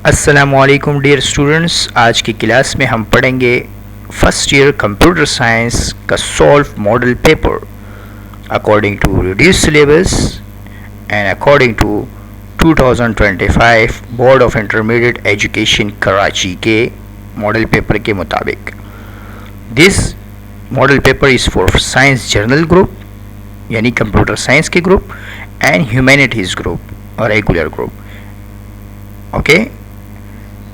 अस्सलामुअलैकुम dear students, आज की क्लास में हम पढ़ेंगे फर्स्ट ईयर कंप्यूटर साइंस का solve model paper according to reduce syllabus and according to 2025 board of intermediate education Karachi के मॉडल पेपर के मुताबिक। This model paper is for science general group यानी कंप्यूटर साइंस के group and humanities group और regular group. Okay,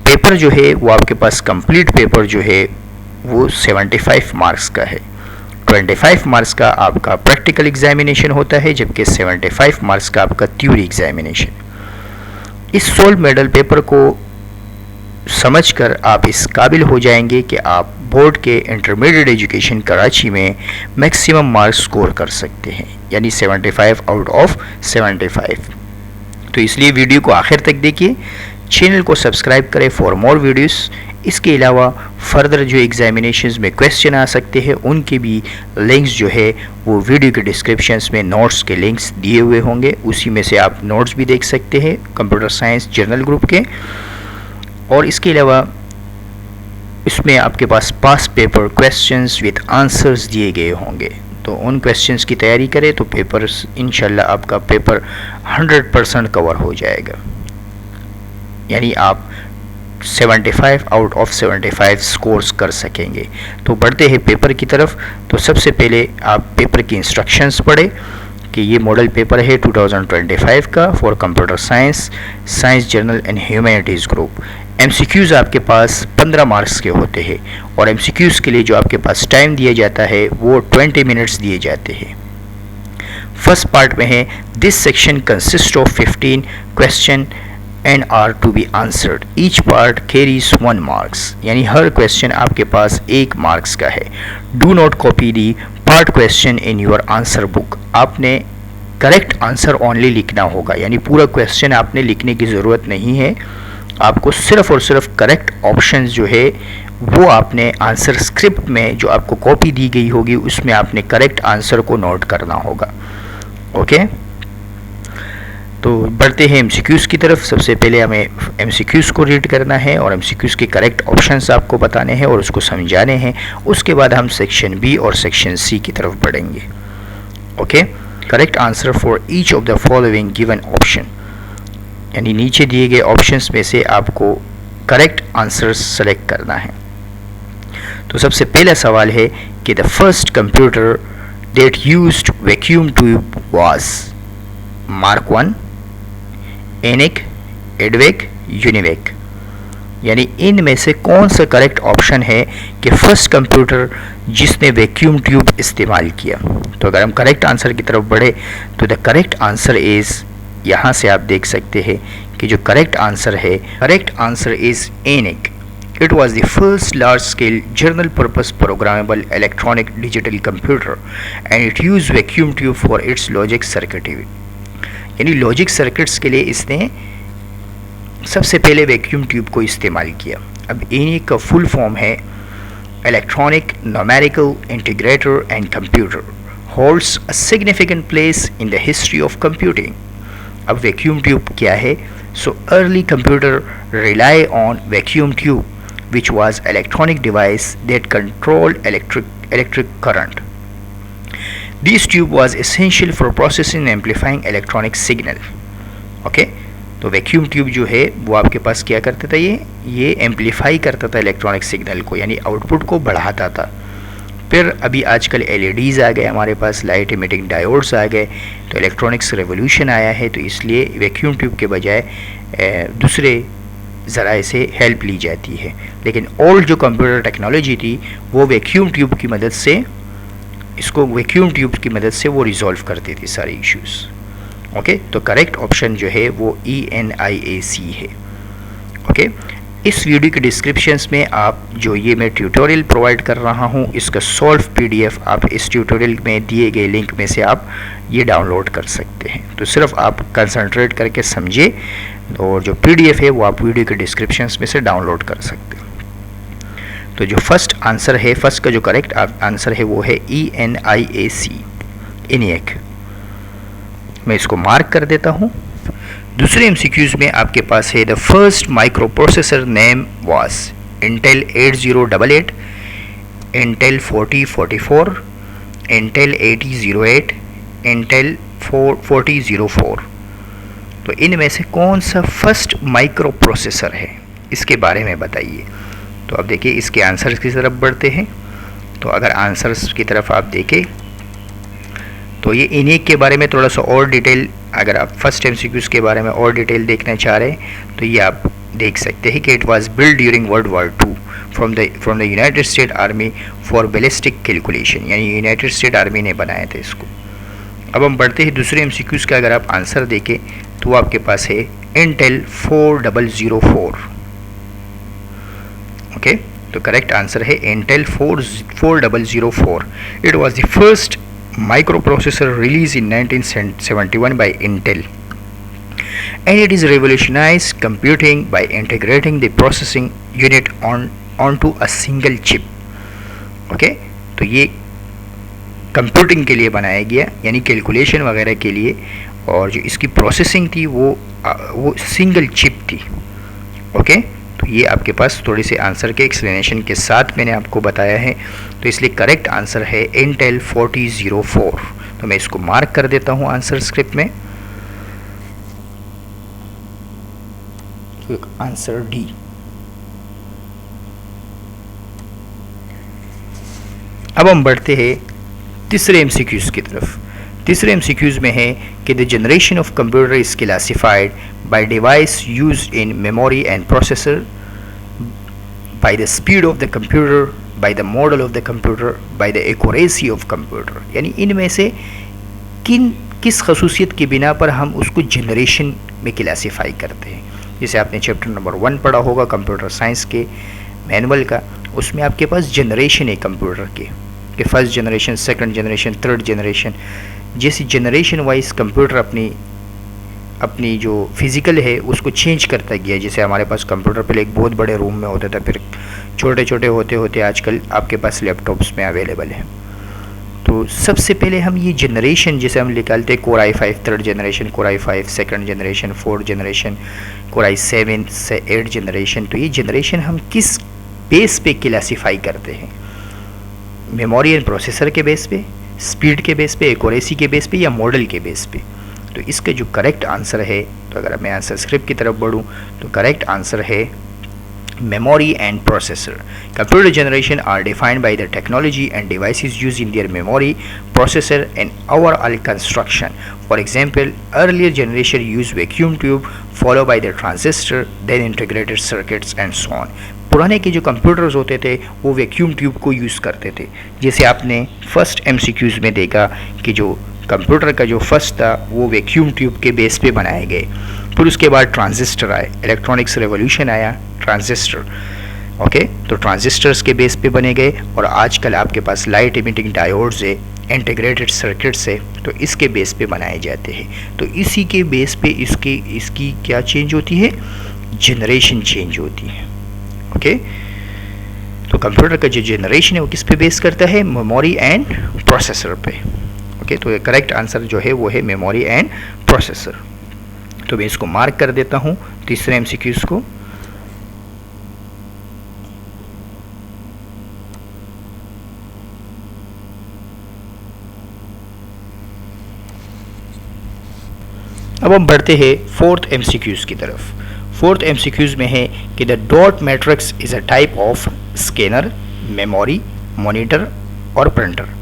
paper जो है वो आपके पास कंप्लीट पेपर जो है वो 75 मार्क्स का है। 25 मार्क्स का आपका प्रैक्टिकल एग्जामिनेशन होता है, जबकि 75 मार्क्स का आपका थ्योरी एग्जामिनेशन। इस सोल्व मॉडल पेपर को समझकर आप इस काबिल हो जाएंगे कि आप बोर्ड के इंटरमीडिएट एजुकेशन कराची में मैक्सिमम मार्क्स स्कोर कर सकते हैं, यानी 75 आउट ऑफ 75। तो इसलिए वीडियो को आखिर तक देखिए, चैनल को सब्सक्राइब करें फॉर मोर वीडियोस। इसके अलावा फर्दर जो एग्जामिनेशंस में क्वेश्चन आ सकते हैं उनके भी लिंक्स जो है वो वीडियो के डिस्क्रिप्शंस में नोट्स के लिंक्स दिए हुए होंगे, उसी में से आप नोट्स भी देख सकते हैं कंप्यूटर साइंस जर्नल ग्रुप के। और इसके अलावा इसमें आपके पास पास पेपर क्वेश्चंस विद आंसर्स दिए गए होंगे, तो उन क्वेश्चंस की तैयारी करें तो पेपर इंशाल्लाह आपका पेपर 100% कवर हो जाएगा, यानी आप 75 आउट ऑफ 75 स्कोर्स कर सकेंगे। तो बढ़ते हैं पेपर की तरफ। तो सबसे पहले आप पेपर की इंस्ट्रक्शंस पढ़ें कि ये मॉडल पेपर है 2025 का for computer science, science journal and humanities group. MCQs आपके पास 15 मार्क्स के होते हैं और एमसीक्यूज़ के लिए जो आपके पास टाइम दिया जाता है वो 20 मिनट्स दिए जाते हैं। फर्स्ट पार्ट में है this section consist of 15 question and are to be answered. Each part carries 1 marks, यानी हर क्वेश्चन आपके पास 1 मार्क्स का है। Do not copy the part question in your answer book. आपने करेक्ट आंसर ओनली लिखना होगा, यानी पूरा क्वेश्चन आपने लिखने की ज़रूरत नहीं है। आपको सिर्फ और सिर्फ करेक्ट ऑप्शंस जो है वो आपने आंसर स्क्रिप्ट में जो आपको कॉपी दी गई होगी उसमें आपने करेक्ट आंसर को नोट करना होगा। ओके, तो बढ़ते हैं एमसीक्यूज़ की तरफ। सबसे पहले हमें एमसीक्यूज़ को रीड करना है और एमसीक्यूज़ के करेक्ट ऑप्शंस आपको बताने हैं और उसको समझाने हैं। उसके बाद हम सेक्शन बी और सेक्शन सी की तरफ बढ़ेंगे। Okay, correct answer for each of the following given option, यानी नीचे दिए गए ऑप्शंस में से आपको करेक्ट आंसर सेलेक्ट करना है। तो सबसे पहला सवाल है कि the first computer that used vacuum tube was Mark 1, ENIAC, EDVAC, UNIVAC, यानी इनमें से कौन सा करेक्ट ऑप्शन है कि फर्स्ट कंप्यूटर जिसने वैक्यूम ट्यूब इस्तेमाल किया। तो अगर हम करेक्ट आंसर की तरफ बढ़े तो द करेक्ट आंसर इज़, यहाँ से आप देख सकते हैं कि जो correct answer is ENIAC. It was the first large-scale general-purpose programmable electronic digital computer and it used vacuum tube for its logic circuitry. यानी लॉजिक सर्किट्स के लिए इसने सबसे पहले वैक्यूम ट्यूब को इस्तेमाल किया। अब इन्हीं का फुल फॉर्म है electronic numerical integrator and computer holds a significant place in the history of computing. अब वैक्यूम ट्यूब क्या है? So early computer rely on vacuum tube which was electronic device that controlled electric current. This tube was essential for processing and amplifying electronic signal. Okay? तो vacuum tube जो है वो आपके पास क्या करता था, ये एम्पलीफाई करता था इलेक्ट्रॉनिक सिग्नल को, यानी आउटपुट को बढ़ाता था। फिर अभी आजकल LEDs आ गए हमारे पास, लाइट इमिटिंग डायोड्स आ गए, तो इलेक्ट्रॉनिक्स रेवोल्यूशन आया है, तो इसलिए वैक्यूम ट्यूब के बजाय दूसरे ज़राए से हेल्प ली जाती है। लेकिन ओल्ड जो कंप्यूटर टेक्नोलॉजी थी वो वैक्यूम ट्यूब की मदद से वो रिजॉल्व करती थी सारे इश्यूज़। ओके, तो करेक्ट ऑप्शन जो है वो ENIAC है। ओके, इस वीडियो के डिस्क्रिप्शंस में आप जो ये मैं ट्यूटोरियल प्रोवाइड कर रहा हूँ इसका सॉल्व PDF आप इस ट्यूटोरियल में दिए गए लिंक में से आप ये डाउनलोड कर सकते हैं। तो सिर्फ आप कंसंट्रेट करके समझिए और जो PDF है वो आप वीडियो के डिस्क्रिप्शंस में से डाउनलोड कर सकते हैं। तो जो फर्स्ट का जो करेक्ट आंसर है वो है ENIAC, ENIAC। मैं इसको मार्क कर देता हूँ। दूसरे एमसीक्यूज में आपके पास है the first micro processor name was Intel 8088, Intel 4044, Intel 8008, Intel 4004। तो इनमें से कौन सा फर्स्ट माइक्रो प्रोसेसर है, इसके बारे में बताइए। तो अब देखिए इसके आंसर्स की तरफ बढ़ते हैं। तो अगर आंसर्स की तरफ आप देखें तो ये इन्हीं के बारे में थोड़ा सा और डिटेल, अगर आप फर्स्ट एमसीक्यूज के बारे में और डिटेल देखना चाह रहे हैं तो ये आप देख सकते हैं कि it was build during World War two from the United State Army for ballistic calculation, यानी यूनाइटेड स्टेट आर्मी ने बनाए थे इसको। अब हम बढ़ते हैं दूसरे एमसीक्यूज का। अगर आप आंसर देखें तो आपके पास है इंटेल 4004। ओके, तो करेक्ट आंसर है Intel 4004। It was the first microprocessor released in 1971 by Intel, and it is revolutionized computing by integrating the processing unit onto a single chip. Okay, तो ये कंप्यूटिंग के लिए बनाया गया, यानी कैलकुलेशन वगैरह के लिए, और जो इसकी प्रोसेसिंग थी वो सिंगल चिप थी। ओके, तो ये आपके पास थोड़े से आंसर के एक्सप्लेनेशन के साथ मैंने आपको बताया है। तो इसलिए करेक्ट आंसर है इंटेल 4004। तो मैं इसको मार्क कर देता हूँ आंसर स्क्रिप्ट में। तो आंसर डी। अब हम बढ़ते हैं तीसरे एमसीक्यूज की तरफ। तीसरे एमसीक्यूज में है कि the generation of computer is classified by device used in memory and processor, by the speed of the computer, by the model of the computer, by the accuracy of computer। यानी इनमें से किस खसूसियत की बिना पर हम उसको जनरेशन में क्लासीफाई करते हैं। जैसे आपने चैप्टर नंबर 1 पढ़ा होगा कंप्यूटर साइंस के मैनुअल का, उसमें आपके पास जनरेशन है कंप्यूटर के first generation, second generation, third generation, जैसे जनरेशन वाइज कंप्यूटर अपनी जो फिज़िकल है उसको चेंज करता गया। जैसे हमारे पास कंप्यूटर पहले एक बहुत बड़े रूम में होता था, फिर छोटे छोटे होते होते आजकल आपके पास लैपटॉप्स में अवेलेबल है। तो सबसे पहले हम ये जनरेशन जैसे हम निकालते हैं core i5 third generation, core i5 second generation, fourth generation, core i7 से 8 जनरेशन। तो ये जनरेशन हम किस बेस पे क्लासीफाई करते हैं? मेमोरी एंड प्रोसेसर के बेस पे, स्पीड के बेस पे, एक्यूरेसी के बेस पे, या मॉडल के बेस पे? तो इसका जो करेक्ट आंसर है, तो अगर मैं आंसर स्क्रिप्ट की तरफ बढ़ूँ तो करेक्ट आंसर है memory and processor. Computer generation are defined by the technology and devices used in their memory, processor and overall construction. For example, earlier generation used vacuum tube followed by the transistor, then integrated circuits and so on. पुराने के जो computers होते थे वो vacuum tube को use करते थे। जैसे आपने फर्स्ट एमसीक्यूज़ में देखा कि जो कंप्यूटर का जो फर्स्ट था वो वैक्यूम ट्यूब के बेस पे बनाए गए, फिर उसके बाद ट्रांजिस्टर आए, इलेक्ट्रॉनिक्स रेवोल्यूशन आया, ट्रांजिस्टर। ओके, तो ट्रांजिस्टर्स के बेस पे बने गए, और आजकल आपके पास लाइट इमिटिंग डायोड्स है, इंटीग्रेटेड सर्किट्स है, तो इसके बेस पे बनाए जाते हैं। तो इसी के बेस पे इसकी क्या चेंज होती है? जनरेशन चेंज होती है। ओके, तो कंप्यूटर का जो जनरेशन है वो किस पे बेस करता है? मेमोरी एंड प्रोसेसर पे। ओके, तो करेक्ट आंसर जो है वो है मेमोरी एंड प्रोसेसर। तो मैं इसको मार्क कर देता हूँ तीसरे एमसीक्यूज़ को। अब हम बढ़ते हैं फोर्थ एमसीक्यूज़ की तरफ। फोर्थ एमसीक्यूज़ में है कि the dot matrix is a type of scanner, memory, monitor और प्रिंटर।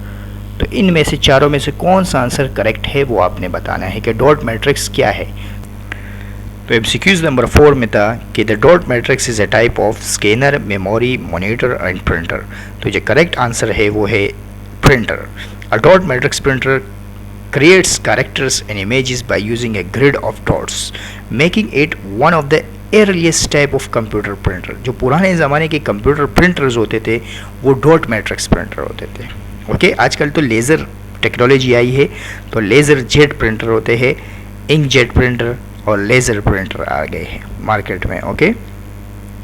तो इनमें से चारों में से कौन सा आंसर करेक्ट है वो आपने बताना है कि डॉट मैट्रिक्स क्या है। तो एमसीक्यूज़ नंबर 4 में था कि the dot matrix is a type of scanner, memory, monitor and printer. तो जो करेक्ट आंसर है वो है printer. A dot matrix printer creates characters and images by using a grid of dots, making it one of the earliest type of computer printer। जो पुराने ज़माने के computer printers होते थे वो डॉट मैट्रिक्स प्रिंटर होते थे। ओके, आजकल तो लेज़र टेक्नोलॉजी आई है, तो लेज़र जेट प्रिंटर होते हैं, इंक जेट प्रिंटर और लेज़र प्रिंटर आ गए हैं मार्केट में। ओके,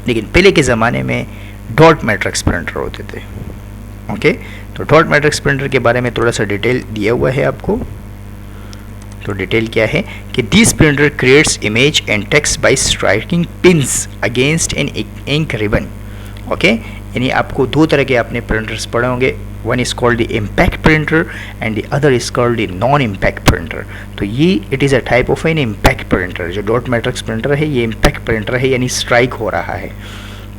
लेकिन पहले के ज़माने में डॉट मैट्रिक्स प्रिंटर होते थे। ओके, तो डॉट मैट्रिक्स प्रिंटर के बारे में थोड़ा सा डिटेल दिया हुआ है आपको। तो डिटेल क्या है कि this printer creates image and text by striking pins against an ink ribbon. Okay, यानी आपको दो तरह के आपने प्रिंटर्स पढ़े होंगे, one is called the impact printer and the other is called the non impact printer. तो ये it is a type of an impact printer. जो डॉट मैट्रिक्स प्रिंटर है ये इम्पैक्ट प्रिंटर है, यानी स्ट्राइक हो रहा है।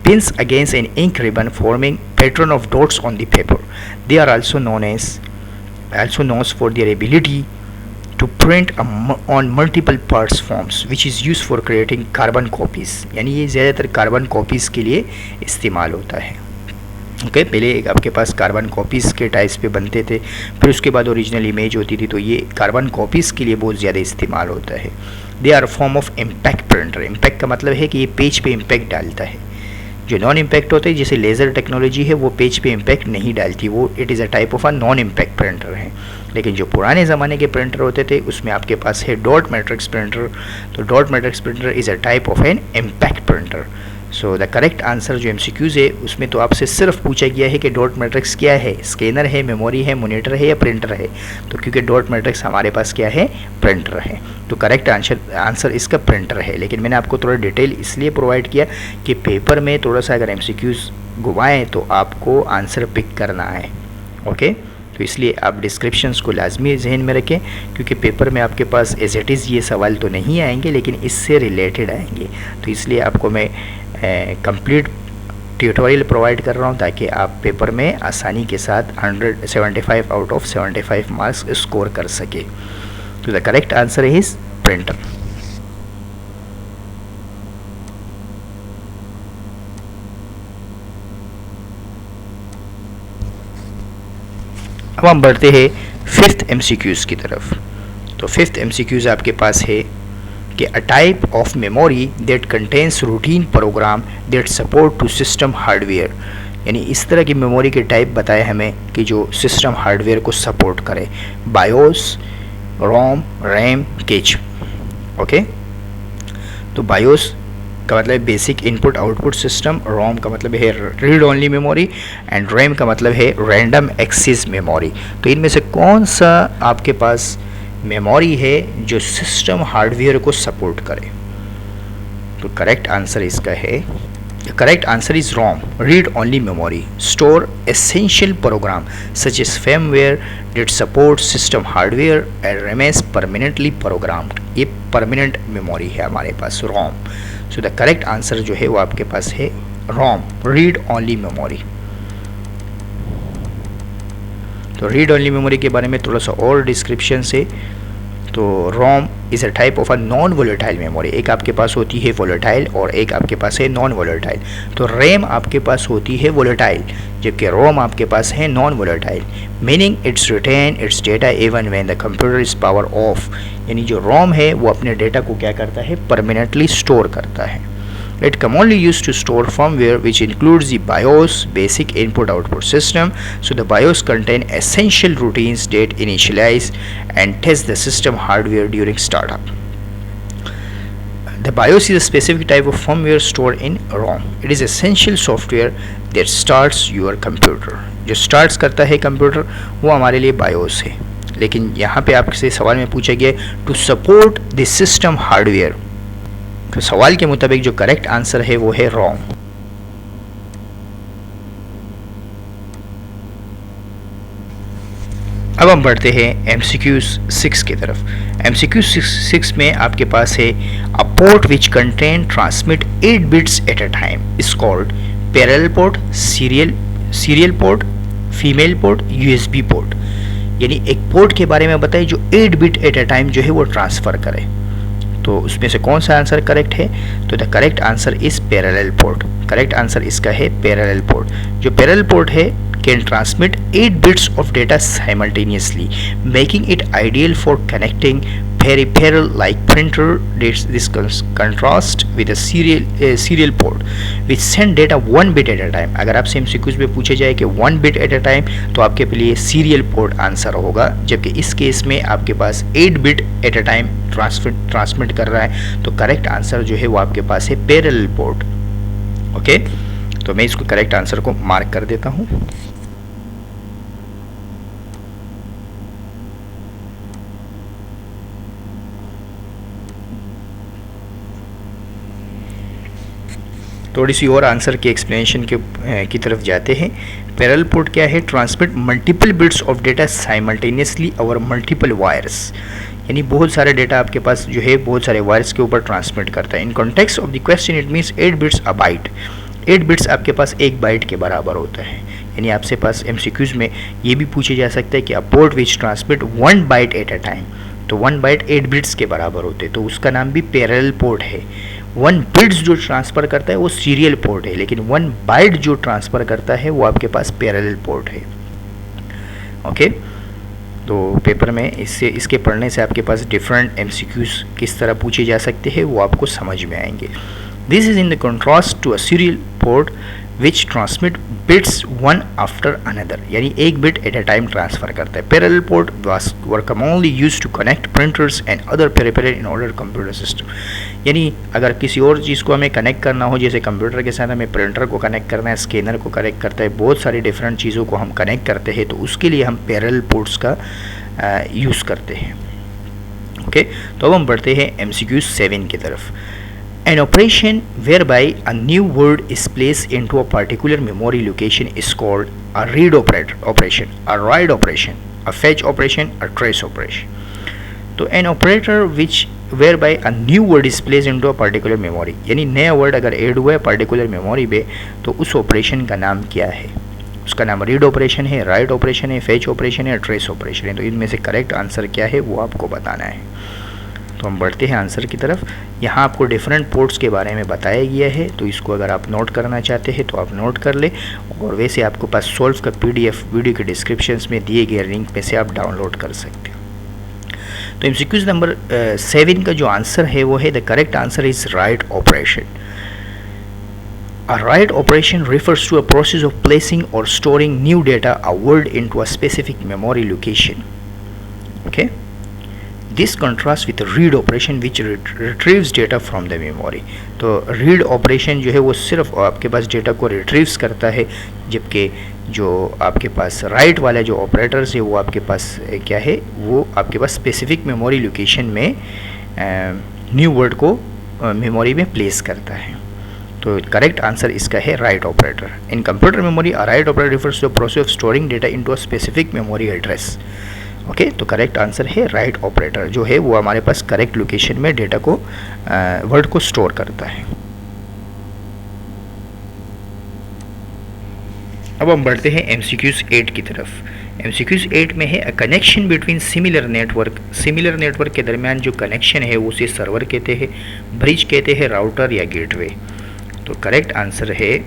Pins against an ink ribbon forming pattern of dots on the paper. They are also known for their ability to print on multiple parts forms which is used for creating carbon copies। यानी ये ज़्यादातर carbon copies के लिए इस्तेमाल होता है। Okay, पहले आपके पास कार्बन कॉपीज़ के टाइप्स पे बनते थे, फिर उसके बाद ओरिजिनल इमेज होती थी, तो ये कार्बन कॉपीज़ के लिए बहुत ज़्यादा इस्तेमाल होता है। They are form of impact printer. Impact का मतलब है कि ये पेज पे इम्पैक्ट डालता है। जो नॉन इम्पैक्ट होते हैं जैसे लेज़र टेक्नोलॉजी है वो पेज पे इम्पैक्ट नहीं डालती, वो it is a type of a non impact printer है। लेकिन जो पुराने ज़माने के प्रिंटर होते थे उसमें आपके पास है डॉट मैट्रिक्स प्रिंटर। तो dot matrix printer is a type of an impact printer. So the correct answer जो MCQs है उसमें तो आपसे सिर्फ पूछा गया है कि डॉट मैट्रिक्स क्या है, स्कैनर है, मेमोरी है, मॉनिटर है या प्रिंटर है। तो क्योंकि डॉट मैट्रिक्स हमारे पास क्या है, प्रिंटर है, तो करेक्ट आंसर इसका प्रिंटर है। लेकिन मैंने आपको थोड़ा डिटेल इसलिए प्रोवाइड किया कि पेपर में थोड़ा सा अगर MCQs घुमाएँ तो आपको आंसर पिक करना है। ओके, तो इसलिए आप डिस्क्रिप्शंस को लाजमी जहन में रखें, क्योंकि पेपर में आपके पास एज इट इज़ ये सवाल तो नहीं आएंगे लेकिन इससे रिलेटेड आएंगे। तो इसलिए आपको मैं कंप्लीट ट्यूटोरियल प्रोवाइड कर रहा हूँ ताकि आप पेपर में आसानी के साथ 175 आउट ऑफ 75 मार्क्स स्कोर कर सके। तो the correct answer is printer. अब हम बढ़ते हैं फिफ्थ MCQs की तरफ। तो फिफ्थ MCQs आपके पास है कि a type of memory that contains routine program that support to system hardware। यानी इस तरह की मेमोरी के टाइप बताए हमें कि जो सिस्टम हार्डवेयर को सपोर्ट करे। बायोस, रोम, रैम, कैच। ओके, तो बायोस का मतलब है बेसिक इनपुट आउटपुट सिस्टम, रोम का मतलब है read only memory and RAM का मतलब है रैंडम एक्सेस मेमोरी। तो इनमें से कौन सा आपके पास मेमोरी है जो सिस्टम हार्डवेयर को सपोर्ट करे? तो करेक्ट आंसर इसका है, correct answer is ROM, read only memory, store essential program such as firmware that support system hardware and remains permanently programmed. ये परमानेंट मेमोरी है हमारे पास ROM. So the correct answer जो है वो आपके पास है रोम, रीड ओनली मेमोरी। तो रीड ओनली मेमोरी के बारे में थोड़ा सा और डिस्क्रिप्शन से, तो ROM is a type of a non volatile memory. एक आपके पास होती है वोलेटाइल और एक आपके पास है नॉन वोलेटाइल। तो रैम आपके पास होती है वोलेटाइल जबकि रोम आपके पास है non volatile, meaning it's retain its data even when the computer is power off. यानी जो रोम है वो अपने डेटा को क्या करता है, परमानेंटली स्टोर करता है। It commonly used to store firmware which includes the BIOS, basic input-output system. So the BIOS contain essential routines that initialize and test the system hardware during startup. The BIOS is a specific type of firmware stored in ROM. It is essential software that starts your computer. जो starts करता है computer वो हमारे लिए BIOS है। लेकिन यहाँ पे आपसे सवाल में पूछा गया to support the system hardware। तो सवाल के मुताबिक जो करेक्ट आंसर है वो है रोम। अब हम बढ़ते हैं MCQs 6 की तरफ। MCQ 6 में आपके पास है अ port which contain transmit 8 bits eight a time is called parallel port, serial port, female port, USB port. यानी एक पोर्ट के बारे में बताइए जो 8 बिट एट अ टाइम जो है वो ट्रांसफ़र करे। तो उसमें से कौन सा आंसर करेक्ट है? तो the correct answer is parallel port. Correct answer इसका है पैरेलल पोर्ट। जो पैरेलल पोर्ट है can transmit 8 bits of data simultaneously making it ideal for connecting peripheral like printer. This contrast with a serial port which send data 1 bit at a time। अगर आपसे MCQs में पूछे जाए कि 1 bit at a time तो आपके लिए serial port answer होगा, जबकि इस केस में आपके पास 8 bit at a time transmit कर रहा है। तो करेक्ट आंसर जो है वो आपके पास है पैरेलल पोर्ट। ओके, तो मैं इसको करेक्ट आंसर को मार्क कर देता हूँ। थोड़ी सी और आंसर के एक्सप्लेनेशन की तरफ जाते हैं। पैरेलल पोर्ट क्या है? Transmit multiple bits of data simultaneously over multiple wires, यानी बहुत सारे डेटा आपके पास जो है बहुत सारे वायर्स के ऊपर ट्रांसमिट करता है। In context of the question it means 8 bits a byte, 8 bits आपके पास 1 बाइट के बराबर होता है। यानी आपसे पास एमसीक्यूज में ये भी पूछे जा सकता है कि a port which transmit 1 byte at a time, तो 1 बाइट 8 बिट्स के बराबर होते हैं, तो उसका नाम भी पैरेलल पोर्ट है। 1 बिट्स जो ट्रांसफ़र करता है वो सीरियल पोर्ट है, लेकिन 1 बाइट जो ट्रांसफ़र करता है वो आपके पास पैरेलल पोर्ट है। ओके, तो पेपर में इसके पढ़ने से आपके पास डिफरेंट एमसीक्यूज किस तरह पूछे जा सकते हैं वो आपको समझ में आएंगे। This is in the contrast to a serial port which transmit bits one after another, यानी एक bit at a time transfer करता है। Parallel port were commonly use to connect printers and other peripheral in order computer system, यानी अगर किसी और चीज़ को हमें कनेक्ट करना हो, जैसे कंप्यूटर के साथ हमें प्रिंटर को कनेक्ट करना है, स्कैनर को कनेक्ट करता है, बहुत सारी डिफरेंट चीज़ों को हम कनेक्ट करते हैं, तो उसके लिए हम पैरेलल पोर्ट्स का यूज़ करते हैं। ओके, तो अब हम बढ़ते हैं MCQ 7 की तरफ। An operation whereby a new word is placed into a particular memory location is called a read operation, a write operation, a fetch operation, a trace operation. तो an operator which whereby a new word is placed into a particular memory, यानी नया word अगर add हुआ है particular memory पे, तो उस operation का नाम क्या है? उसका नाम रीड ऑपरेशन है, राइट ऑपरेशन है, फेच ऑपरेशन है, ट्रेस ऑपरेशन है। तो इनमें से करेक्ट आंसर क्या है वो आपको बताना है। तो हम बढ़ते हैं आंसर की तरफ। यहाँ आपको डिफरेंट पोर्ट्स के बारे में बताया गया है, तो इसको अगर आप नोट करना चाहते हैं तो आप नोट कर ले, और वैसे आपको पास सॉल्व का PDF वीडियो के डिस्क्रिप्शन में दिए गए लिंक में से आप डाउनलोड कर सकते हो। तो MCQ नंबर 7 का जो आंसर है वो है the correct answer is write operation. A write operation refers to a process of placing or storing new data, a word, into a specific memory location. Okay. This contrasts with the read operation which retrieves data from the memory. तो read operation जो है वो सिर्फ आपके पास data को retrieves करता है, जबकि जो आपके पास write वाला जो ऑपरेटर्स है वो आपके पास क्या है, वो आपके पास स्पेसिफिक मेमोरी लोकेशन में न्यू वर्ड को मेमोरी में प्लेस करता है। तो करेक्ट आंसर इसका है write operator. In computer memory a write operator refers to the process of storing data into a specific memory address. Okay, तो करेक्ट आंसर है राइट ऑपरेटर, जो है वो हमारे पास करेक्ट लोकेशन में डेटा को वर्ड को स्टोर करता है। अब हम बढ़ते हैं MCQ 8 की तरफ। MCQ 8 में है a connection between similar network. Similar network के दरमियान जो कनेक्शन है उसे सर्वर कहते हैं, ब्रिज कहते हैं, राउटर या गेटवे। तो करेक्ट आंसर है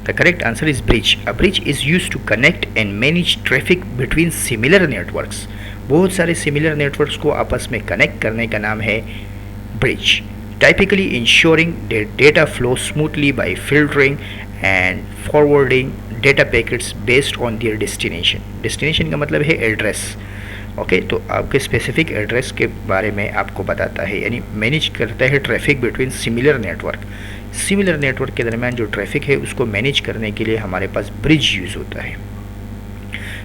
the correct answer is bridge. A bridge is use to connect and manage traffic between similar networks. बहुत सारे सिमिलर नेटवर्क्स को आपस में कनेक्ट करने का नाम है bridge. Typically ensuring data flow smoothly bye filtering and forwarding data packets based on their destination. Destination का मतलब है एड्रेस। ओके, तो आपके स्पेसिफिक एड्रेस के बारे में आपको बताता है, यानी मैनेज करता है traffic between similar network. Similar network के दरमियान जो ट्रैफिक है उसको मैनेज करने के लिए हमारे पास ब्रिज यूज़ होता है।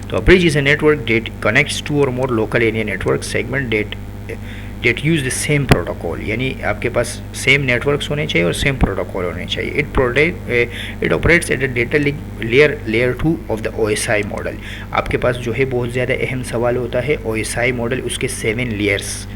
तो bridge is a network that connects two or more local area network segment that use the same protocol, यानी आपके पास सेम नेटवर्क्स होने चाहिए और सेम प्रोटोकॉल होने चाहिए। It operates at the data link layer 2 of the OSI model. आपके पास जो है बहुत ज़्यादा अहम सवाल होता है OSI मॉडल, उसके 7 लेयर्स।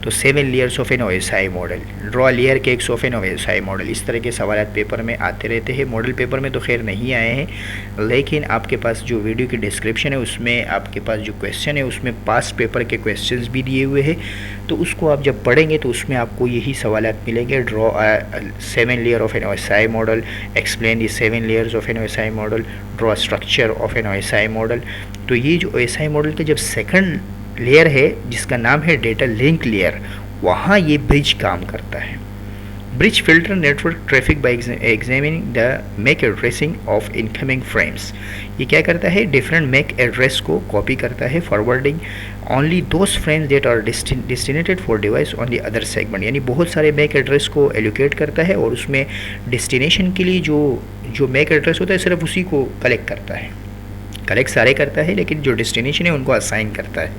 तो 7 layers of an OSI model, draw layer cakes of an OSI model, इस तरह के सवाल पेपर में आते रहते हैं। मॉडल पेपर में तो खैर नहीं आए हैं, लेकिन आपके पास जो वीडियो की डिस्क्रिप्शन है उसमें आपके पास जो क्वेश्चन है उसमें पास्ट पेपर के क्वेश्चंस भी दिए हुए हैं, तो उसको आप जब पढ़ेंगे तो उसमें आपको यही सवाल मिलेंगे। Draw 7 layer of an OSI model, explain the 7 layers of an OSI model, draw structure of an OSI model. तो ये जो OSI मॉडल का जब सेकंड लेयर है जिसका नाम है डेटा लिंक लेयर, वहाँ ये ब्रिज काम करता है। Bridge filter network traffic by examining the MAC addressing of incoming frames. ये क्या करता है, डिफरेंट मैक एड्रेस को कॉपी करता है, forwarding only those frames that are destinated for device on the other segment, यानी बहुत सारे मैक एड्रेस को एलोकेट करता है और उसमें डेस्टिनेशन के लिए जो मैक एड्रेस होता है सिर्फ उसी को कलेक्ट करता है। कलेक्ट सारे करता है लेकिन जो डेस्टिनेशन है उनको असाइन करता है।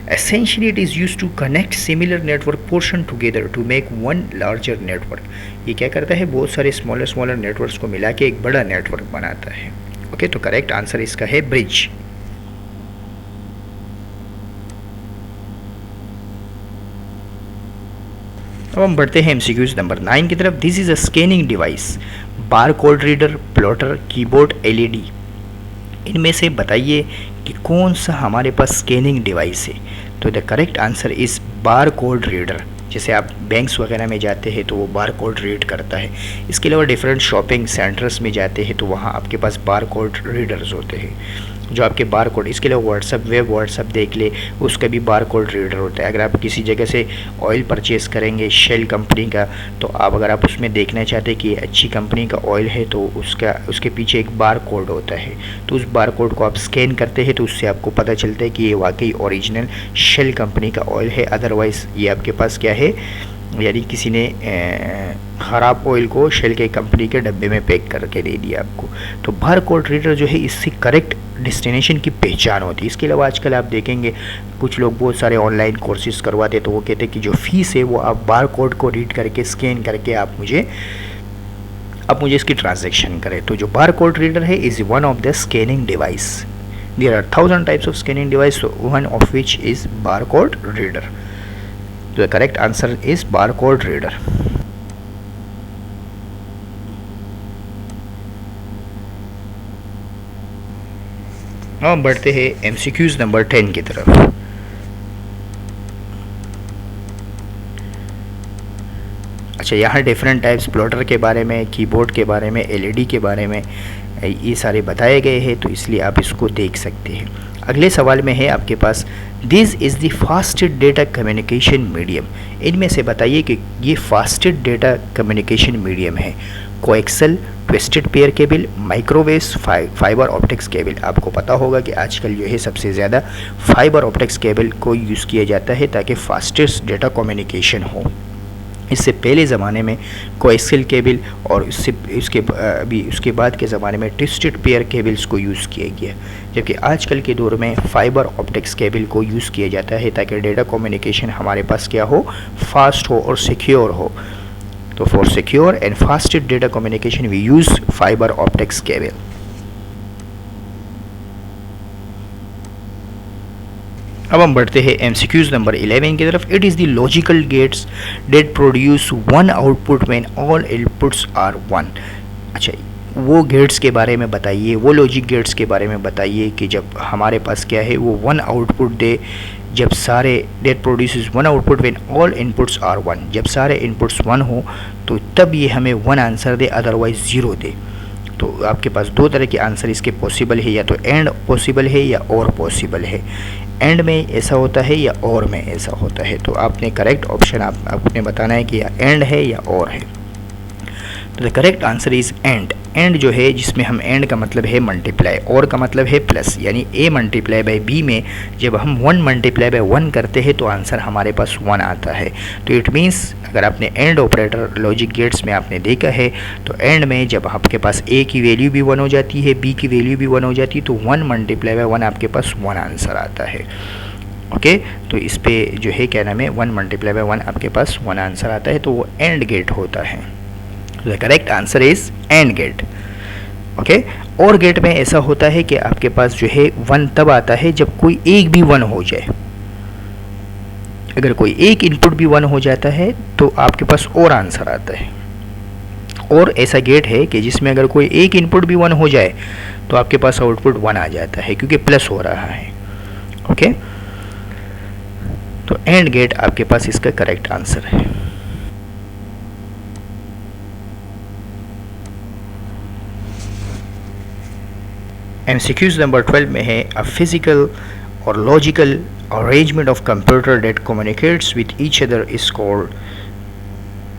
Essentially, it is used to connect similar network portion together to make one larger network. ये क्या करता है, बहुत सारे स्मॉलर नेटवर्क्स को मिला के एक बड़ा नेटवर्क बनाता है. ओके, तो करेक्ट आंसर इसका है ब्रिज. अब हम बढ़ते हैं एमसीक्यूज नंबर 9 की तरफ. This is a scanning device, bar code reader, plotter, keyboard, LED. इनमें से बताइए कि कौन सा हमारे पास स्कैनिंग डिवाइस है. तो the correct answer is bar code reader. जैसे आप बैंक्स वगैरह में जाते हैं तो वो बार कोड रीड करता है. इसके अलावा डिफरेंट शॉपिंग सेंटर्स में जाते हैं तो वहाँ आपके पास बार कोड रीडर्स होते हैं जो आपके बार कोड. इसके अलावा व्हाट्सअप, वेब व्हाट्सअप देख ले, उसका भी बार कोड रीडर होता है. अगर आप किसी जगह से ऑयल परचेज़ करेंगे शेल कंपनी का, तो अगर आप उसमें देखना चाहते हैं कि ये अच्छी कंपनी का ऑयल है तो उसके पीछे एक बार कोड होता है. तो उस बार कोड को आप स्कैन करते हैं तो उससे आपको पता चलता है कि ये वाकई ओरिजिनल शेल कंपनी का ऑयल है. अदरवाइज़ ये आपके पास क्या है, यानी किसी ने ख़राब ऑयल को शेल के कंपनी के डब्बे में पैक करके दे दिया आपको. तो बार कोड रीडर जो है इससे करेक्ट डेस्टिनेशन की पहचान होती है. इसके अलावा आजकल आप देखेंगे कुछ लोग बहुत सारे ऑनलाइन कोर्सेज करवाते हैं तो वो कहते हैं कि जो फीस है वो आप बार कोड को रीड करके स्कैन करके आप मुझे इसकी ट्रांजैक्शन करें. तो जो बार कोड रीडर है is one of the scanning device. There are 1000 types of scanning device, one of which is bar code reader. The correct answer is barcode reader. अब बढ़ते हैं MCQs नंबर 10 की तरफ. अच्छा, यहाँ डिफरेंट टाइप्स प्लॉटर के बारे में, कीबोर्ड के बारे में, एलईडी के बारे में ये सारे बताए गए हैं तो इसलिए आप इसको देख सकते हैं. अगले सवाल में है आपके पास, this is the fastest data communication medium. इनमें से बताइए कि ये फास्टेस्ट डेटा कम्युनिकेशन मीडियम है. Coaxial, twisted pair cable, microwave, fibre optics cable. आपको पता होगा कि आजकल जो है सबसे ज़्यादा फाइबर ऑप्टिक्स केबल को यूज़ किया जाता है ताकि फास्टेस्ट डेटा कम्युनिकेशन हो. इससे पहले ज़माने में कोएक्सियल केबल और उसके बाद के ज़माने में ट्विस्टेड पेयर केबल्स को यूज़ किया गया, जबकि आजकल के दौर में फाइबर ऑप्टिक्स केबल को यूज़ किया जाता है ताकि डेटा कम्युनिकेशन हमारे पास क्या हो, फास्ट हो और सिक्योर हो. तो for secure and fastest data communication we use fibre optics cable. अब हम बढ़ते हैं MCQs नंबर 11 की तरफ. It is the logical gates that produce one output when all inputs are one. अच्छा, वो गेट्स के बारे में बताइए, वो लॉजिक गेट्स के बारे में बताइए कि जब हमारे पास क्या है वो वन आउटपुट दे, जब सारे that produce one output when all inputs are one. जब सारे इनपुट्स वन हो तो तब ये हमें वन आंसर दे, अदरवाइज ज़ीरो दे. तो आपके पास दो तरह के आंसर इसके पॉसिबल है, या तो एंड पॉसिबल है या और पॉसिबल है. एंड में ऐसा होता है या और में ऐसा होता है. तो आपने करेक्ट ऑप्शन आपने बताना है कि या एंड है या और है. तो the correct answer is and. And जो है जिसमें हम एंड का मतलब है मल्टीप्लाई, और का मतलब है प्लस, यानी ए मल्टीप्लाई बाई बी में जब हम 1 मल्टीप्लाई बाई 1 करते हैं तो आंसर हमारे पास 1 आता है. तो इट मीन्स अगर आपने एंड ऑपरेटर लॉजिक गेट्स में आपने देखा है तो एंड में जब आपके पास ए की वैल्यू भी 1 हो जाती है, बी की वैल्यू भी 1 हो जाती है, तो 1 मल्टीप्लाई बाई 1 आपके पास 1 आंसर आता है. ओके, तो इस पे जो है क्या नाम है, 1 मल्टीप्लाई बाई 1 आपके पास 1 आंसर आता है, तो वो एंड गेट होता है. The correct answer is and gate. Okay, और गेट में ऐसा होता है कि आपके पास जो है 1 तब आता है जब कोई एक भी 1 हो जाए. अगर कोई एक इनपुट भी 1 हो जाता है तो आपके पास और आंसर आता है. और ऐसा गेट है कि जिसमें अगर कोई एक इनपुट भी 1 हो जाए तो आपके पास आउटपुट 1 आ जाता है क्योंकि प्लस हो रहा है. ओके, तो एंड गेट आपके पास इसका करेक्ट आंसर है. MCQs नंबर 12 में है, अ फिजिकल और logical arrangement of computer that communicates with each other is called.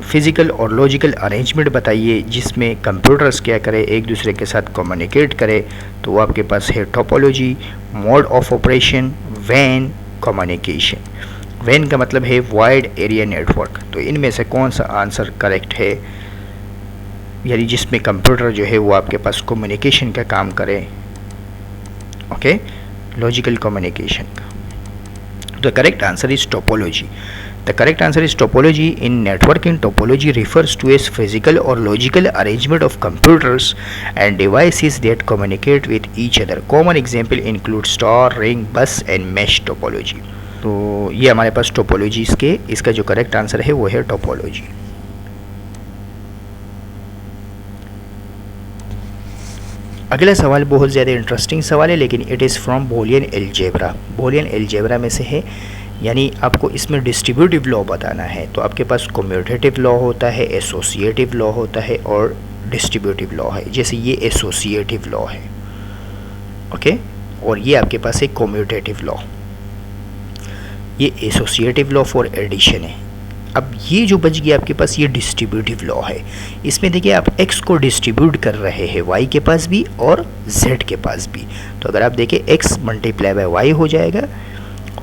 Physical और लॉजिकल अरेंजमेंट बताइए जिसमें कंप्यूटर्स क्या करे, एक दूसरे के साथ कम्युनिकेट करे. तो वो आपके पास है टोपोलॉजी, मोड ऑफ ऑपरेशन, वैन, कम्युनिकेशन. वैन का मतलब है वाइड एरिया नेटवर्क. तो इनमें से कौन सा आंसर करेक्ट है, यानी जिसमें कंप्यूटर जो है वो आपके पास कम्युनिकेशन का काम करे. ओके, लॉजिकल कम्युनिकेशन का. The correct answer is topology. The correct answer is topology. In networking, topology refers to a physical or logical arrangement of computers and devices that communicate with each other. Common example include star, ring, bus and mesh topology. तो ये हमारे पास topologies के, इसका जो correct answer है वो है topology. अगला सवाल बहुत ज़्यादा इंटरेस्टिंग सवाल है, लेकिन it is from Boolean algebra. Boolean algebra में से है, यानी आपको इसमें डिस्ट्रीब्यूटिव लॉ बताना है. तो आपके पास कम्यूटेटिव लॉ होता है, एसोसिएटिव लॉ होता है और डिस्ट्रीब्यूटिव लॉ है. जैसे ये एसोसिएटिव लॉ है, ओके, और ये आपके पास है कम्यूटेटिव लॉ. ये एसोसिएटिव लॉ फॉर एडिशन है. अब ये जो बच गया आपके पास, ये डिस्ट्रीब्यूटिव लॉ है. इसमें देखिए आप x को डिस्ट्रीब्यूट कर रहे हैं y के पास भी और z के पास भी. तो अगर आप देखें x मल्टीप्लाई बाय y हो जाएगा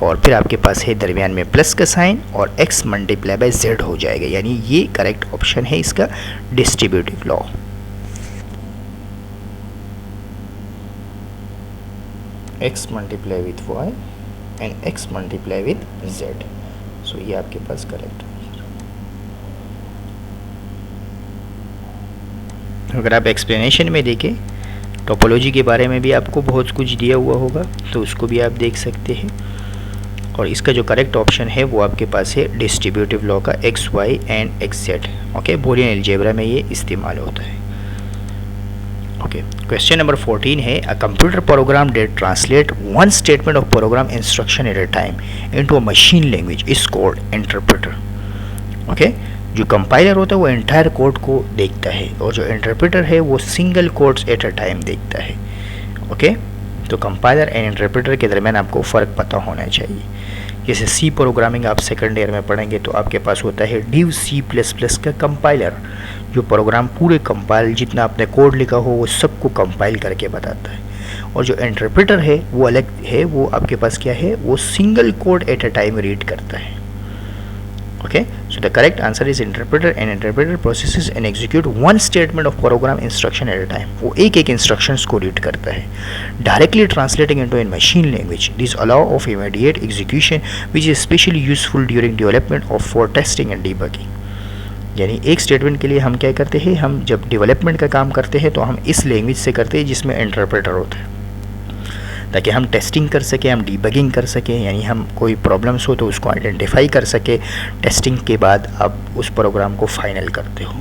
और फिर आपके पास है दरमियान में प्लस का साइन और x मल्टीप्लाई बाय z हो जाएगा. यानी ये करेक्ट ऑप्शन है इसका, distributive law. x multiply with y and x multiply with z. सो ये आपके पास करेक्ट. अगर आप एक्सप्लेनेशन में देखें, टोपोलॉजी के बारे में भी आपको बहुत कुछ दिया हुआ होगा, तो उसको भी आप देख सकते हैं. और इसका जो करेक्ट ऑप्शन है वो आपके पास है डिस्ट्रीब्यूटिव लॉ का x y and x z. Okay, Boolean algebra में ये इस्तेमाल होता है. ओके, क्वेश्चन नंबर 14 है, a computer program that translate one statement of program instruction at a time into a machine language is called interpreter. Okay, जो compiler होता है वो एंटायर कोड को देखता है और जो इंटरप्रेटर है वो single codes eight a time देखता है. ओके, तो कंपाइलर एंड इंटरप्रेटर के दरमियान आपको फ़र्क पता होना चाहिए. जैसे सी प्रोग्रामिंग आप सेकंड ईयर में पढ़ेंगे तो आपके पास होता है डिव C++ का कंपाइलर, जो प्रोग्राम पूरे कंपाइल, जितना आपने कोड लिखा हो वो सबको कंपाइल करके बताता है. और जो इंटरप्रेटर है वो अलग है, वो आपके पास क्या है, वो single code eight a time read करता है. Okay, so the correct answer is interpreter, and interpreter processes and execute one statement of program instruction at a time. वो एक एक instructions को read करता है. Directly translating into a machine language, this allow of immediate execution, which is especially useful during development of for testing and debugging. यानी एक statement के लिए हम क्या करते हैं, हम जब डेवलपमेंट का काम करते हैं तो हम इस लैंग्वेज से करते हैं जिसमें इंटरप्रेटर होता है, ताकि हम टेस्टिंग कर सकें, हम डीबगिंग कर सकें. यानी हम कोई प्रॉब्लम्स हो तो उसको आइडेंटिफाई कर सके. टेस्टिंग के बाद आप उस प्रोग्राम को फाइनल करते हो.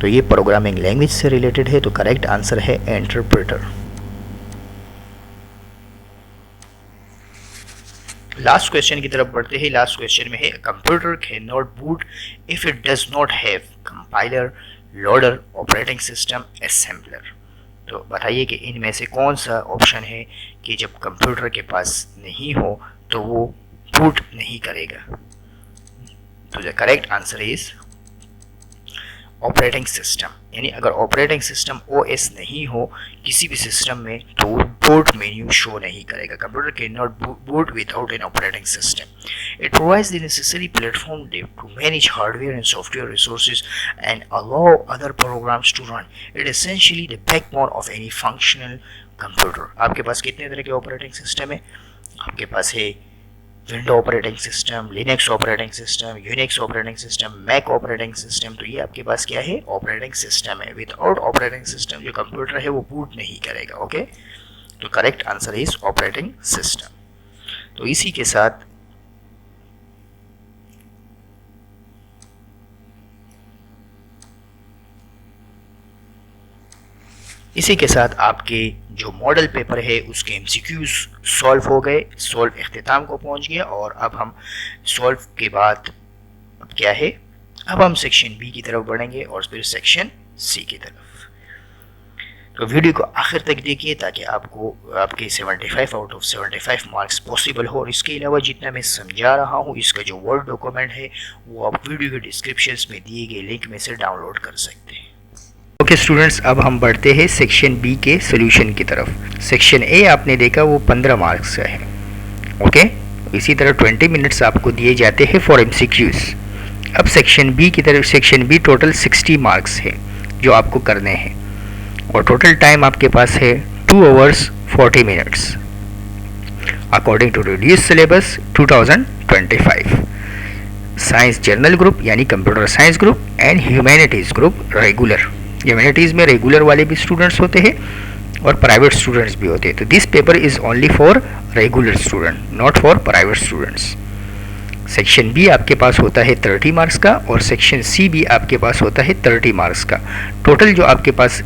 तो ये प्रोग्रामिंग लैंग्वेज से रिलेटेड है, तो करेक्ट आंसर है इंटरप्रेटर. लास्ट क्वेश्चन की तरफ बढ़ते हैं. लास्ट क्वेश्चन में है, computer can not boot if it does not have compiler, loader, operating system, assembler. तो बताइए कि इनमें से कौन सा ऑप्शन है कि जब कंप्यूटर के पास नहीं हो तो वो बूट नहीं करेगा. तो the correct answer is operating system. यानी अगर ऑपरेटिंग सिस्टम OS नहीं हो किसी भी सिस्टम में तो वो बूट मेन्यू शो नहीं करेगा. Computer can not boot without an operating system. It provides the necessary platform to manage hardware and software resources and allow other programs to run. It is essentially the backbone of any functional computer. आपके पास कितने तरह के operating system है? आपके पास है window operating system, Linux operating system, Unix operating system, Mac operating system. तो ये आपके पास क्या है, ऑपरेटिंग सिस्टम है. विदाउट ऑपरेटिंग सिस्टम जो कंप्यूटर है वो बूट नहीं करेगा. ओके, तो correct answer is operating system. तो इसी के साथ आपके जो मॉडल पेपर है उसके MCQs सॉल्व हो गए, सॉल्व इख्तिताम को पहुंच गया. और अब हम सॉल्व के बाद अब क्या है, अब हम सेक्शन B की तरफ बढ़ेंगे और फिर सेक्शन C की तरफ. तो वीडियो को आखिर तक देखिए ताकि आपको आपके 75 आउट ऑफ 75 मार्क्स पॉसिबल हो. और इसके अलावा जितना मैं समझा रहा हूँ इसका जो वर्ड डॉक्यूमेंट है वो आप वीडियो के डिस्क्रिप्शन में दिए गए लिंक में से डाउनलोड कर सकते हैं. ओके स्टूडेंट्स, अब हम बढ़ते हैं सेक्शन B के सोल्यूशन की तरफ. सेक्शन A आपने देखा वो 15 मार्क्स का है. ओके, इसी तरह 20 मिनट्स आपको दिए जाते हैं फॉर MCQs. अब सेक्शन B की तरफ, सेक्शन B टोटल 60 मार्क्स है जो आपको करने हैं और टोटल टाइम आपके पास है 2 hours 40 minutes. According to reduce syllabus 2025। Science general group यानी computer science group and humanities group regular. Humanities में रेगुलर वाले भी स्टूडेंट्स होते हैं और प्राइवेट स्टूडेंट्स भी होते हैं। तो this paper is only for regular student, not for private students. Section B आपके पास होता है 30 मार्क्स का और सेक्शन सी भी आपके पास होता है 30 मार्क्स का। टोटल जो आपके पास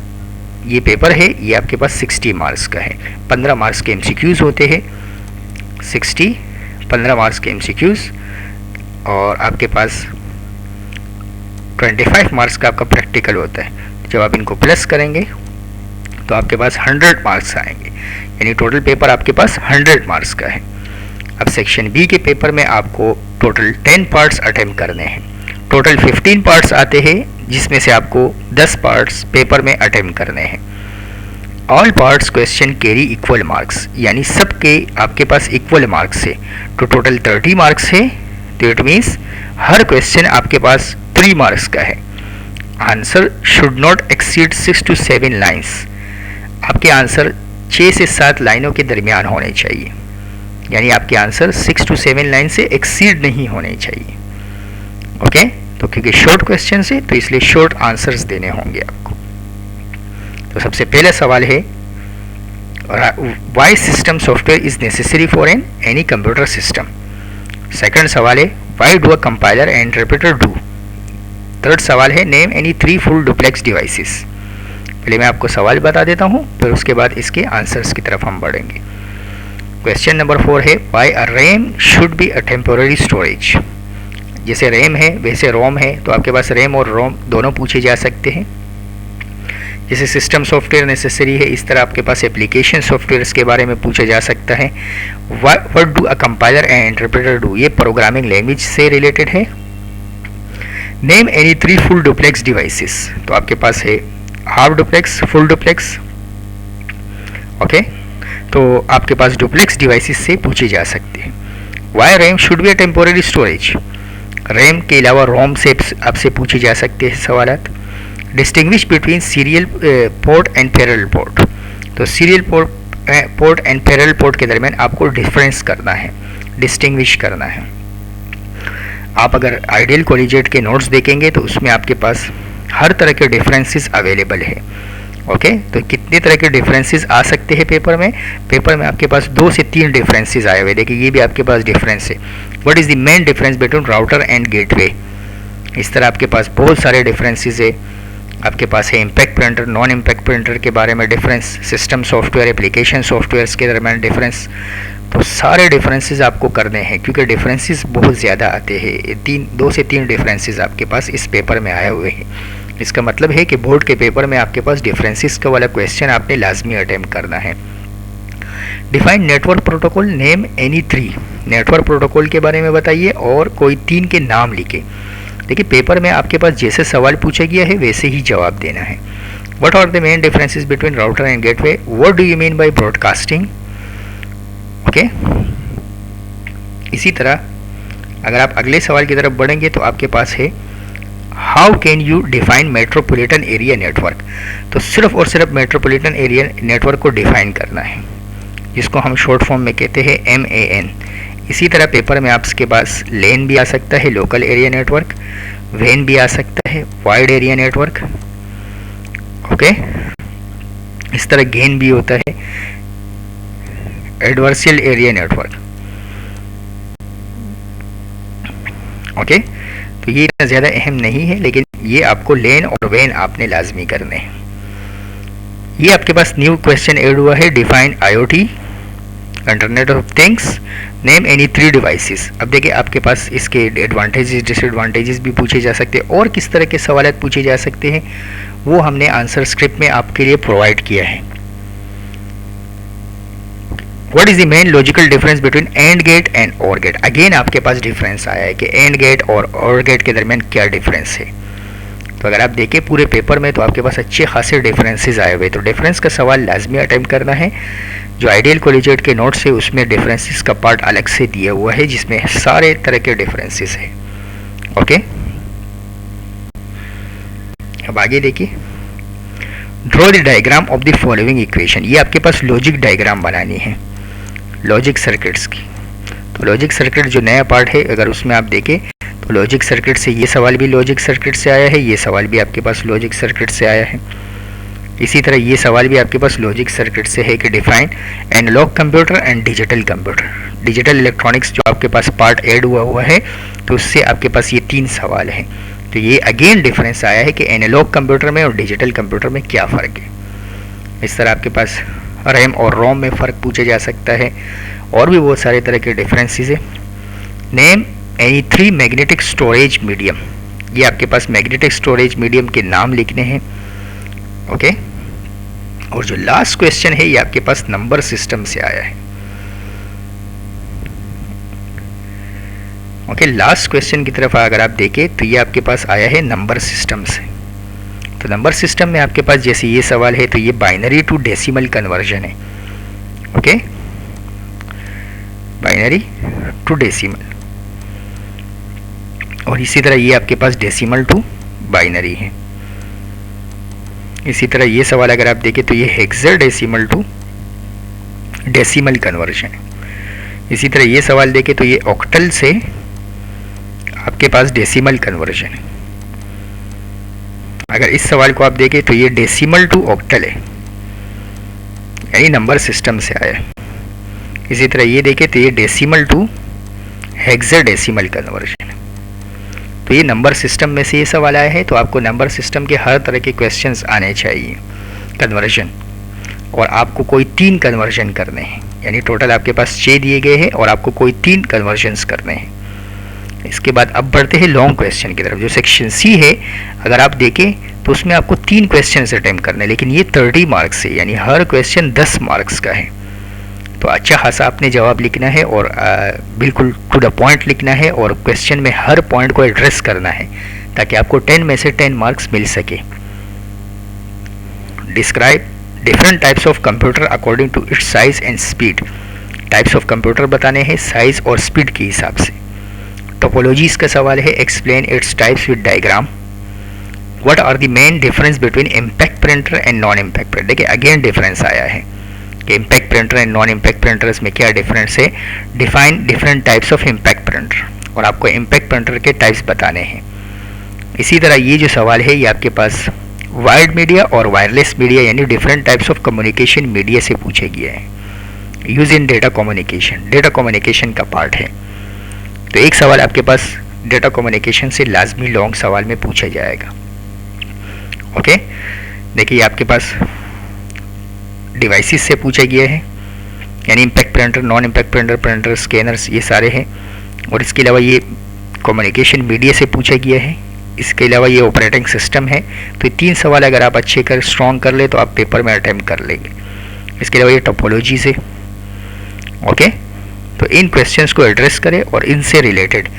ये पेपर है ये आपके पास 60 मार्क्स का है। 15 मार्क्स के एमसीक्यूज़ होते हैं, 15 मार्क्स के एमसीक्यूज़, और आपके पास 25 मार्क्स का आपका प्रैक्टिकल होता है। जब आप इनको प्लस करेंगे तो आपके पास 100 मार्क्स आएंगे, यानी टोटल पेपर आपके पास 100 मार्क्स का है। अब सेक्शन बी के पेपर में आपको टोटल 10 पार्ट्स अटेम्प्ट करने हैं। टोटल 15 पार्ट्स आते हैं, जिसमें से आपको 10 पार्ट्स पेपर में अटेम्प्ट करने हैं। All parts question carry equal marks, यानी सबके आपके पास इक्वल मार्क्स है। तो टोटल 30 मार्क्स है, तो इट मीन्स हर क्वेश्चन आपके पास 3 मार्क्स का है। Answer should not exceed 6 to 7 lines. आपके आंसर 6 से 7 लाइनों के दरमियान होने चाहिए, यानी आपके आंसर 6 to 7 लाइन से एक्सीड नहीं होने चाहिए। ओके, तो क्योंकि शॉर्ट क्वेश्चन है तो इसलिए शॉर्ट आंसर्स देने होंगे आपको। तो सबसे पहला सवाल है, why system software is necessary for any computer system. Second सवाल है, why do a compiler and interpreter do. Third सवाल है, name any 3 full duplex devices. पहले मैं आपको सवाल बता देता हूँ, फिर उसके बाद इसके आंसर्स की तरफ हम बढ़ेंगे। क्वेश्चन नंबर 4 है, why a RAM should be a temporary storage. जैसे रैम है वैसे रोम है, तो आपके पास रैम और रोम दोनों पूछे जा सकते हैं। जैसे सिस्टम सॉफ्टवेयर नेसेसरी है, इस तरह आपके पास एप्लीकेशन सॉफ्टवेयर्स के बारे में पूछा जा सकता है। What do a compiler and interpreter do, ये प्रोग्रामिंग लैंग्वेज से रिलेटेड है। Name any 3 full duplex devices, तो आपके पास है half duplex, full duplex. Okay, तो आपके पास डुप्लेक्स डिवाइसेस से पूछे जा सकते हैं। Why RAM should be a temporary storage, RAM के अलावा रोम से आपसे पूछे जा सकते हैं सवालात। Distinguish between serial port and parallel port, तो serial port and parallel port के दरमियान आपको डिफरेंस करना है, डिस्टिंग्विश करना है। आप अगर आइडियल कॉलेजिएट के नोट्स देखेंगे तो उसमें आपके पास हर तरह के डिफरेंसेस अवेलेबल है। ओके, तो कितने तरह के डिफरेंसेस आ सकते हैं पेपर में। पेपर में आपके पास 2 से 3 डिफरेंसेस आए हुए, देखिए ये भी आपके पास डिफरेंस है। What is the main difference between router and gateway. इस तरह आपके पास बहुत सारे डिफरेंसेस है। आपके पास है impact printer, non impact printer के बारे में difference, system software, application softwares के दरमियान डिफरेंस। तो सारे डिफरेंसेस आपको करने हैं, क्योंकि डिफरेंसेस बहुत ज़्यादा आते हैं। 2 से 3 डिफरेंसेस आपके पास इस पेपर में आए हुए हैं। इसका मतलब है कि बोर्ड के पेपर में आपके पास डिफरेंसेस का वाला क्वेश्चन आपने लाजमी अटेम्प्ट करना है। Define network protocol, name any 3। Network protocol के बारे में बताइए और कोई 3 के नाम लिखे। देखिए पेपर में आपके पास जैसे सवाल पूछा गया है वैसे ही जवाब देना है। What are the main differences between router and gateway, what do you mean by broadcasting. Okay, इसी तरह अगर आप अगले सवाल की तरफ बढ़ेंगे तो आपके पास है, how can you define metropolitan area network. तो सिर्फ और सिर्फ मेट्रोपॉलिटन एरिया नेटवर्क को डिफाइन करना है, जिसको हम शॉर्ट फॉर्म में कहते हैं MAN। इसी तरह पेपर में आपके पास लेन भी आ सकता है, लोकल एरिया नेटवर्क, वेन भी आ सकता है, वाइड एरिया नेटवर्क। ओके, इस तरह गेन भी होता है, एडवर्सियल एरिया नेटवर्क। ओके, तो ये इतना ज़्यादा अहम नहीं है, लेकिन ये आपको लेन और वेन आपने लाजमी करने हैं। ये आपके पास न्यू क्वेश्चन ऐड हुआ है, define IoT, internet of things, name any 3 devices. अब देखिए आपके पास इसके एडवांटेजेस डिसएडवांटेजेस भी पूछे जा सकते हैं, और किस तरह के सवाल पूछे जा सकते हैं वो हमने आंसर स्क्रिप्ट में आपके लिए प्रोवाइड किया है। What is the main logical difference between and gate and or gate. Again आपके पास डिफरेंस आया है कि एंड गेट और गेट के दरमियान क्या डिफरेंस है। तो अगर आप देखें पूरे पेपर में तो आपके पास अच्छे खासे डिफरेंसेस आए हुए, तो डिफरेंस का सवाल लाजमी अटेम्प्ट करना है। जो आइडियल कॉलेजिएट के नोट्स है उसमें डिफरेंसेस का पार्ट अलग से दिया हुआ है, जिसमें सारे तरह के डिफरेंसेस है। ओके, अब आगे देखिए, draw the diagram of the following equation. ये आपके पास लॉजिक डायग्राम बनानी है। लॉजिक सर्किट्स की। तो लॉजिक सर्किट जो नया पार्ट है, अगर उसमें आप देखें तो लॉजिक सर्किट से ये सवाल भी लॉजिक सर्किट से आया है, ये सवाल भी आपके पास लॉजिक सर्किट से आया है। इसी तरह ये सवाल भी आपके पास लॉजिक सर्किट से है कि define analog computer and digital computer. Digital electronics जो आपके पास पार्ट ऐड हुआ है, तो उससे आपके पास ये 3 सवाल हैं। तो ये अगेन डिफरेंस आया है कि एनालॉग कंप्यूटर में और डिजिटल कंप्यूटर में क्या फ़र्क है। इस तरह आपके पास रैम और रोम में फ़र्क पूछा जा सकता है, और भी बहुत सारे तरह के डिफरेंसेस है। Name any 3 magnetic storage medium, ये आपके पास मैग्नेटिक स्टोरेज मीडियम के नाम लिखने हैं। ओके, और जो लास्ट क्वेश्चन है ये आपके पास नंबर सिस्टम से आया है। ओके, लास्ट क्वेश्चन की तरफ अगर आप देखें तो ये आपके पास आया है नंबर सिस्टम से। तो नंबर सिस्टम में आपके पास जैसे ये सवाल है, तो ये बाइनरी टू डेसिमल कन्वर्जन है। ओके, बाइनरी टू डेसिमल, और इसी तरह ये आपके पास डेसिमल टू बाइनरी है। इसी तरह ये सवाल अगर आप देखें तो ये हेक्साडेसिमल टू डेसिमल कन्वर्जन है। इसी तरह ये सवाल देखें तो ये ऑक्टल से आपके पास डेसिमल कन्वर्जन है। अगर इस सवाल को आप देखें तो ये डेसिमल टू ऑक्टल है, यानी नंबर सिस्टम से आया है। इसी तरह ये देखें तो ये डेसिमल टू हेक्साडेसिमल कन्वर्जन है। तो ये नंबर सिस्टम में से ये सवाल आया है, तो आपको नंबर सिस्टम के हर तरह के क्वेश्चंस आने चाहिए कन्वर्जन, और आपको कोई 3 कन्वर्जन करने हैं, यानी टोटल आपके पास 6 दिए गए हैं और आपको कोई 3 कन्वर्जन्स करने हैं। इसके बाद अब बढ़ते हैं लॉन्ग क्वेश्चन की तरफ। जो सेक्शन सी है, अगर आप देखें तो उसमें आपको 3 क्वेश्चन अटेम्प्ट करने हैं, लेकिन ये 30 मार्क्स है, यानी हर क्वेश्चन 10 मार्क्स का है। तो अच्छा खासा आपने जवाब लिखना है और बिल्कुल टू द पॉइंट लिखना है, और क्वेश्चन में हर पॉइंट को एड्रेस करना है, ताकि आपको 10 में से 10 मार्क्स मिल सके। Describe different types of computer according to its size and speed. Types of computer बताने हैं साइज और स्पीड के हिसाब से। टोपोलॉजीज का सवाल है, explain its types with diagram. What are the main difference between impact printer and non impact printer. देखिए अगेन डिफरेंस आया है कि impact printer and non impact printers में क्या डिफरेंस है। Define different types of impact printer, और आपको impact printer के टाइप्स बताने हैं। इसी तरह ये जो सवाल है ये आपके पास वायर्ड मीडिया और वायरलेस मीडिया, यानी different types of communication media से पूछे गए हैं। Use in data communication, data communication का पार्ट है। तो एक सवाल आपके पास डेटा कम्युनिकेशन से लाजमी लॉन्ग सवाल में पूछा जाएगा। ओके, देखिए आपके पास डिवाइसेस से पूछा गया है, यानी impact printer, non impact printer, printer, scanners, ये सारे हैं। और इसके अलावा ये कम्युनिकेशन मीडिया से पूछा गया है। इसके अलावा ये ऑपरेटिंग सिस्टम है। तो ये 3 सवाल अगर आप अच्छे कर स्ट्रॉन्ग कर ले तो आप पेपर में अटैम्प्ट कर लेंगे। इसके अलावा ये टोपोलॉजी से। ओके, तो इन क्वेश्चंस को एड्रेस करें, और इनसे रिलेटेड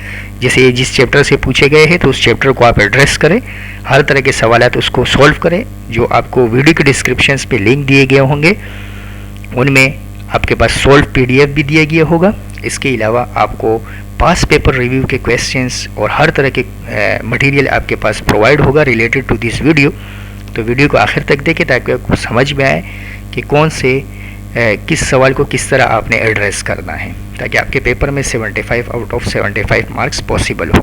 जैसे ये जिस चैप्टर से पूछे गए हैं तो उस चैप्टर को आप एड्रेस करें। हर तरह के सवाल तो उसको सॉल्व करें। जो आपको वीडियो के डिस्क्रिप्शंस पे लिंक दिए गए होंगे उनमें आपके पास सॉल्व PDF भी दिया गया होगा। इसके अलावा आपको पास पेपर रिव्यू के क्वेश्चंस और हर तरह के मटेरियल आपके पास प्रोवाइड होगा रिलेटेड टू दिस वीडियो। तो वीडियो को आखिर तक देखें ताकि आपको समझ में आए कि कौन से किस सवाल को किस तरह आपने एड्रेस करना है, ताकि आपके पेपर में 75 आउट ऑफ 75 मार्क्स पॉसिबल हो।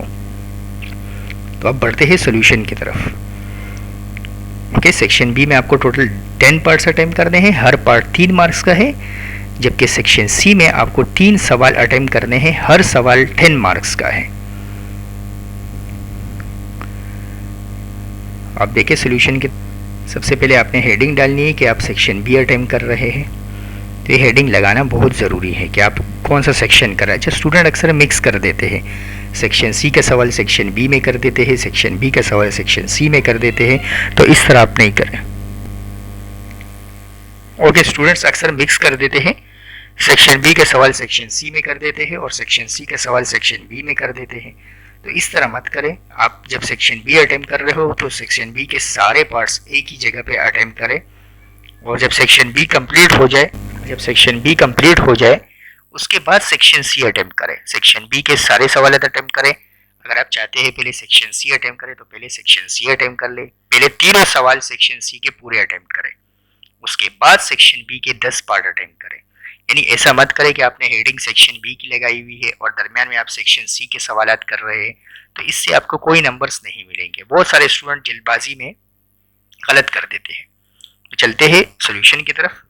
तो अब बढ़ते हैं सोल्यूशन की तरफ। ओके, सेक्शन बी में आपको टोटल 10 पार्ट्स अटेम्प्ट करने हैं, हर पार्ट 3 मार्क्स का है। जबकि सेक्शन सी में आपको 3 सवाल अटेम्प्ट करने हैं, हर सवाल 10 मार्क्स का है। आप देखिए सोल्यूशन के सबसे पहले आपने हेडिंग डालनी है कि आप सेक्शन बी अटेम्प्ट कर रहे हैं। तो ये हेडिंग लगाना बहुत ज़रूरी है कि आप कौन सा सेक्शन कर रहे हैं। जो स्टूडेंट अक्सर मिक्स कर देते हैं, सेक्शन सी का सवाल सेक्शन बी में कर देते हैं, सेक्शन बी का सवाल सेक्शन सी में कर देते हैं। तो इस तरह आप नहीं करें। ओके, स्टूडेंट्स अक्सर मिक्स कर देते हैं, सेक्शन बी का सवाल सेक्शन सी में कर देते हैं और सेक्शन सी का सवाल सेक्शन बी में कर देते हैं। तो इस तरह मत करें। आप जब सेक्शन बी अटेम्प्ट कर रहे हो तो सेक्शन बी के सारे पार्ट्स एक ही जगह पे अटेम्प्ट करें, और जब सेक्शन बी कंप्लीट हो जाए उसके बाद सेक्शन सी अटेम्प्ट करें। सेक्शन बी के सारे सवाल अटेम्प्ट करें। अगर आप चाहते हैं पहले सेक्शन सी अटेम्प्ट करें तो पहले सेक्शन सी अटेम्प्ट कर ले। पहले 3 सवाल सेक्शन सी के पूरे अटेम्प्ट करें, उसके बाद सेक्शन बी के 10 पार्ट अटेम्प्ट करें। यानी ऐसा मत करें कि आपने हेडिंग सेक्शन बी की लगाई हुई है और दरमियान में आप सेक्शन सी के सवालात कर रहे हैं, तो इससे आपको कोई नंबर्स नहीं मिलेंगे। बहुत सारे स्टूडेंट जल्दबाजी में गलत कर देते हैं। तो चलते हैं सॉल्यूशन की तरफ।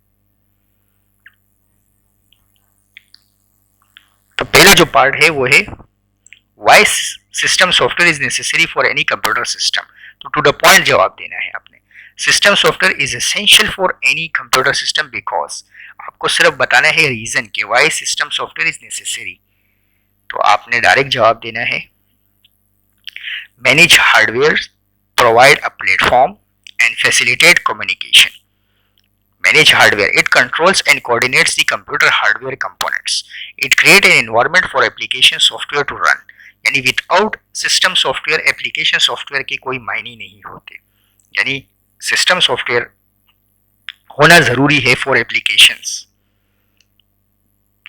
तो पहला जो पार्ट है वो है why system software is necessary for any computer system. तो टू द पॉइंट जवाब देना है आपने। System software is essential for any computer system because, आपको सिर्फ बताना है रीजन कि why system software is necessary. तो आपने डायरेक्ट जवाब देना है manage hardware, provide a platform and facilitate communication. Manage hardware. It controls and coordinates the computer hardware components. It creates an environment for application software to run. यानी without system software application software के कोई मायने नहीं होते। यानी system software होना जरूरी है फॉर एप्लीकेशंस।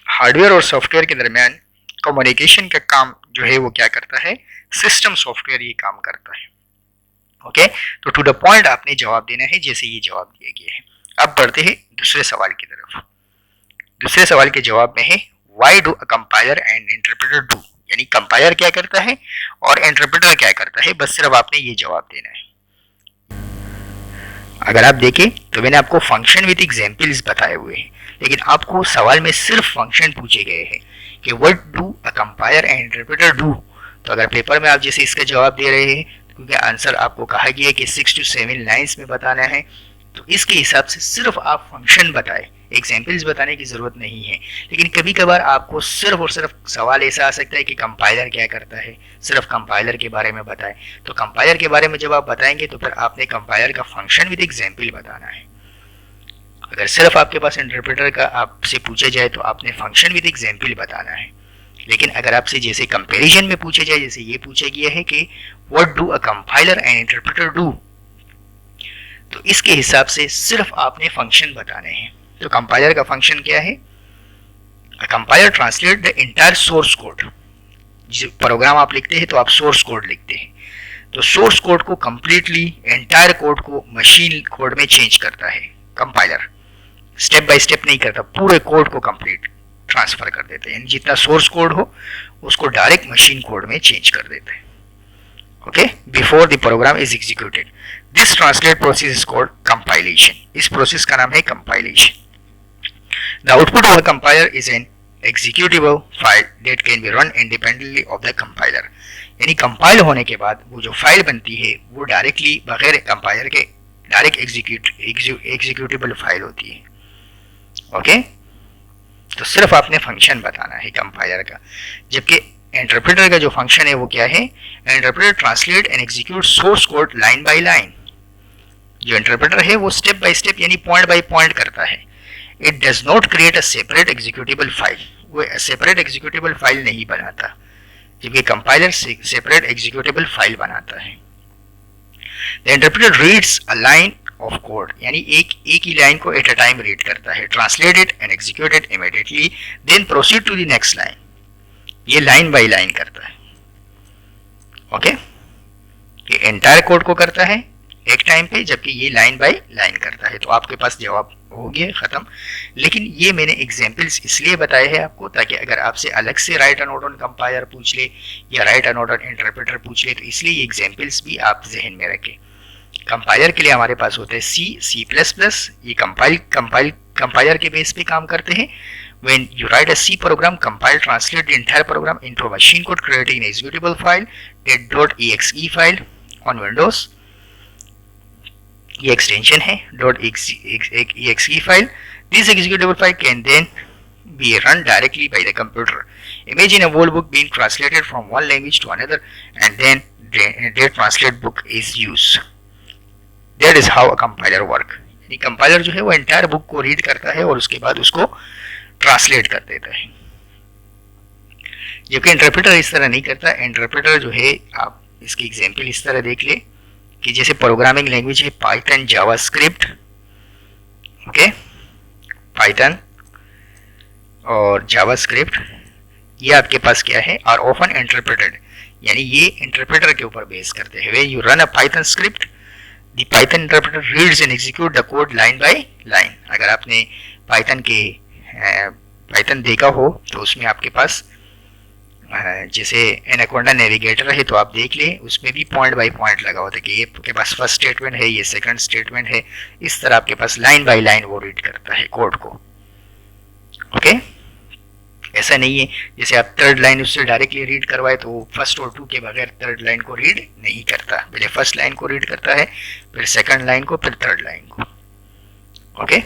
हार्डवेयर और सॉफ्टवेयर के दरमियान कम्युनिकेशन का काम जो है वो क्या करता है, सिस्टम सॉफ्टवेयर ये काम करता है। ओके, तो टू द पॉइंट आपने जवाब देना है जैसे ये जवाब दिया गया है। अब बढ़ते हैं दूसरे सवाल की तरफ। दूसरे सवाल के जवाब में है why do a compiler and interpreter do. यानी कंपाइलर क्या करता है और इंटरप्रेटर क्या करता है, बस सिर्फ आपने ये जवाब देना है। अगर आप देखें तो मैंने आपको फंक्शन विद एग्जांपल्स बताए हुए हैं, लेकिन आपको सवाल में सिर्फ फंक्शन पूछे गए हैं कि what do a compiler and interpreter do. तो अगर पेपर में आप जैसे इसका जवाब दे रहे हैं, क्योंकि आंसर आपको कहा गया है कि 6 to 7 लाइन्स में बताना है, तो इसके हिसाब से सिर्फ आप फंक्शन बताएं, एग्जाम्पल्स बताने की जरूरत नहीं है। लेकिन कभी कभार आपको सिर्फ और सिर्फ सवाल ऐसा आ सकता है कि कंपाइलर क्या करता है, सिर्फ कंपाइलर के बारे में बताएं। तो कंपाइलर के बारे में जब आप बताएंगे तो फिर आपने कंपाइलर का फंक्शन विद एग्जाम्पल बताना है। अगर सिर्फ आपके पास इंटरप्रेटर का आपसे पूछा जाए तो आपने फंक्शन विद एग्जाम्पल बताना है। लेकिन अगर आपसे जैसे कंपेरिजन में पूछा जाए, जैसे ये पूछा गया है कि what do a compiler and interpreter do, तो इसके हिसाब से सिर्फ आपने फंक्शन बताने हैं। तो कंपाइलर का फंक्शन क्या है, compiler translate the entire source code. जिस प्रोग्राम आप लिखते हैं तो आप सोर्स कोड लिखते हैं, तो सोर्स कोड को कंप्लीटली एंटायर कोड को मशीन कोड में चेंज करता है कंपाइलर। स्टेप बाय स्टेप नहीं करता, पूरे कोड को कंप्लीट ट्रांसफर कर देते हैं। जितना सोर्स कोड हो उसको डायरेक्ट मशीन कोड में चेंज कर देते हैं। Okay, before the program is executed. This translate process is called compilation. इस प्रोसेस का नाम है compilation. The output of the compiler is an executable file that can be run independently of the compiler. यानी compile होने के बाद वो जो फाइल बनती है वो डायरेक्टली बगैर कंपाइलर के डायरेक्ट एग्जीक्यूटेबल फाइल होती है। ओके, तो सिर्फ आपने फंक्शन बताना है कंपाइलर का। जबकि इंटरप्रेटर का जो फंक्शन है वो क्या है, interpreter translate and execute source code line by line. जो इंटरप्रेटर है वो स्टेप बाय स्टेप यानी पॉइंट बाय पॉइंट करता है। It does not create a separate executable file. वो सेपरेट एग्जीक्यूटेबल फाइल नहीं बनाता, जबकि कंपाइलर सेपरेट एग्जीक्यूटेबल फाइल बनाता है। The interpreter reads a line of code, यानी एक ही लाइन को एट अ टाइम रीड करता है। Translate it and execute it immediately, then proceed to the next line. ये लाइन बाय लाइन करता है। ओके, ये एंटायर कोड को करता है एक टाइम पे, जबकि ये लाइन बाय लाइन करता है। तो आपके पास जवाब हो गया खत्म। लेकिन ये मैंने एग्जांपल्स इसलिए बताए हैं आपको ताकि अगर आपसे अलग से right a note on compiler पूछ ले या right a note on interpreter पूछ ले, तो इसलिए ये एग्जांपल्स भी आप जहन में रखें। कंपाइलर के लिए हमारे पास होते हैं C++। ये कंपाइलर के बेस पे काम करते हैं। When you write a C program, compile, translate the entire program into a machine code, creating an executable file, .exe file on Windows. ये extension है .exe file. This executable file can then be run directly by the computer. Imagine a whole book being translated from one language to another, and then the translate book is used. That is how a compiler work. यानी compiler जो है वो entire book को read करता है और उसके बाद उसको ट्रांसलेट कर देता है, जबकि इंटरप्रेटर इस तरह नहीं करता। इंटरप्रेटर जो है, आप इसकी एग्जांपल इस तरह देख ले कि जैसे प्रोग्रामिंग लैंग्वेज है पाइथन, जावास्क्रिप्ट। ओके, पाइथन और जावास्क्रिप्ट ये आपके पास क्या है, आर ऑफन इंटरप्रेटेड, यानी ये इंटरप्रेटर के ऊपर बेस करते हैं। When you run a Python script, the Python interpreter reads and execute the code line by line. अगर आपने पाइथन के पाइथन देखा हो तो उसमें आपके पास जैसे एनाकोंडा नेविगेटर है तो आप देख लें, उसमें भी पॉइंट बाय पॉइंट लगा होता है कि ये आपके पास फर्स्ट स्टेटमेंट है, ये सेकंड स्टेटमेंट है, इस तरह आपके पास लाइन बाय लाइन वो रीड करता है कोड को। ओके, ऐसा नहीं है जैसे आप थर्ड लाइन उससे डायरेक्टली रीड करवाए तो फर्स्ट और टू के बगैर थर्ड लाइन को रीड नहीं करता, पहले फर्स्ट लाइन को रीड करता है, फिर सेकंड लाइन को, फिर थर्ड लाइन को। Okay,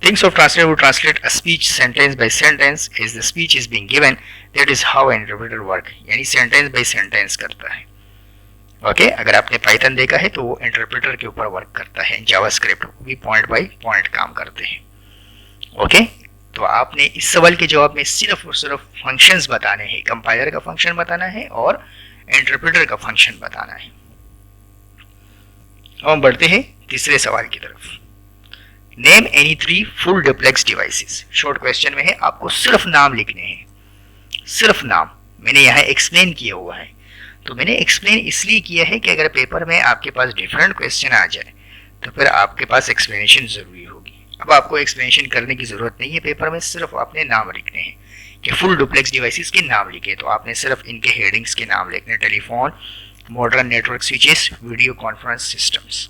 Things of translator who translate a speech sentence by sentence as the speech is being given, that is how an interpreter work, यानी sentence by sentence करता है। Okay, अगर आपने Python देखा है तो वो इंटरप्रेटर के ऊपर वर्क करता है, जावास्क्रिप्ट भी पॉइंट बाय पॉइंट काम करते हैं। ओके, तो आपने इस सवाल के जवाब में सिर्फ और सिर्फ फंक्शंस बताने हैं, कंपाइलर का फंक्शन बताना है और इंटरप्रेटर का फंक्शन बताना है। हम बढ़ते हैं तीसरे सवाल की तरफ। Name any 3 full duplex devices. Short question में है, आपको सिर्फ नाम लिखने हैं, सिर्फ नाम। मैंने यहाँ एक्सप्लेन किया हुआ है, तो मैंने एक्सप्लेन इसलिए किया है कि अगर पेपर में आपके पास डिफरेंट क्वेश्चन आ जाए तो फिर आपके पास एक्सप्लेनेशन जरूरी होगी। अब आपको एक्सप्लेनेशन करने की जरूरत नहीं है पेपर में, सिर्फ आपने नाम लिखने हैं कि फुल डुप्लेक्स डिवाइसेस के नाम लिखे, तो आपने सिर्फ इनके हेडिंग्स के नाम लिखने, telephone, modern network switches, video conference systems.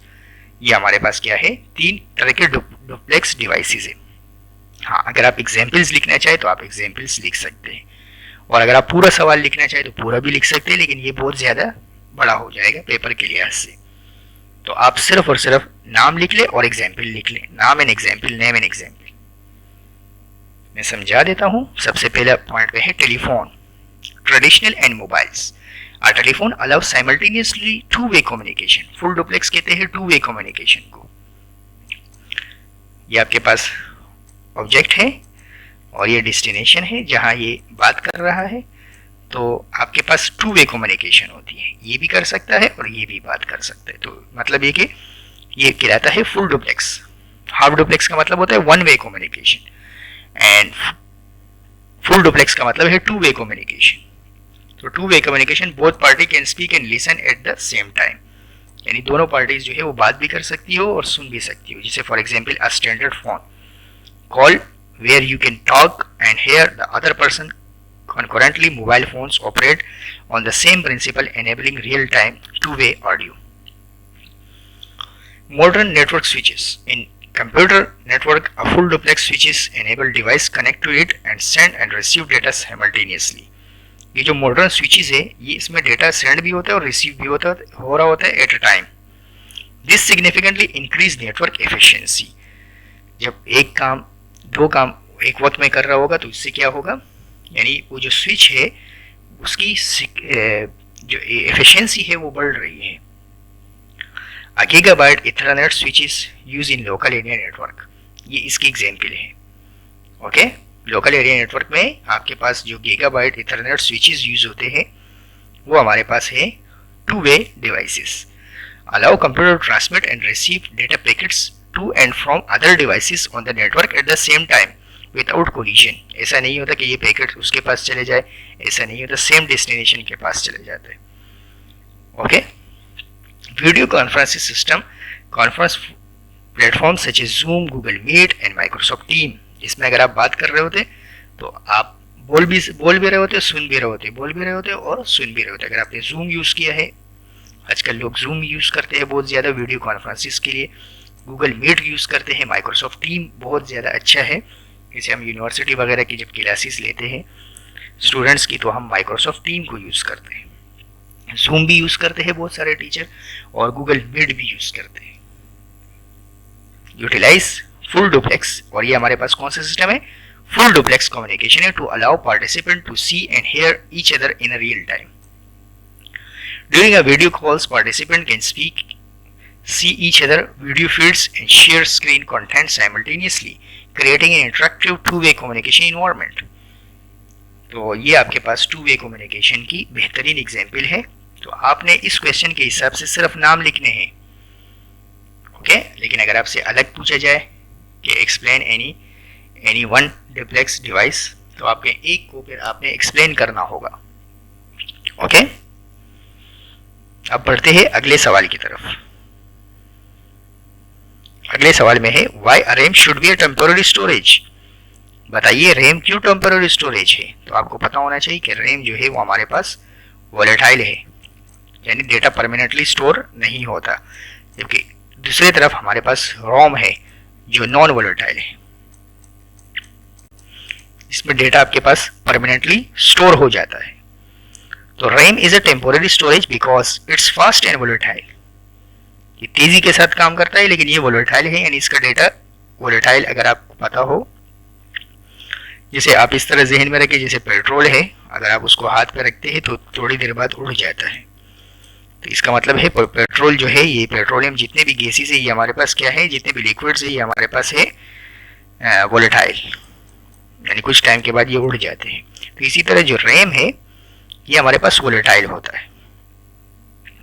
ये हमारे पास क्या है, 3 तरह के डुप्लेक्स डिवाइसेस है। हाँ, अगर आप एग्जाम्पल्स लिखना चाहे तो आप एग्जाम्पल्स लिख सकते हैं, और अगर आप पूरा सवाल लिखना चाहे तो पूरा भी लिख सकते हैं, लेकिन ये बहुत ज़्यादा बड़ा हो जाएगा पेपर के लिहाज से। तो आप सिर्फ और सिर्फ नाम लिख ले और एग्जाम्पल लिख ले, नाम and example, name and example. मैं समझा देता हूँ। सबसे पहला पॉइंट पे है telephone, traditional and mobiles. A telephone allows simultaneously two-way communication. Full duplex कहते हैं two-way communication को। ये आपके पास ऑब्जेक्ट है और ये डेस्टिनेशन है जहां ये बात कर रहा है, तो आपके पास two-way communication होती है। ये भी कर सकता है और ये भी बात कर सकता है, तो मतलब ये कि ये कहलाता है फुल डुप्लेक्स। हाफ डुप्लेक्स का मतलब होता है one-way communication, and full duplex का मतलब है two-way communication। तो two way communication, both party can speak and listen eight the same time, यानी दोनों पार्टीज जो है वो बात भी कर सकती हो और सुन भी सकती हो। जैसे for example a standard phone call where you can talk and hear the other person concurrently. Mobile phones operate on the same principle, enabling real-time two-way audio. Modern network switches. In computer network, a full duplex switches enable device connect to it and send and receive data simultaneously. ये जो modern switches है, ये इसमें data send भी होता है और receive भी हो रहा होता है eight a time. This significantly increase network efficiency. जब एक काम, दो काम एक वक्त में कर रहा होगा तो इससे क्या होगा, यानी वो जो स्विच है उसकी जो एफिशिएंसी है वो बढ़ रही है। A gigabyte Ethernet switches used in local area network, ये इसकी एग्जाम्पल है। ओके, लोकल एरिया नेटवर्क में आपके पास जो गीगाबाइट इथरनेट स्विचेस यूज होते हैं वो हमारे पास है two way devices. Allow computer to transmit and receive data packets to and from other devices on the network at the same time without collision. ऐसा नहीं होता कि ये पैकेट उसके पास चले जाए, ऐसा नहीं होता, सेम डेस्टिनेशन के पास चले जाते हैं। Okay, video conferencing system, conference platform such as Zoom, Google Meet and Microsoft Team, इसमें अगर आप बात कर रहे होते तो आप बोल भी रहे होते, सुन भी रहे होते, बोल भी रहे होते और सुन भी रहे होते। अगर आपने जूम यूज़ किया है, आजकल लोग जूम यूज़ करते हैं बहुत ज़्यादा वीडियो कॉन्फ्रेंसिस के लिए, गूगल मीट यूज़ करते हैं, माइक्रोसॉफ्ट टीम बहुत ज़्यादा अच्छा है। जैसे हम यूनिवर्सिटी वगैरह की जब क्लासेस लेते हैं स्टूडेंट्स की, तो हम माइक्रोसॉफ्ट टीम को यूज़ करते हैं। जूम भी यूज़ करते हैं बहुत सारे टीचर, और गूगल मीट भी यूज़ करते हैं। यूटिलाइज फुल डुप्लेक्स, और ये हमारे पास कौन सा सिस्टम है, फुल डुप्लेक्स कम्युनिकेशन है, to allow participant to see and hear each other in a real time. During a video calls participant can speak, see each other video feeds and share screen content simultaneously, creating an interactive two-way communication environment. तो ये आपके पास two-way communication की बेहतरीन example है। तो आपने इस question के हिसाब से सिर्फ नाम लिखने हैं, ओके। लेकिन अगर आपसे अलग पूछा जाए कि explain any one duplex device, तो आपके एक को फिर आपने एक्सप्लेन करना होगा, ओके। अब बढ़ते हैं अगले सवाल की तरफ। अगले सवाल में है, why RAM should be a temporary storage. बताइए रैम क्यों टेम्पोररी स्टोरेज है? तो आपको पता होना चाहिए कि रैम जो है वो हमारे पास वोलेटाइल है, यानी डेटा परमानेंटली स्टोर नहीं होता, जबकि दूसरी तरफ हमारे पास रोम है जो नॉन वोलेटाइल है, इसमें डेटा आपके पास परमानेंटली स्टोर हो जाता है। तो RAM is a temporary storage because it's fast and volatile, ये तेजी के साथ काम करता है लेकिन ये वोलेटाइल है, यानी इसका डेटा वोलेटाइल अगर आपको पता हो, जैसे आप इस तरह जहन में रखें जैसे पेट्रोल है, अगर आप उसको हाथ पे रखते हैं तो थोड़ी देर बाद उड़ जाता है। तो इसका मतलब है पेट्रोल जो है, ये पेट्रोलियम जितने भी गैसेस है ये हमारे पास क्या है, जितने भी लिक्विड्स है ये हमारे पास है वोलेटाइल, यानी कुछ टाइम के बाद ये उड़ जाते हैं। तो इसी तरह जो रैम है ये हमारे पास वोलेटाइल होता है,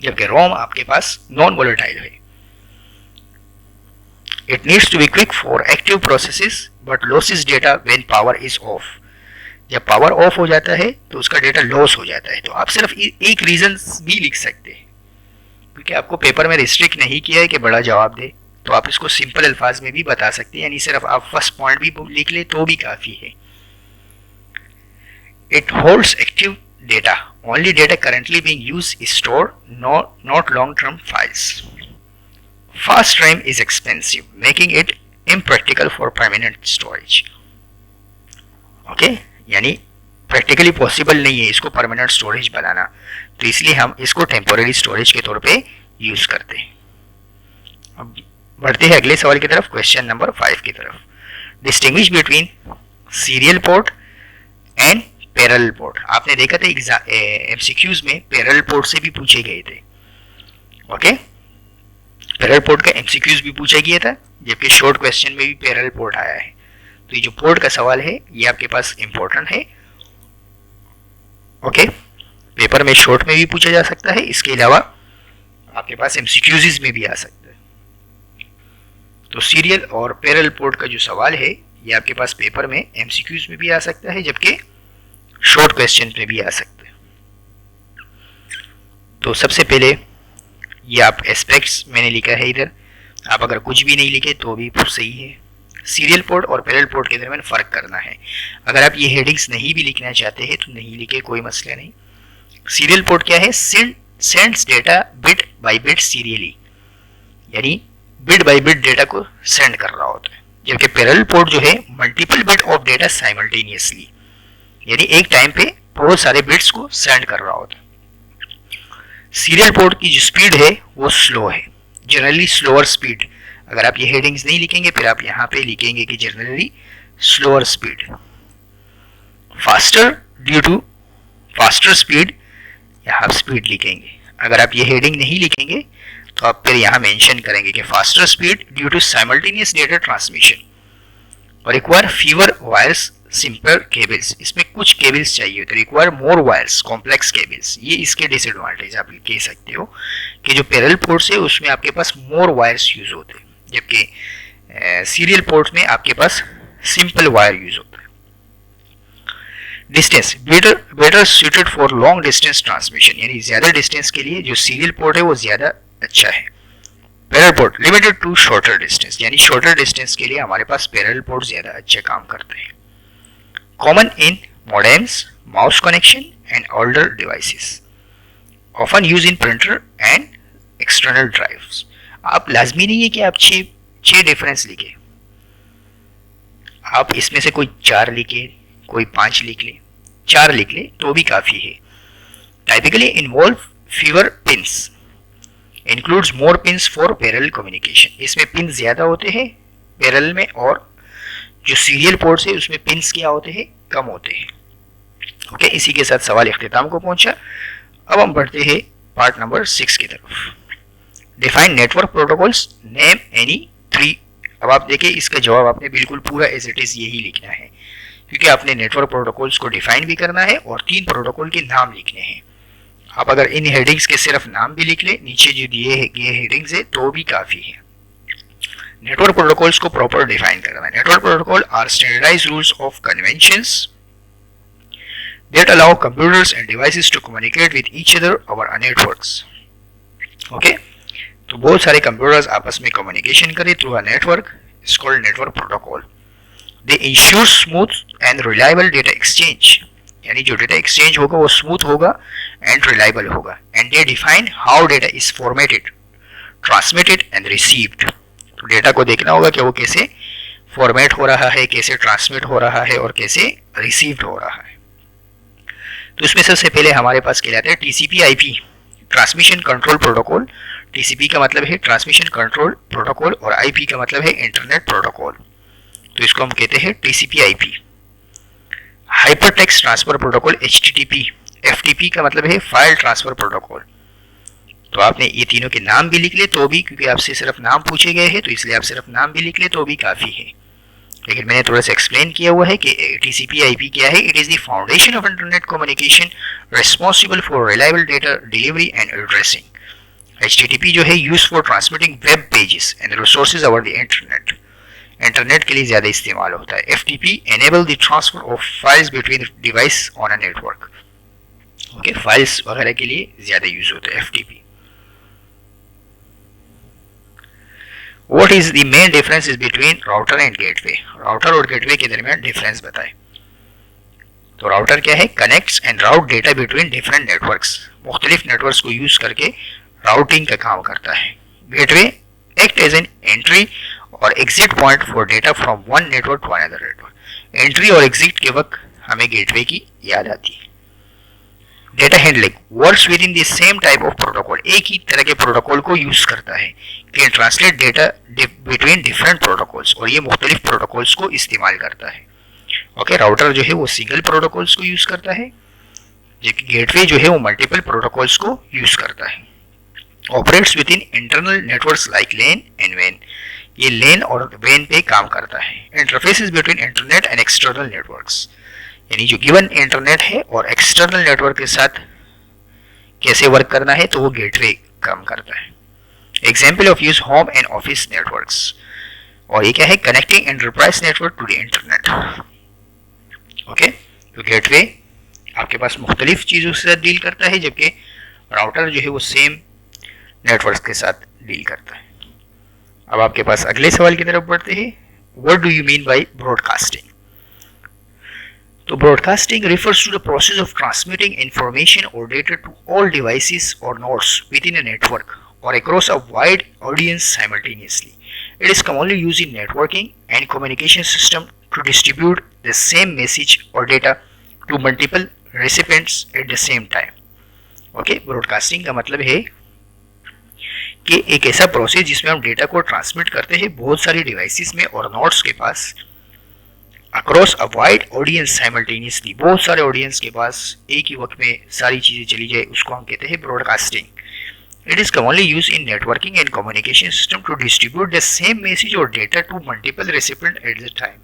जबकि रोम आपके पास नॉन वोलेटाइल है। It needs to be quick for active processes but loses data when power is off. जब पावर ऑफ हो जाता है तो उसका डेटा लॉस हो जाता है। तो आप सिर्फ एक रीजन भी लिख सकते हैं, क्योंकि आपको पेपर में रिस्ट्रिक्ट नहीं किया है कि बड़ा जवाब दे, तो आप इसको सिंपल अल्फाज में भी बता सकते हैं, यानी सिर्फ आप फर्स्ट पॉइंट भी लिख ले तो भी काफी है। It holds active data. Only data currently being used is stored, not long-term files. Fast RAM is expensive, making it impractical for permanent storage. Okay, यानी प्रैक्टिकली पॉसिबल नहीं है इसको परमानेंट स्टोरेज बनाना, तो इसलिए हम इसको टेम्पोररी स्टोरेज के तौर पे यूज करते हैं। अब बढ़ते हैं अगले सवाल की तरफ, क्वेश्चन नंबर 5 की तरफ। Distinguish between serial port and parallel port. आपने देखा था एमसीक्यूज में पैरेलल पोर्ट से भी पूछे गए थे। ओके, पैरेलल पोर्ट का एमसीक्यूज भी पूछा गया था, जबकि शॉर्ट क्वेश्चन में भी पैरेलल पोर्ट आया है। तो ये जो पोर्ट का सवाल है ये आपके पास इंपॉर्टेंट है। ओके, पेपर में शॉर्ट में भी पूछा जा सकता है, इसके अलावा आपके पास एमसीक्यूज में भी आ सकता है। तो सीरियल और पैरेलल पोर्ट का जो सवाल है ये आपके पास पेपर में एमसीक्यूज में भी आ सकता है, जबकि शॉर्ट क्वेश्चन में भी आ सकता है। तो सबसे पहले ये आप एस्पेक्ट्स मैंने लिखा है इधर, आप अगर कुछ भी नहीं लिखे तो भी सही है। सीरियल पोर्ट और पैरेलल पोर्ट के दरमियान फ़र्क करना है। अगर आप ये हेडिंग्स नहीं भी लिखना चाहते हैं तो नहीं लिखे, कोई मसला नहीं। सीरियल पोर्ट क्या है? Sends data bit by bit serially, यानी बिट बाय बिट डेटा को सेंड कर रहा होता है, जबकि पैरेलल पोर्ट जो है multiple bit of data simultaneously, यानी एक टाइम पे बहुत सारे बिट्स को सेंड कर रहा होता है। सीरियल पोर्ट की जो स्पीड है वो स्लो है, जनरली स्लोअर स्पीड। अगर आप ये हेडिंग्स नहीं लिखेंगे फिर आप यहाँ पे लिखेंगे कि generally slower speed. Faster due to faster speed, यहाँ आप स्पीड लिखेंगे। अगर आप ये हेडिंग नहीं लिखेंगे तो आप फिर यहाँ मेंशन करेंगे कि faster speed due to simultaneous data transmission और require fewer wires simple cables. इसमें कुछ केबल्स चाहिए तो require more wires complex cables. ये इसके डिसएडवांटेज आप कह सकते हो कि जो पैरेलल पोर्ट्स है उसमें आपके पास मोर वायर्स यूज होते हैं, जबकि सीरियल पोर्ट में आपके पास सिंपल वायर यूज होता है। Distance better suited for long distance transmission, यानी ज्यादा डिस्टेंस के लिए जो सीरियल पोर्ट है वो ज्यादा अच्छा है। Parallel port limited to shorter distance, यानी शॉर्टर डिस्टेंस के लिए हमारे पास पैरेलल पोर्ट ज्यादा अच्छे काम करते हैं। Common in modems, mouse connection and older devices, often use in printer and external drives. आप लाजमी नहीं है कि आप छह डिफरेंस लिखे, आप इसमें से कोई 4 लिखे, कोई 5 लिख ले, 4 लिख ले तो भी काफी है। Typically involve fever pins, includes more pins for parallel communication. इसमें पिन ज्यादा होते हैं पैरेलल में, और जो सीरियल पोर्ट्स है उसमें पिंस क्या होते हैं, कम होते हैं। ओके, इसी के साथ सवाल इख्तिताम को पहुंचा। अब हम बढ़ते हैं पार्ट नंबर 6 की तरफ। Define network protocols, name any 3। अब आप देखिए इसका जवाब आपने बिल्कुल पूरा एज इट इज यही लिखना है, क्योंकि आपने नेटवर्क प्रोटोकॉल्स को डिफाइन भी करना है और 3 प्रोटोकॉल के नाम लिखने हैं। आप अगर इन हेडिंग्स के सिर्फ नाम भी लिख ले, नीचे जो दिए गए हेडिंग्स है तो भी काफी है। नेटवर्क प्रोटोकॉल्स को प्रॉपर डिफाइन करना है। Network protocol are standardized rules of conventions that allow computers and devices to communicate with each other over a networks. Okay? तो बहुत सारे कंप्यूटर्स आपस में कम्युनिकेशन करें through a network, it's called network protocol. They ensure smooth and reliable data exchange, यानी जो data exchange होगा वो स्मूथ होगा एंड रिलायबल होगा। And they define how data is formatted, transmitted and received. तो डेटा को देखना होगा कि वो कैसे फॉर्मेट हो रहा है, कैसे ट्रांसमिट हो रहा है और कैसे रिसीव्ड हो रहा है। तो इसमें सबसे पहले हमारे पास कहलाता है TCP IP, transmission control protocol. TCP का मतलब है ट्रांसमिशन कंट्रोल प्रोटोकॉल और आईपी का मतलब है इंटरनेट प्रोटोकॉल। तो इसको हम कहते हैं TCP IP. Hyper text transfer protocol HTTP. FTP का मतलब है फाइल ट्रांसफर प्रोटोकॉल। तो आपने ये तीनों के नाम भी लिख ले तो भी, क्योंकि आपसे सिर्फ नाम पूछे गए हैं तो इसलिए आप सिर्फ नाम भी लिख ले तो भी काफ़ी है। लेकिन मैंने थोड़ा सा एक्सप्लेन किया हुआ है कि टीसीपी आईपी क्या है। It is the foundation of internet communication responsible for reliable data delivery and addressing. HTTP जो है use for transmitting web pages and resources over the internet, internet के लिए ज़्यादा इस्तेमाल होता है। FTP enable the transfer of files between device on a network. Okay, files वगैरह के लिए ज़्यादा यूज होता है FTP. What is the main difference is between router and gateway? Router और गेटवे के दरमियान डिफरेंस बताएं। तो राउटर क्या है? Connects and route data between different networks, मुख्तलिफ नेटवर्क्स को यूज करके राउटिंग का काम करता है। Gateway act as an entry और exit point for data from one network to another network. Entry और एग्जिट के वक्त हमें गेटवे की याद आती है। Data handling works within the same type of protocol, एक ही तरह के प्रोटोकॉल को यूज करता है कि translate data between different protocols, और ये मुख्तलिफ प्रोटोकॉल्स को इस्तेमाल करता है। ओके, राउटर जो है वो सिंगल प्रोटोकॉल्स को यूज करता है, जबकि गेटवे जो है वो मल्टीपल प्रोटोकॉल्स को यूज करता है। Operates with in internal networks like lane and when, ये लेन और वेन पे काम करता है। Interfaces between internet and external networks, यानी जो गिवन इंटरनेट है और एक्सटर्नल नेटवर्क के साथ कैसे वर्क करना है तो वो गेटवे काम करता है। Example of use home and office networks, और ये क्या है? Connecting enterprise network to the internet. Okay, तो गेटवे आपके पास मुख्तलिफ चीज़ों के साथ डील करता है, जबकि राउटर जो है वो सेम नेटवर्क के साथ डील करता है। अब आपके पास अगले सवाल की तरफ बढ़ते हैं। What do you mean by broadcasting? तो broadcasting refers to the process of transmitting information or data to all devices or nodes within a network or across a wide audience simultaneously. It is commonly used in networking and communication system to distribute the same message or data to multiple recipients at the same time. Okay, broadcasting का मतलब है कि एक ऐसा process जिसमें हम data को transmit करते हैं बहुत सारी डिवाइसेस में और नोड्स के पास across a wide audience simultaneously, बहुत सारे ऑडियंस के पास एक ही वक्त में सारी चीज़ें चली जाए, उसको हम कहते हैं broadcasting. It is commonly use in networking and communication system to distribute the same message or data to multiple recipient at the time.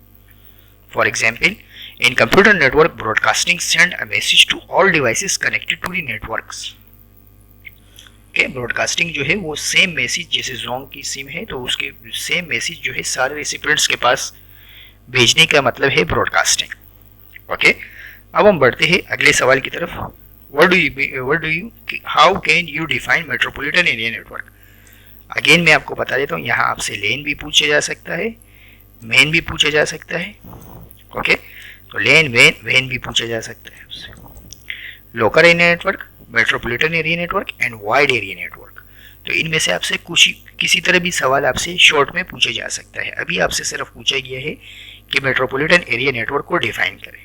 For example, in computer network broadcasting send a message to all devices connected to the networks. Okay, broadcasting जो है वो same message, जैसे जोंग की सिम है तो उसके सेम मैसेज जो है सारे रेसिपिएंट्स के पास भेजने का मतलब है ब्रॉडकास्टिंग। ओके, अब हम बढ़ते हैं अगले सवाल की तरफ। How can you define metropolitan area network? Again मैं आपको बता देता हूँ, यहाँ आपसे लेन भी पूछा जा सकता है, मेन भी पूछा जा सकता है। ओके, तो लेन वेन भी पूछा जा सकता है आपसे। Local area network, metropolitan area network and wide area network. तो इनमें से आपसे कुछ किसी तरह भी सवाल आपसे शॉर्ट में पूछा जा सकता है। अभी आपसे सिर्फ पूछा गया है कि मेट्रोपॉलिटन एरिया नेटवर्क को डिफाइन करें।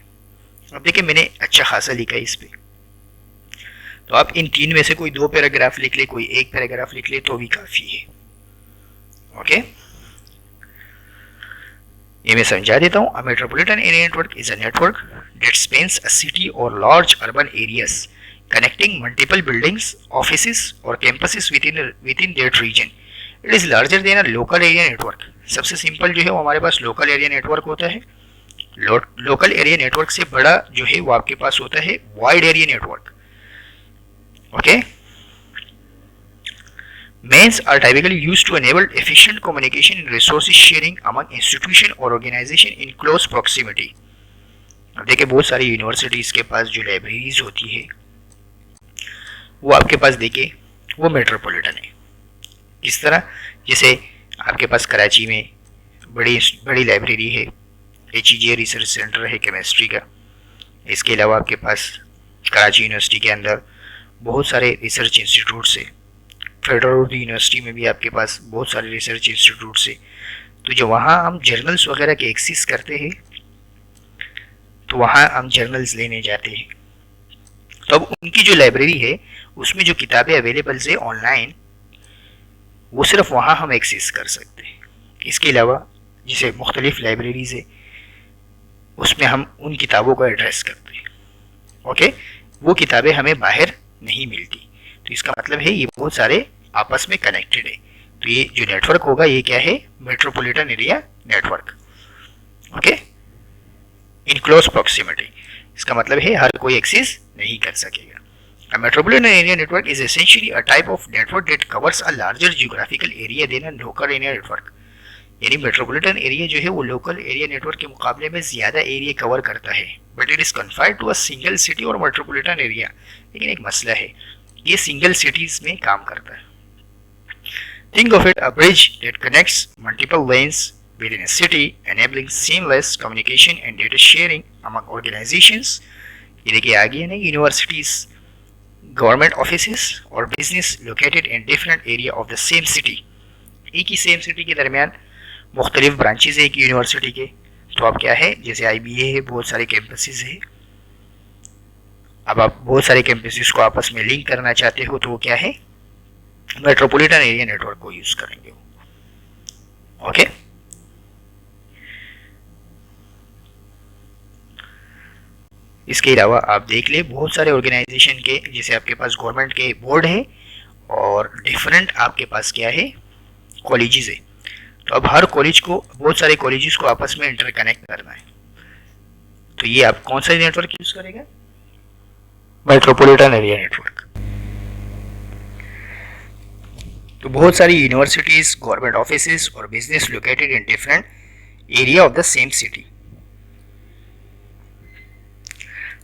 अब देखिए मैंने अच्छा खासा लिखा है इस पे, तो आप इन तीन में से कोई दो पैराग्राफ लिख ले, कोई एक पैराग्राफ लिख ले तो भी काफी है। ओके, ये मैं समझा देता हूँ। A metropolitan area network is a network that spans a city or large urban areas connecting multiple buildings, offices or campuses within that region. It is larger than a local area network. सबसे simple जो है वो हमारे पास local area network होता है। Local area network से बड़ा जो है वो आपके पास होता है wide area network. Okay, MENs are typically used to enable efficient communication and resources sharing among institution or organization in close proximity. अब देखिए बहुत सारी यूनिवर्सिटीज के पास जो लाइब्रेरीज होती है वो आपके पास देखिए वो मेट्रोपॉलिटन है। किस तरह? जैसे आपके पास कराची में बड़ी लाइब्रेरी है, HEJ रिसर्च सेंटर है केमिस्ट्री का। इसके अलावा आपके पास कराची यूनिवर्सिटी के अंदर बहुत सारे रिसर्च इंस्टीट्यूट्स है। फेडरल उर्दू यूनिवर्सिटी में भी आपके पास बहुत सारे रिसर्च इंस्टीट्यूट्स है। तो जो वहाँ हम जर्नल्स वगैरह के एक्सेस करते हैं, तो वहाँ हम जर्नल्स लेने जाते हैं। तो अब उनकी जो लाइब्रेरी है उसमें जो किताबें अवेलेबल है ऑनलाइन, वो सिर्फ वहाँ हम एक्सेस कर सकते हैं। इसके अलावा जैसे मुख्तलिफ लाइब्रेरीज है, उसमें हम उन किताबों को एड्रेस करते हैं। ओके, वो किताबें हमें बाहर नहीं मिलती। तो इसका मतलब है ये बहुत सारे आपस में कनेक्टेड है। तो ये जो नेटवर्क होगा ये क्या है? Metropolitan area network. Okay, in close proximity. इसका मतलब है हर कोई एक्सेस नहीं कर सकेगा। A metropolitan area network is essentially a type of network that covers a larger geographical area than a local area network. यानी मेट्रोपॉलिटन एरिया जो है वो लोकल एरिया नेटवर्क के मुकाबले में ज़्यादा एरिया कवर करता है, but it is confined to a single city or metropolitan area. लेकिन एक मसला है, ये सिंगल सिटीज़ में काम करता है। Think of it a bridge that connects multiple lanes within a city, enabling seamless communication and data sharing among organizations. ये देखिए आगे है ना, यूनिवर्सिटीज़, गवर्नमेंट ऑफिसेस और business located in different area of the same city. एक ही same city के दरमियान मुख्तलिफ ब्रांचेज है एक यूनिवर्सिटी के। तो अब क्या है, जैसे IBA है, बहुत सारे कैंपसेस है। अब आप बहुत सारे कैंपसेस को आपस में लिंक करना चाहते हो, तो वो क्या है? मेट्रोपॉलिटन एरिया नेटवर्क को यूज करेंगे। ओके, इसके अलावा आप देख ले बहुत सारे ऑर्गेनाइजेशन के, जैसे आपके पास गवर्नमेंट के बोर्ड है और डिफरेंट आपके पास क्या है? कॉलेजेस है। तो अब हर कॉलेज को, बहुत सारे कॉलेजेस को आपस में इंटरकनेक्ट करना है। तो ये आप कौन सा नेटवर्क यूज करेगा? Metropolitan area network. तो बहुत सारी यूनिवर्सिटीज, गवर्नमेंट ऑफिसेस और business located in different area of the same city.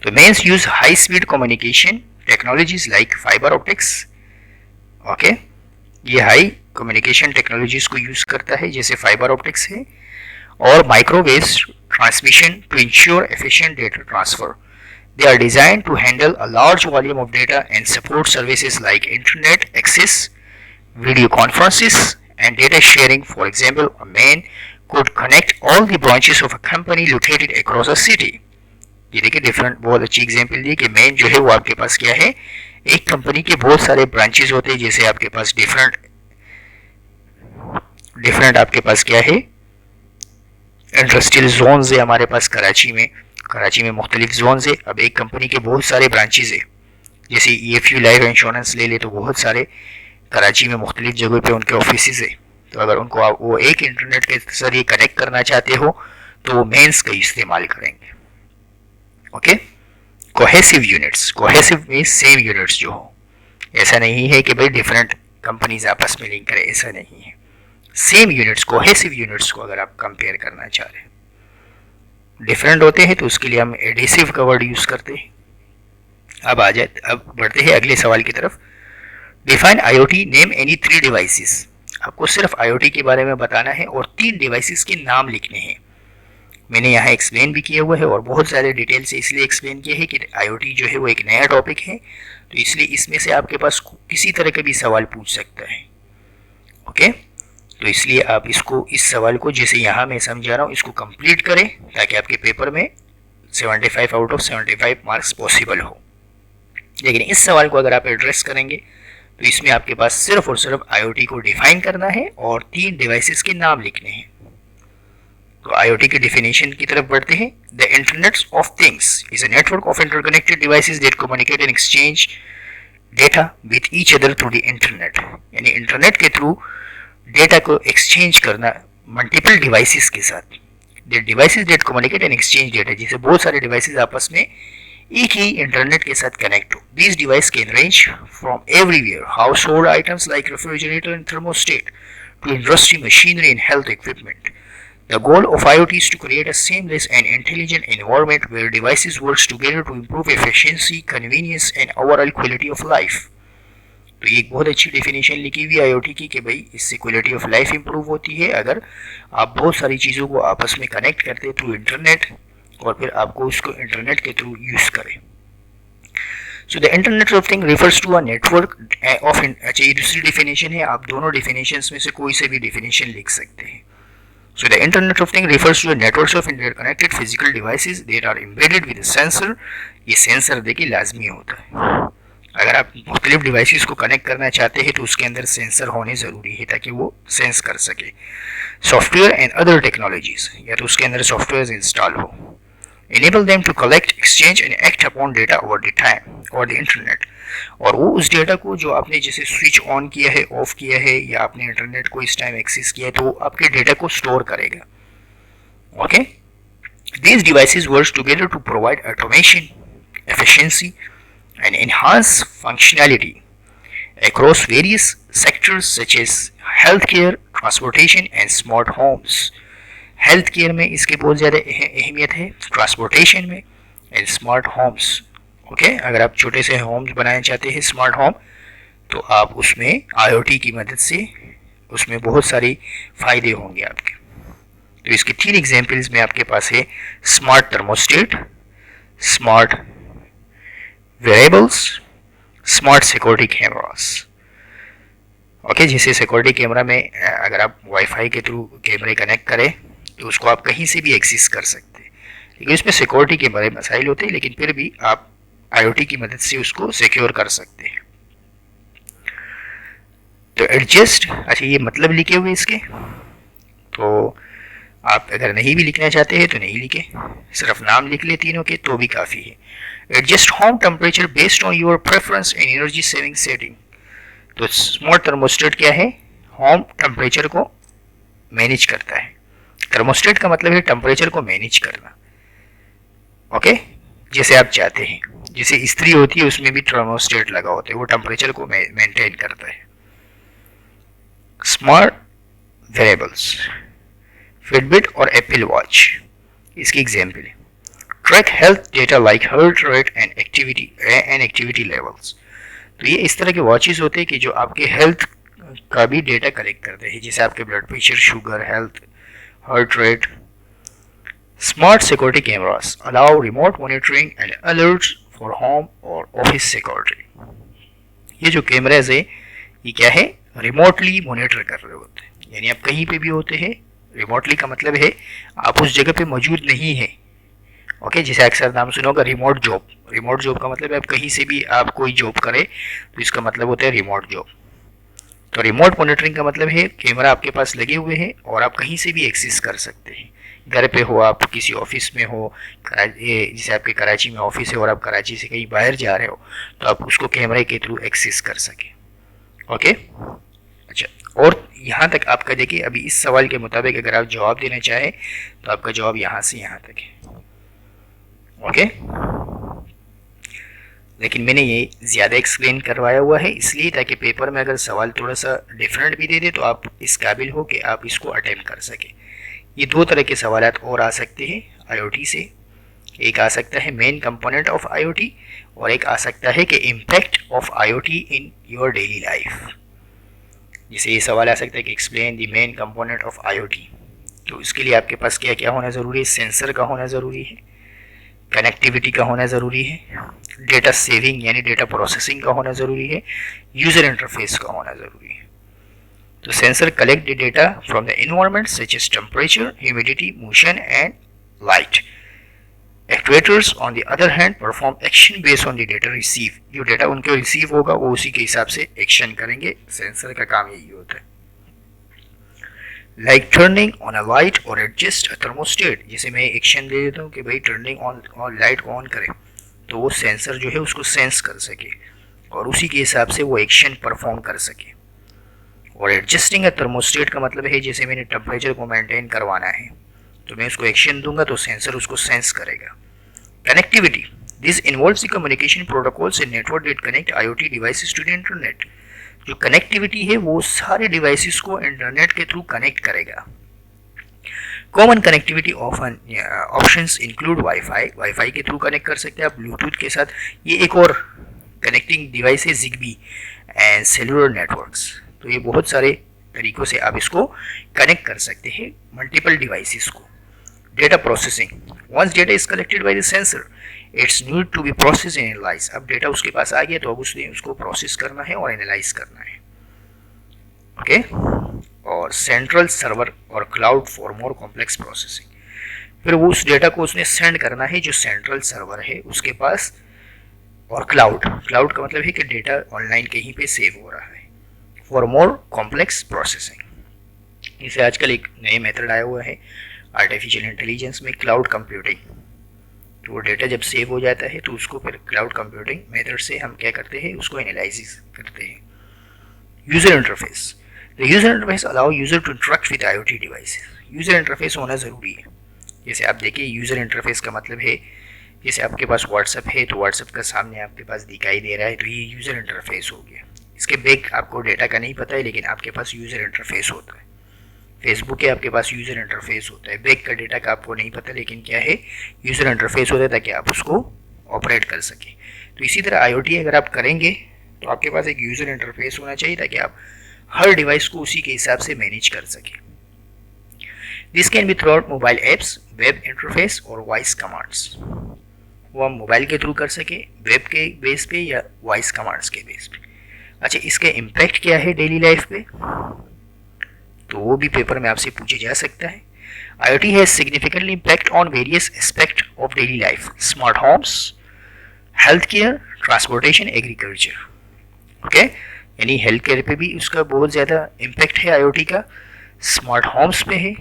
तो MANs use high speed communication technologies like fibre optics. Okay, ये हाई कम्युनिकेशन टेक्नोलॉजीज को यूज करता है, जैसे फाइबर ऑप्टिक्स है, और microwave transmission to ensure efficient data transfer. They are designed to handle a large volume of data and support services like internet access, video conferences, and data sharing. For example, a man could connect all the branches of a company located across a city. ये देखिए different, बहुत अच्छी example दी कि man जो है वो आपके पास क्या है? एक कंपनी के बहुत सारे ब्रांचेस होते हैं, जैसे आपके पास डिफरेंट आपके पास क्या है? इंडस्ट्रियल जोन्स है हमारे पास कराची में मुख्तलिफ जोन्स है। अब एक कंपनी के बहुत सारे ब्रांचेज है, जैसे EFU लाइफ इंश्योरेंस ले ले, तो बहुत सारे कराची में मुख्तलिफ जगह पे उनके ऑफिस है। तो अगर उनको आप वो एक इंटरनेट के जरिए कनेक्ट करना चाहते हो, तो वो मेंस का इस्तेमाल करेंगे। Okay, cohesive units, cohesive means same units जो हो। ऐसा नहीं है कि भाई डिफरेंट कंपनीज आपस में लिंक करें, ऐसा नहीं है। सेम यूनिट्स, कोहेसिव यूनिट्स को अगर आप कंपेयर करना चाह रहे हैं, डिफरेंट होते हैं, तो उसके लिए हम एडिसिव का वर्ड यूज करते हैं। अब बढ़ते हैं अगले सवाल की तरफ। Define IoT, name any 3 devices. आपको सिर्फ IoT के बारे में बताना है और 3 डिवाइसेस के नाम लिखने हैं। मैंने यहाँ एक्सप्लेन भी किया हुआ है और बहुत सारे डिटेल से इसलिए एक्सप्लेन किया है कि IoT जो है वो एक नया टॉपिक है, तो इसलिए इसमें से आपके पास किसी तरह का भी सवाल पूछ सकता है। ओके, तो इसलिए आप इस सवाल को जैसे यहाँ मैं समझा रहा हूँ, इसको कंप्लीट करें ताकि आपके पेपर में 75 आउट ऑफ 75 मार्क्स पॉसिबल हो। लेकिन इस सवाल को अगर आप एड्रेस करेंगे तो इसमें आपके पास सिर्फ और सिर्फ IoT को डिफाइन करना है और 3 डिवाइसेस के नाम लिखने हैं। तो IoT के डेफिनेशन की तरफ बढ़ते हैं। The internet of things is a network of interconnected devices that communicate and exchange data with each other through the internet. यानी इंटरनेट के थ्रू डेटा को एक्सचेंज करना मल्टीपल डिवाइसेस के साथ। The devices that communicate and exchange data, जैसे बहुत सारे devices आपस में एक ही इंटरनेट के साथ कनेक्ट हो। These devices can range from everywhere, household items like refrigerator and thermostat, to industry machinery and health equipment. The goal of IoT is to create a seamless and intelligent environment where devices work together to improve efficiency, convenience, and overall quality of life. तो ये एक बहुत अच्छी definition लिखी हुई IoT की कि भाई इससे क्वालिटी ऑफ लाइफ इंप्रूव होती है अगर आप बहुत सारी चीज़ों को आपस में कनेक्ट करते थ्रू इंटरनेट और फिर आपको उसको इंटरनेट के थ्रू यूज़ करें। So the internet of thing refers to a network of, अच्छा ये दूसरी डेफिनेशन है, आप दोनों डेफिनेशन में से कोई से भी डेफिनेशन लिख सकते हैं। So the Internet of Things refers to the networks of interconnected physical devices that are embedded with a sensor। ये सेंसर देखिए लाजमी होता है, अगर आप मुख्तलिफ डिवाइसेस को कनेक्ट करना चाहते हैं तो उसके अंदर सेंसर होने ज़रूरी है ताकि वो सेंस कर सके। सॉफ्टवेयर एंड अदर टेक्नोलॉजीज, या तो उसके अंदर सॉफ्टवेयर इंस्टॉल हो। enable them to collect, exchange and act upon data over the time or the internet, और वो उस डेटा को जो आपने जैसे स्विच ऑन किया है, ऑफ किया है, या आपने इंटरनेट को इस टाइम एक्सेस किया है तो वो आपके डेटा को स्टोर करेगा। Okay, these devices work together to provide automation, efficiency and enhance functionality across various sectors such as healthcare, transportation and smart homes। Health care में इसकी बहुत ज़्यादा अहमियत है, ट्रांसपोर्टेशन में एंड स्मार्ट होम्स। ओके, अगर आप छोटे से होम्स बनाना चाहते हैं स्मार्ट होम, तो आप उसमें IoT की मदद से उसमें बहुत सारे फ़ायदे होंगे आपके। तो इसके 3 एग्जांपल्स में आपके पास है smart thermostat, smart wearables, smart security cameras. Okay, जैसे सिक्योरिटी कैमरा में अगर आप वाईफाई के थ्रू कैमरे कनेक्ट करें तो उसको आप कहीं से भी एक्सेस कर सकते हैं, लेकिन इसमें सिक्योरिटी के बड़े मसाइल होते हैं, लेकिन फिर भी आप IoT की मदद से उसको सिक्योर कर सकते हैं। तो एडजस्ट, अच्छा ये मतलब लिखे हुए इसके, तो आप अगर नहीं भी लिखना चाहते हैं तो नहीं लिखे, सिर्फ नाम लिख ले तीनों के तो भी काफ़ी है। Adjust home temperature based on your preference and energy saving setting. तो स्मार्ट थर्मोस्टेट क्या है, होम टेम्परेचर को मैनेज करता है। थर्मोस्टेट का मतलब है टेम्परेचर को मैनेज करना। ओके, जैसे आप चाहते हैं, जैसे इस्त्री होती है उसमें भी थर्मोस्टेट लगा होता है, वो टेम्परेचर को मेंटेन करता है। स्मार्ट वेरेबल्स, फिटबिट और एप्पल वॉच इसकी एग्जाम्पल है। Track health data like heart rate and activity levels. तो ये इस तरह के वॉचेस होते हैं कि जो आपके हेल्थ का भी डेटा कलेक्ट करते हैं, जैसे आपके blood pressure, sugar, health, heart rate. Smart security cameras allow remote monitoring and alerts for home और ऑफिस सिक्योरिटी। ये जो कैमराज है ये क्या है, रिमोटली मॉनिटर कर रहे होते हैं, यानी आप कहीं पे भी होते हैं। रिमोटली का मतलब है आप उस जगह पे मौजूद नहीं है। ओके, जैसे अक्सर नाम सुना होगा रिमोट जॉब। रिमोट जॉब का मतलब है आप कहीं से भी आप कोई जॉब करें तो इसका मतलब होता है रिमोट जॉब। तो रिमोट मॉनिटरिंग का मतलब है कैमरा आपके पास लगे हुए हैं और आप कहीं से भी एक्सेस कर सकते हैं। घर पे हो, आप किसी ऑफिस में हो, जैसे आपके कराची में ऑफिस है और आप कराची से कहीं बाहर जा रहे हो तो आप उसको कैमरे के थ्रू एक्सेस कर सकें। ओके, अच्छा, और यहाँ तक आपका देखिए अभी इस सवाल के मुताबिक अगर आप जवाब देना चाहें तो आपका जवाब यहाँ से यहाँ तक है। ओके, लेकिन मैंने ये ज़्यादा एक्सप्लेन करवाया हुआ है इसलिए ताकि पेपर में अगर सवाल थोड़ा सा डिफरेंट भी दे दे तो आप इस काबिल हो कि आप इसको अटेम्प्ट कर सकें। ये 2 तरह के सवालात और आ सकते हैं IoT से। एक आ सकता है मेन कंपोनेंट ऑफ IoT और एक आ सकता है कि impact of IoT in your daily life. जैसे ये सवाल आ सकता है कि explain the main component of IoT। तो इसके लिए आपके पास क्या क्या होना ज़रूरी है, सेंसर का होना ज़रूरी है, कनेक्टिविटी का होना ज़रूरी है, डेटा सेविंग यानी डेटा प्रोसेसिंग का होना ज़रूरी है, यूज़र इंटरफेस का होना ज़रूरी है। तो sensor collect the data from the environment such as temperature, humidity, motion and light. Actuators on the other hand perform action based on the data receive. जो डेटा उनके रिसीव होगा वो उसी के हिसाब से एक्शन करेंगे। सेंसर का काम यही होता है। Like turning on a light और एडजस्ट अ थर्मोस्टेट। जैसे मैं एक्शन दे देता हूँ कि भाई टर्निंग ऑन और लाइट ऑन करें तो वो सेंसर जो है उसको सेंस कर सके और उसी के हिसाब से वो एक्शन परफॉर्म कर सके। और एडजस्टिंग अ थर्मोस्टेट का मतलब है जैसे मैंने टेम्परेचर को मेंटेन करवाना है तो मैं उसको एक्शन दूंगा तो सेंसर उसको सेंस करेगा। Connectivity, this involves the communication protocols and network that connect IoT devices to the internet. जो कनेक्टिविटी है वो सारे डिवाइसेस को इंटरनेट के थ्रू कनेक्ट करेगा। Common connectivity options include wifi के थ्रू कनेक्ट कर सकते हैं आप ब्लूटूथ के साथ। ये एक और कनेक्टिंग डिवाइस है ZigBee एंड सेलुलर नेटवर्क्स। तो ये बहुत सारे तरीकों से आप इसको कनेक्ट कर सकते हैं मल्टीपल डिवाइसेस को। Data processing, once data is collected by the sensor it's need to be process and analyse. अब डेटा उसके पास आ गया तो अब उसने उसको प्रोसेस करना है और एनालाइज करना है। ओके और सेंट्रल सर्वर और cloud for more complex processing. फिर वो उस डेटा को उसने सेंड करना है जो सेंट्रल सर्वर है उसके पास, और क्लाउड का मतलब है कि डेटा ऑनलाइन कहीं पे सेव हो रहा है फॉर मोर कॉम्प्लेक्स प्रोसेसिंग। इसे आजकल एक नए मेथड आया हुआ है आर्टिफिशियल इंटेलिजेंस में, क्लाउड कंप्यूटिंग। तो वो डेटा जब सेव हो जाता है तो उसको फिर क्लाउड कंप्यूटिंग मेथड से हम क्या करते हैं, उसको एनालिसिस करते हैं। User interface, the user interface allow user to interact with IoT devices. User interface होना ज़रूरी है। जैसे आप देखिए यूजर इंटरफेस का मतलब है, जैसे आपके पास व्हाट्सएप है तो व्हाट्सएप का सामने आपके पास दिखाई दे रहा है, तो ये यूजर इंटरफेस हो गया। इसके बैक आपको डेटा का नहीं पता है लेकिन आपके पास यूजर इंटरफेस होता है। फेसबुक है, आपके पास यूजर इंटरफेस होता है, बैक का डेटा का आपको नहीं पता लेकिन क्या है, यूजर इंटरफेस होता है ताकि आप उसको ऑपरेट कर सकें। तो इसी तरह IoT अगर आप करेंगे तो आपके पास एक यूजर इंटरफेस होना चाहिए ताकि आप हर डिवाइस को उसी के हिसाब से मैनेज कर सकें। This can be through out mobile apps, web interface और वॉइस कमांड्स। वो हम मोबाइल के थ्रू कर सके, वेब के बेस पे या वॉइस कमांड्स के बेस पे। अच्छा, इसके इम्पैक्ट क्या है डेली लाइफ पे, तो वो भी पेपर में आपसे पूछे जा सकता है। IoT has significantly impact on various aspect of daily life, smart homes, health care, transportation, agriculture. Okay, यानी हेल्थ केयर पे भी उसका बहुत ज़्यादा इम्पैक्ट है IoT का, स्मार्ट होम्स पे है।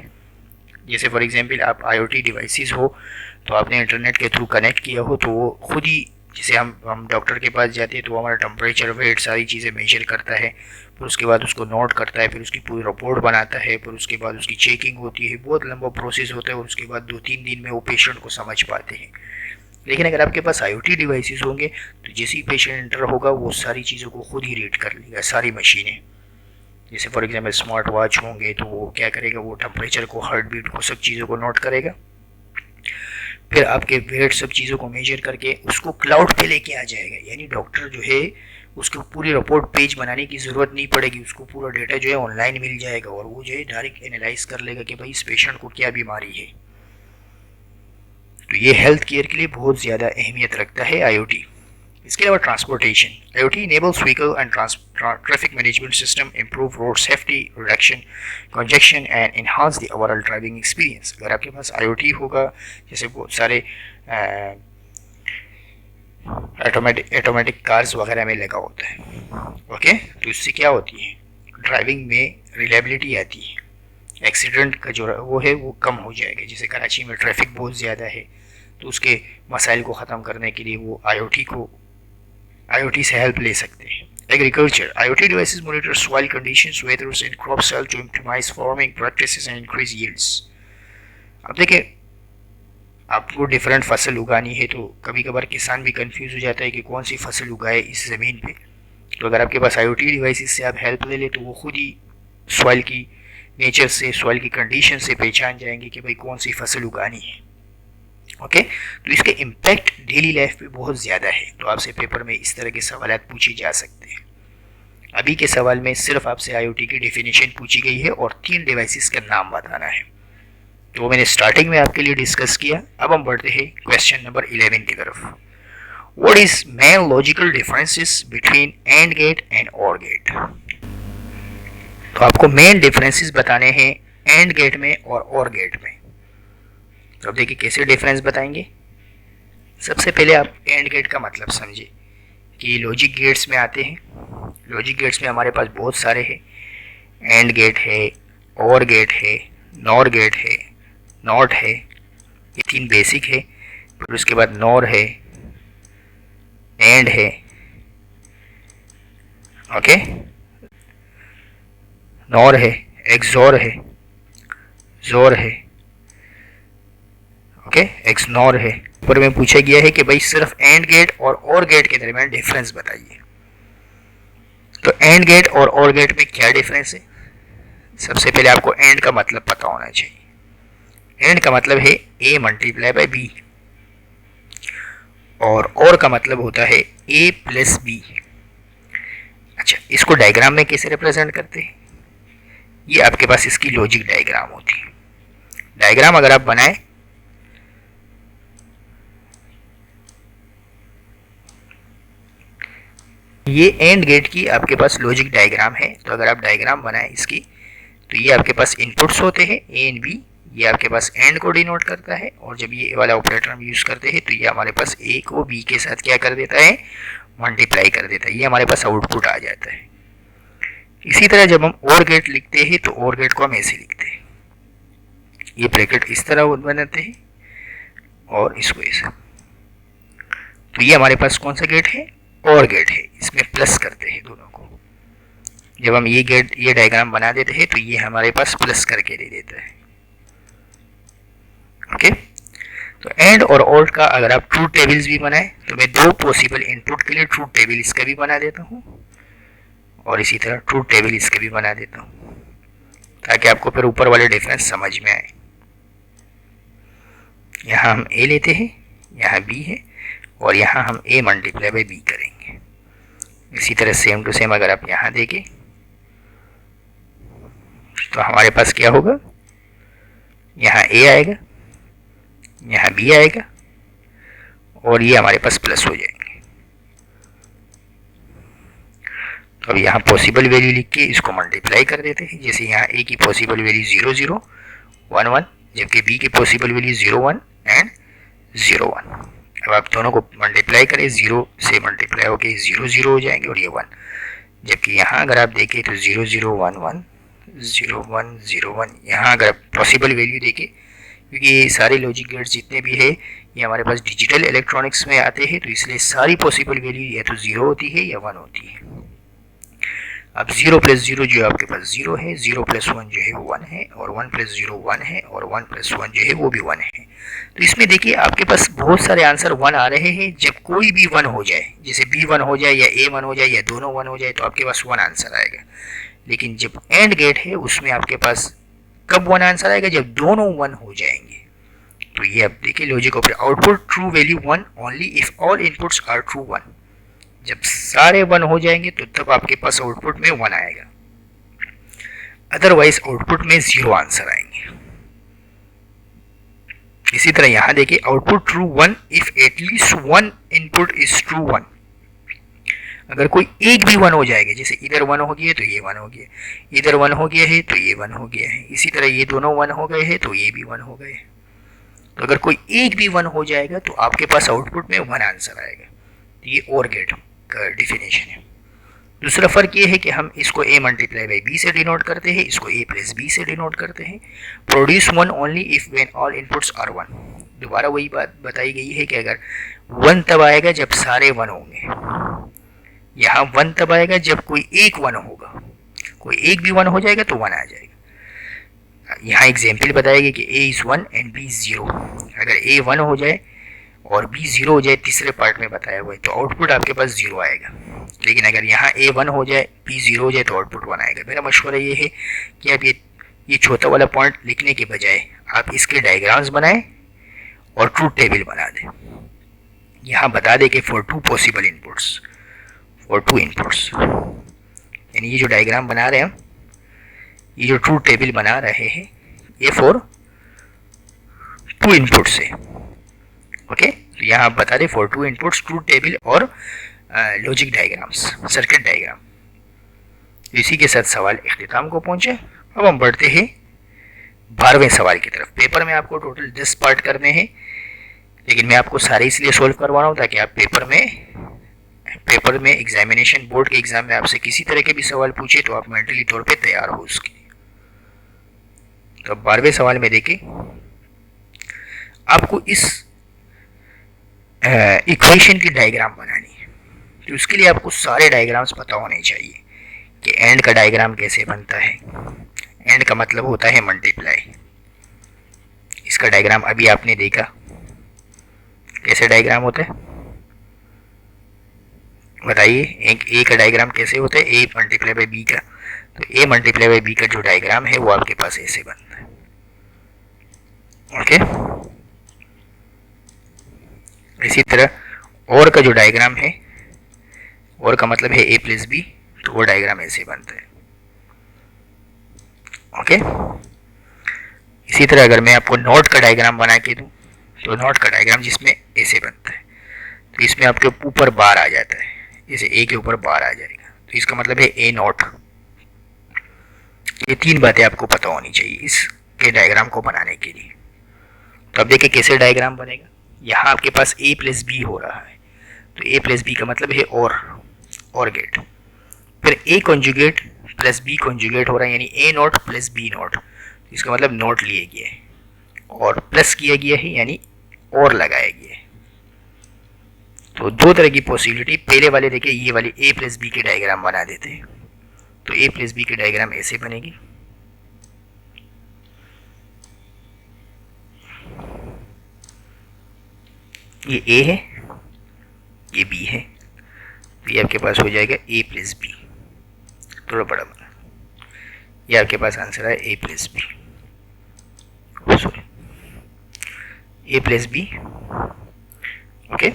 जैसे फॉर एग्जांपल आप IoT डिवाइसेस हो तो आपने इंटरनेट के थ्रू कनेक्ट किया हो तो वो खुद ही, जैसे हम डॉक्टर के पास जाते हैं तो वो हमारा टेम्परेचर, वेट, सारी चीज़ें मेजर करता है, फिर उसके बाद उसको नोट करता है, फिर उसकी पूरी रिपोर्ट बनाता है, फिर उसके बाद उसकी चेकिंग होती है। बहुत लंबा प्रोसेस होता है और उसके बाद 2-3 दिन में वो पेशेंट को समझ पाते हैं। लेकिन अगर आपके पास IoT डिवाइसेस होंगे तो जैसे ही पेशेंट एंटर होगा वो सारी चीज़ों को खुद ही रीड कर लेगा, सारी मशीनें। जैसे फॉर एग्जांपल स्मार्ट वॉच होंगे तो वो क्या करेगा, वो टेम्परेचर को, हार्ट बीट को, सब चीज़ों को नोट करेगा, फिर आपके वेट, सब चीज़ों को मेजर करके उसको क्लाउड पे लेके आ जाएगा। यानी डॉक्टर जो है उसको पूरी रिपोर्ट पेज बनाने की ज़रूरत नहीं पड़ेगी, उसको पूरा डेटा जो है ऑनलाइन मिल जाएगा और वो जो है डायरेक्ट एनालाइज कर लेगा कि भाई इस पेशेंट को क्या बीमारी है। तो ये हेल्थ केयर के लिए बहुत ज़्यादा अहमियत रखता है IoT। इसके अलावा transportation, IoT enables vehicle and traffic management system, improve road safety, reduction congestion and enhance the overall driving experience। अगर आपके पास IoT होगा, जैसे बहुत सारे ऑटोमेटिक कार्स वगैरह में लगा होता है, ओके, तो इससे क्या होती है, ड्राइविंग में रिलायबिलिटी आती है, एक्सीडेंट का जो वो है वो कम हो जाएगा। जैसे कराची में ट्रैफिक बहुत ज़्यादा है तो उसके मसाइल को ख़त्म करने के लिए वो IoT से हेल्प ले सकते हैं। Agriculture, IoT devices monitor soil conditions, weathers and crop health to optimize farming practices and increase yields। अब देखिए, आपको डिफरेंट फसल उगानी है तो कभी कभार किसान भी कंफ्यूज हो जाता है कि कौन सी फसल उगाए इस ज़मीन पे। तो अगर आपके पास IoT डिवाइसेस से आप हेल्प ले ले तो वो खुद ही सॉइल की नेचर से, सॉइल की कंडीशन से पहचान जाएंगे कि भाई कौन सी फसल उगानी है। ओके, तो इसके इम्पैक्ट डेली लाइफ पे बहुत ज़्यादा है। तो आपसे पेपर में इस तरह के सवाल पूछे जा सकते हैं। अभी के सवाल में सिर्फ आपसे IoT की डेफिनेशन पूछी गई है और 3 डिवाइसेस का नाम बताना है। तो वो मैंने स्टार्टिंग में आपके लिए डिस्कस किया। अब हम बढ़ते हैं क्वेश्चन नंबर 11 की तरफ। What is main logical differences between and gate and or gate. तो आपको मेन डिफरेंसेस बताने हैं एंड गेट में और गेट में। तो अब देखिए कैसे डिफरेंस बताएंगे। सबसे पहले आप एंड गेट का मतलब समझिए कि लॉजिक गेट्स में आते हैं। लॉजिक गेट्स में हमारे पास बहुत सारे हैं, एंड गेट है, और गेट है, नॉर गेट है, नॉट है, ये 3 बेसिक है। फिर उसके बाद नॉर है, एंड है, ओके, नॉर है, एक्सॉर है, जोर है, ओके, एक्सनॉर है। ऊपर में पूछा गया है कि भाई सिर्फ एंड गेट और गेट के दरमियान डिफरेंस बताइए। तो एंड गेट और गेट में क्या डिफरेंस है। सबसे पहले आपको एंड का मतलब पता होना चाहिए। एंड का मतलब है A मल्टीप्लाई बाय B और का मतलब होता है A प्लस B। अच्छा, इसको डायग्राम में कैसे रिप्रेजेंट करते हैं? ये आपके पास इसकी लॉजिक डायग्राम होती है। डायग्राम अगर आप बनाए, ये एंड गेट की आपके पास लॉजिक डायग्राम है। तो अगर आप डायग्राम बनाए इसकी, तो ये आपके पास इनपुट्स होते हैं ए एंड बी, ये आपके पास एंड को डिनोट करता है, और जब ये वाला ऑपरेटर हम यूज करते हैं तो ये हमारे पास ए को बी के साथ क्या कर देता है, मल्टीप्लाई कर देता है, ये हमारे पास आउटपुट आ जाता है। इसी तरह जब हम और गेट लिखते हैं तो और गेट को हम ऐसे लिखते हैं, ये ब्रैकेट इस तरह बनाते हैं और इसको ऐसे। तो ये हमारे पास कौन सा गेट है, और गेट है, इसमें प्लस करते हैं दोनों को। जब हम ये डायग्राम बना देते हैं तो ये हमारे पास प्लस करके दे देता है। ओके, तो एंड और ऑर का अगर आप ट्रूथ टेबल्स भी बनाए तो मैं दो पॉसिबल इनपुट के लिए ट्रूथ टेबल इसका भी बना देता हूँ, और इसी तरह ट्रूथ टेबल इसका भी बना देता हूँ, ताकि आपको फिर ऊपर वाले डिफरेंस समझ में आए। यहाँ हम ए लेते हैं, यहाँ बी है, और यहाँ हम ए मल्टीप्लाई बाई बी करेंगे। इसी तरह सेम टू सेम अगर आप यहाँ देखें तो हमारे पास क्या होगा, यहाँ ए आएगा, यहाँ बी आएगा, और ये हमारे पास प्लस हो जाएंगे। तो अब यहाँ पॉसिबल वैल्यू लिख के इसको मल्टीप्लाई कर देते हैं। जैसे यहाँ ए की पॉसिबल वैल्यू 0 0 1 1, जबकि बी की पॉसिबल वैल्यू 0 1 एंड 0 1। अब आप दोनों को मल्टीप्लाई करें, 0 से मल्टीप्लाई होके 0 0 हो जाएंगे और ये 1। जबकि यहाँ अगर आप देखें तो 0 0 1 1 0 1 0 1, यहाँ अगर आप पॉसिबल वैल्यू देखें, क्योंकि ये सारे लॉजिक गेट्स जितने भी है ये हमारे पास डिजिटल इलेक्ट्रॉनिक्स में आते हैं, तो इसलिए सारी पॉसिबल वैल्यू या तो 0 होती है या 1 होती है। अब 0 प्लस 0 जो आपके पास 0 है, 0 प्लस 1 जो है वो 1 है, और 1 प्लस 0 1 है, और 1 प्लस 1 जो है वो भी 1 है। तो इसमें देखिए आपके पास बहुत सारे आंसर 1 आ रहे हैं। जब कोई भी 1 हो जाए, जैसे बी 1 हो जाए या ए 1 हो जाए या दोनों 1 हो जाए, तो आपके पास 1 आंसर आएगा। लेकिन जब एंड गेट है उसमें आपके पास कब 1 आंसर आएगा, जब दोनों 1 हो जाएंगे। तो ये अब देखिए logic operator, output true value 1 only if all inputs are true 1। जब सारे 1 हो जाएंगे तो तब आपके पास आउटपुट में 1 आएगा, अदरवाइज आउटपुट में 0 आंसर आएंगे। इसी तरह यहां देखिए output true 1 if at least 1 input is true 1। अगर कोई एक भी 1 हो जाएगा, जैसे इधर 1 हो गया तो ये 1 हो गया, इधर 1 हो गया है तो ये 1 हो गया है, इसी तरह ये दोनों 1 हो गए हैं तो ये भी 1 हो गए। तो अगर कोई एक भी 1 हो जाएगा तो आपके पास आउटपुट में 1 आंसर आएगा। तो ये और गेट का डिफिनेशन है। दूसरा फर्क ये है कि हम इसको a मल्टीप्लाई बाई b से डिनोट करते हैं, इसको a प्लस b से डिनोट करते हैं। Produce 1 only if when all inputs are 1। दोबारा वही बात बताई गई है कि अगर 1 तब आएगा जब सारे 1 होंगे, यहाँ 1 तब आएगा जब कोई एक 1 होगा, कोई एक भी 1 हो जाएगा तो 1 आ जाएगा। यहाँ एग्जाम्पल बताएगी कि a is 1 and b is 0। अगर a 1 हो जाए और b 0 हो जाए, तीसरे पार्ट में बताया हुआ है, तो आउटपुट आपके पास 0 आएगा। लेकिन अगर यहाँ a 1 हो जाए, b 0 हो जाए तो आउटपुट 1 आएगा। मेरा मशवरा ये है कि आप ये छोटा वाला पॉइंट लिखने के बजाय आप इसके डायग्राम्स बनाएं और ट्रूथ टेबल बना दें। यहाँ बता दें कि for 2 possible inputs, for 2 inputs, यानी ये जो डायग्राम बना रहे हैं हम, ये जो ट्रूथ टेबल बना रहे हैं, ये फॉर 2 इनपुट्स है। ओके, तो यहाँ आप बता दें फॉर 2 इनपुट्स ट्रूथ टेबल और लॉजिक डायग्राम्स, सर्किट डायग्राम। इसी के साथ सवाल इख्तिताम को पहुंचे। अब हम बढ़ते हैं 12वें सवाल की तरफ। पेपर में आपको टोटल 10 पार्ट करने हैं, लेकिन मैं आपको सारे इसलिए सोल्व करवा रहा हूँ ताकि आप पेपर में एग्जामिनेशन, बोर्ड के एग्जाम में आपसे किसी तरह के भी सवाल पूछे तो आप मेंटली तौर पे तैयार हो उसके। तो 12वें सवाल में देखिए, आपको इस इक्वेशन की डायग्राम बनानी है, तो उसके लिए आपको सारे डायग्राम्स पता होने चाहिए कि एंड का डायग्राम कैसे बनता है। एंड का मतलब होता है मल्टीप्लाई। इसका डायग्राम अभी आपने देखा कैसे डायग्राम होता है, बताइए। एक ए का डायग्राम कैसे होता है, ए मल्टीप्लाई बाई बी का। तो ए मल्टीप्लाई बाई बी का जो डायग्राम है वो आपके पास ऐसे बनता है। ओके, इसी तरह और का जो डायग्राम है, और का मतलब है ए प्लस बी, तो वो डायग्राम ऐसे बनता है। ओके, इसी तरह अगर मैं आपको नोट का डायग्राम बना के दूं तो नोट का डायग्राम जिसमें ऐसे बनता है, तो इसमें आपके ऊपर बार आ जाता है, जैसे ए के ऊपर बार आ जाएगा, तो इसका मतलब है ए नोट। ये तीन बातें आपको पता होनी चाहिए इसके डायग्राम को बनाने के लिए। तो अब देखिए कैसे डायग्राम बनेगा। यहाँ आपके पास ए प्लस बी हो रहा है, तो ए प्लस बी का मतलब है और गेट। फिर a conjugate plus b conjugate हो रहा है, यानी a not plus b not, तो इसका मतलब नोट लिए गया है और प्लस किया गया है, यानी और लगाया गया है। तो दो तरह की पॉसिबिलिटी। पहले वाले देखिए, ये वाली ए प्लस बी के डायग्राम बना देते हैं, तो ए प्लस बी के डायग्राम ऐसे बनेगी। ये ए है, ये बी है, तो ये आपके पास हो जाएगा ए प्लस बी, थोड़ा बड़ा बना। ये आपके पास आंसर है ए प्लस बी, सॉरी ए प्लस बी। ओके,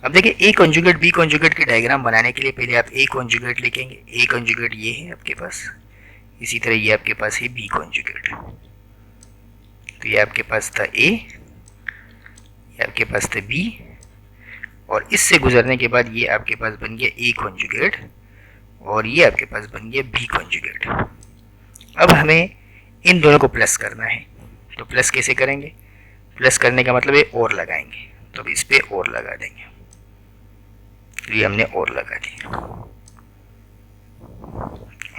अब देखिए ए कॉन्जुगेट बी कॉन्जुगेट के डायग्राम बनाने के लिए पहले आप ए कॉन्जुगेट लिखेंगे। ए कॉन्जुगेट ये है आपके पास, इसी तरह ये आपके पास है बी कॉन्जुगेट, तो ये आपके पास था ए, ये आपके पास था बी, और इससे गुजरने के बाद ये आपके पास बन गया ए कॉन्जुगेट, और ये आपके पास बन गया बी कॉन्जुगेट। अब हमें इन दोनों को प्लस करना है, तो प्लस कैसे करेंगे? प्लस करने का मतलब है और लगाएंगे, तो अब इस पे और लगा देंगे, तो ये हमने और लगा दिया।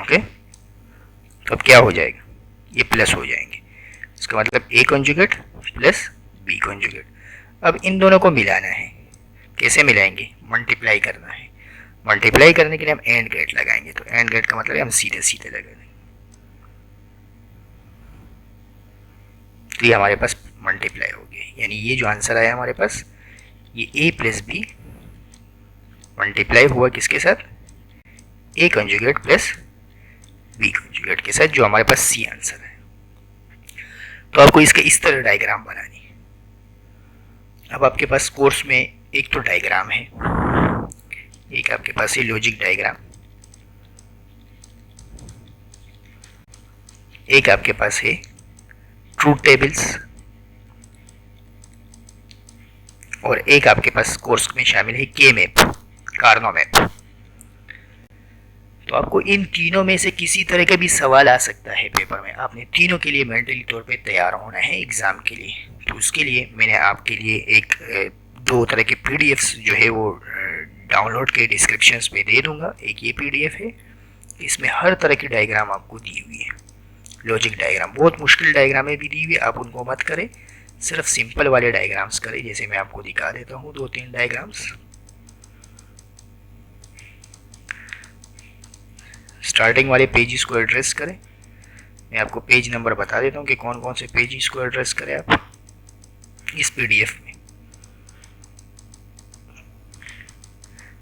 ओके, तो अब क्या हो जाएगा? ये प्लस हो जाएंगे, इसका मतलब a conjugate plus b conjugate. अब इन दोनों को मिलाना है, कैसे मिलाएंगे? मल्टीप्लाई करना है। मल्टीप्लाई करने के लिए हम एंड गेट लगाएंगे, तो एंड गेट का मतलब है हम सीधे सीधे लगा देंगे, तो ये हमारे पास मल्टीप्लाई हो गया, यानी ये जो आंसर आया हमारे पास, ये ए प्लस बी मल्टीप्लाई हुआ किसके साथ? A conjugate plus b conjugate के साथ, जो हमारे पास सी आंसर है। तो आपको इसके इस तरह डायग्राम बनानी है। अब आपके पास कोर्स में एक तो डायग्राम है, एक आपके पास है लॉजिक डायग्राम, एक आपके पास है ट्रूथ टेबल्स, और एक आपके पास कोर्स में शामिल है के मैप, कार्नो मैप। तो आपको इन तीनों में से किसी तरह का भी सवाल आ सकता है पेपर में। आपने तीनों के लिए मेंटली तौर पे तैयार होना है एग्ज़ाम के लिए। तो उसके लिए मैंने आपके लिए एक दो तरह के पीडीएफ्स जो है वो डाउनलोड के डिस्क्रिप्शंस में दे दूंगा। एक ये पीडीएफ है, इसमें हर तरह की डायग्राम आपको दी हुई है। लॉजिक डायग्राम, बहुत मुश्किल डायग्राम भी दी हुई है, आप उनको मत करें, सिर्फ सिंपल वाले डायग्राम्स करें। जैसे मैं आपको दिखा देता हूँ 2-3 डायग्राम्स। स्टार्टिंग वाले पेजेस को एड्रेस करें। मैं आपको पेज नंबर बता देता हूँ कि कौन कौन से पेजेस को एड्रेस करें आप इस पीडीएफ में।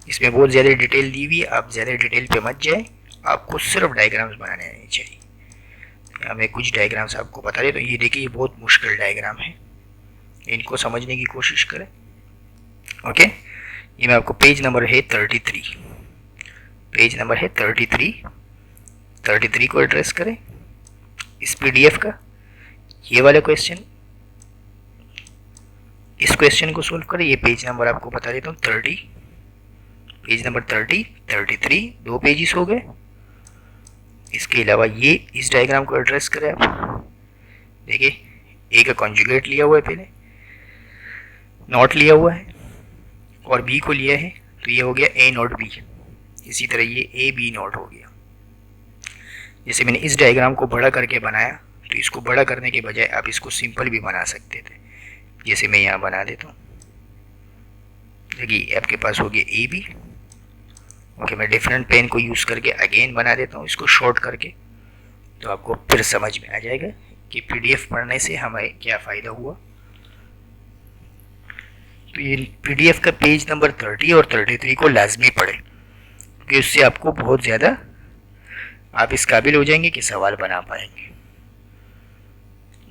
इसमें बहुत ज़्यादा डिटेल दी हुई है, आप ज़्यादा डिटेल पे मत जाए, आपको सिर्फ डायग्राम्स बनाने आने चाहिए। यहाँ मैं कुछ डायग्राम्स आपको बता देता हूँ। ये देखिए, ये बहुत मुश्किल डायग्राम है, इनको समझने की कोशिश करें। ओके, ये मैं आपको पेज नंबर है 33, पेज नंबर है 33 को एड्रेस करें इस पीडीएफ का। ये वाला क्वेश्चन, इस क्वेश्चन को सोल्व करें। ये पेज नंबर आपको बता देता हूँ 30, पेज नंबर 33 दो पेजेस हो गए। इसके अलावा ये इस डायग्राम को एड्रेस करें आप। देखिए, ए का कॉन्जुगेट लिया हुआ है, पहले नॉट लिया हुआ है, और बी को लिया है, तो ये हो गया ए नॉट बी। इसी तरह ये ए बी नॉट हो गया। जैसे मैंने इस डायग्राम को बड़ा करके बनाया, तो इसको बड़ा करने के बजाय आप इसको सिंपल भी बना सकते थे। जैसे मैं यहाँ बना देता हूँ, देखिए आपके पास हो गया ए बी। ओके, मैं डिफरेंट पेन को यूज़ करके अगेन बना देता हूँ इसको शॉर्ट करके, तो आपको फिर समझ में आ जाएगा कि पीडीएफ पढ़ने से हमें क्या फ़ायदा हुआ। तो ये पीडीएफ का पेज नंबर 30 और 33 को लाजमी पढ़ें, क्योंकि उससे आपको बहुत ज़्यादा आप इस काबिल हो जाएंगे कि सवाल बना पाएंगे।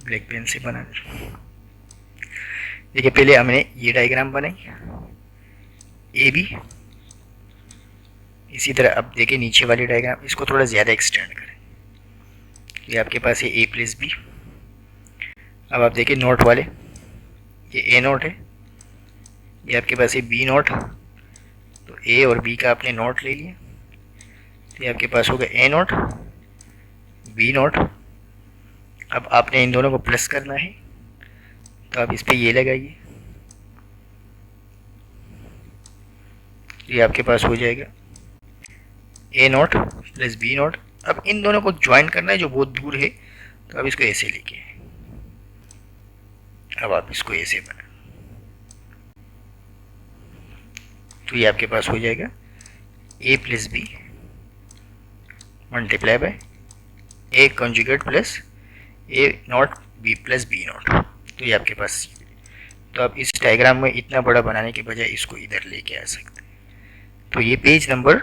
ब्लैक पेन से बना देखिए, पहले हमने ये डायग्राम बनाई ए बी, इसी तरह अब देखिए नीचे वाली डायग्राम, इसको थोड़ा ज़्यादा एक्सटेंड करें। ये आपके पास है a प्लस बी। अब आप देखिए नोट वाले, ये a नोट है, ये आपके पास है b नोट। तो a और b का आपने नोट ले लिया, तो ये आपके पास होगा a नोट b नोट। अब आपने इन दोनों को प्लस करना है, तो आप इस पर ये लगाइए, ये आपके पास हो जाएगा a note plus b note. अब इन दोनों को ज्वाइन करना है जो बहुत दूर है, तो अब इसको ऐसे लेके, अब आप इसको ऐसे बना, तो ये आपके पास हो जाएगा a plus b multiply by a conjugate plus a not b plus b not. तो ये आपके पास, तो आप इस डायग्राम में इतना बड़ा बनाने के बजाय इसको इधर लेके आ सकते हैं। तो ये पेज नंबर,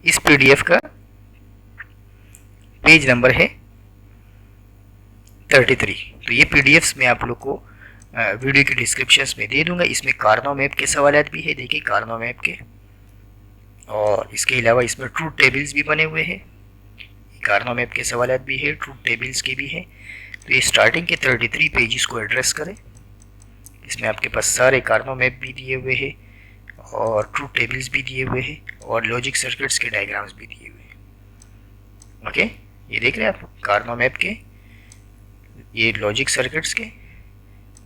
इस पीडीएफ का पेज नंबर है 33। तो ये पीडीएफ्स मैं आप लोग को वीडियो के डिस्क्रिप्शंस में दे दूंगा। इसमें कार्नो मैप के सवालात भी है, देखिए कार्नो मैप के, और इसके अलावा इसमें ट्रूथ टेबल्स भी बने हुए हैं। कार्नो मैप के सवालात भी है, ट्रूथ टेबल्स के भी है। तो ये स्टार्टिंग के 33 पेजेस को एड्रेस करें। इसमें आपके पास सारे कार्नो मैप भी दिए हुए हैं और ट्रूथ टेबल्स भी दिए हुए हैं और लॉजिक सर्किट्स के डायग्राम्स भी दिए हुए हैं। ओके, ये देख रहे हैं आप कार्नो मैप के, ये लॉजिक सर्किट्स के,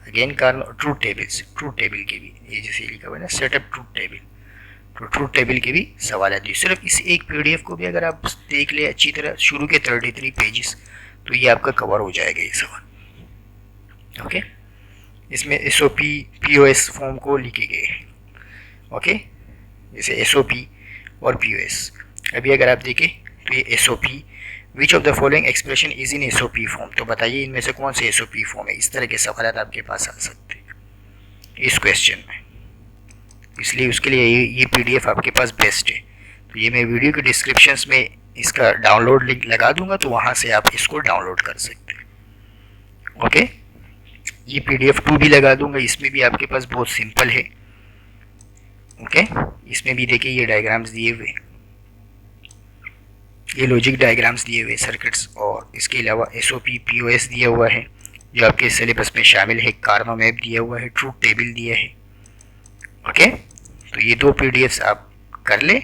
again Karnaugh truth tables, truth table के भी, ये जैसे लिखा हुआ है ना सेटअप ट्रूथ टेबल, तो ट्रूथ टेबल के भी सवाल आते हैं। सिर्फ इस एक पीडीएफ को भी अगर आप देख ले अच्छी तरह, शुरू के 33 पेजेस, तो ये आपका कवर हो जाएगा ये सवाल। ओके, इसमें एसओपी पीओएस फॉर्म को लिखे गए हैं। ओके, जैसे एसओपी और पीओएस। अभी अगर आप देखें तो ये SOP, which of the following expression is in SOP form, तो बताइए इनमें से कौन से एसओपी फॉर्म है। इस तरह के सवाल आपके पास आ सकते हैं इस क्वेश्चन में, इसलिए उसके लिए ये पीडीएफ आपके पास बेस्ट है। तो ये मैं वीडियो के डिस्क्रिप्शंस में इसका डाउनलोड लिंक लगा दूंगा, तो वहाँ से आप इसको डाउनलोड कर सकते हैं। ओके, ये पीडीएफ 2 भी लगा दूंगा, इसमें भी आपके पास बहुत सिंपल है। ओके, इसमें भी देखिए ये डायग्राम्स दिए हुए, ये लॉजिक डायग्राम्स दिए हुए सर्किट्स, और इसके अलावा एसओपी पीओएस दिया हुआ है जो आपके सिलेबस में शामिल है, कार्नो मैप दिया हुआ है, ट्रूथ टेबल दिया है। ओके, तो ये 2 पीडीएफ्स आप कर ले,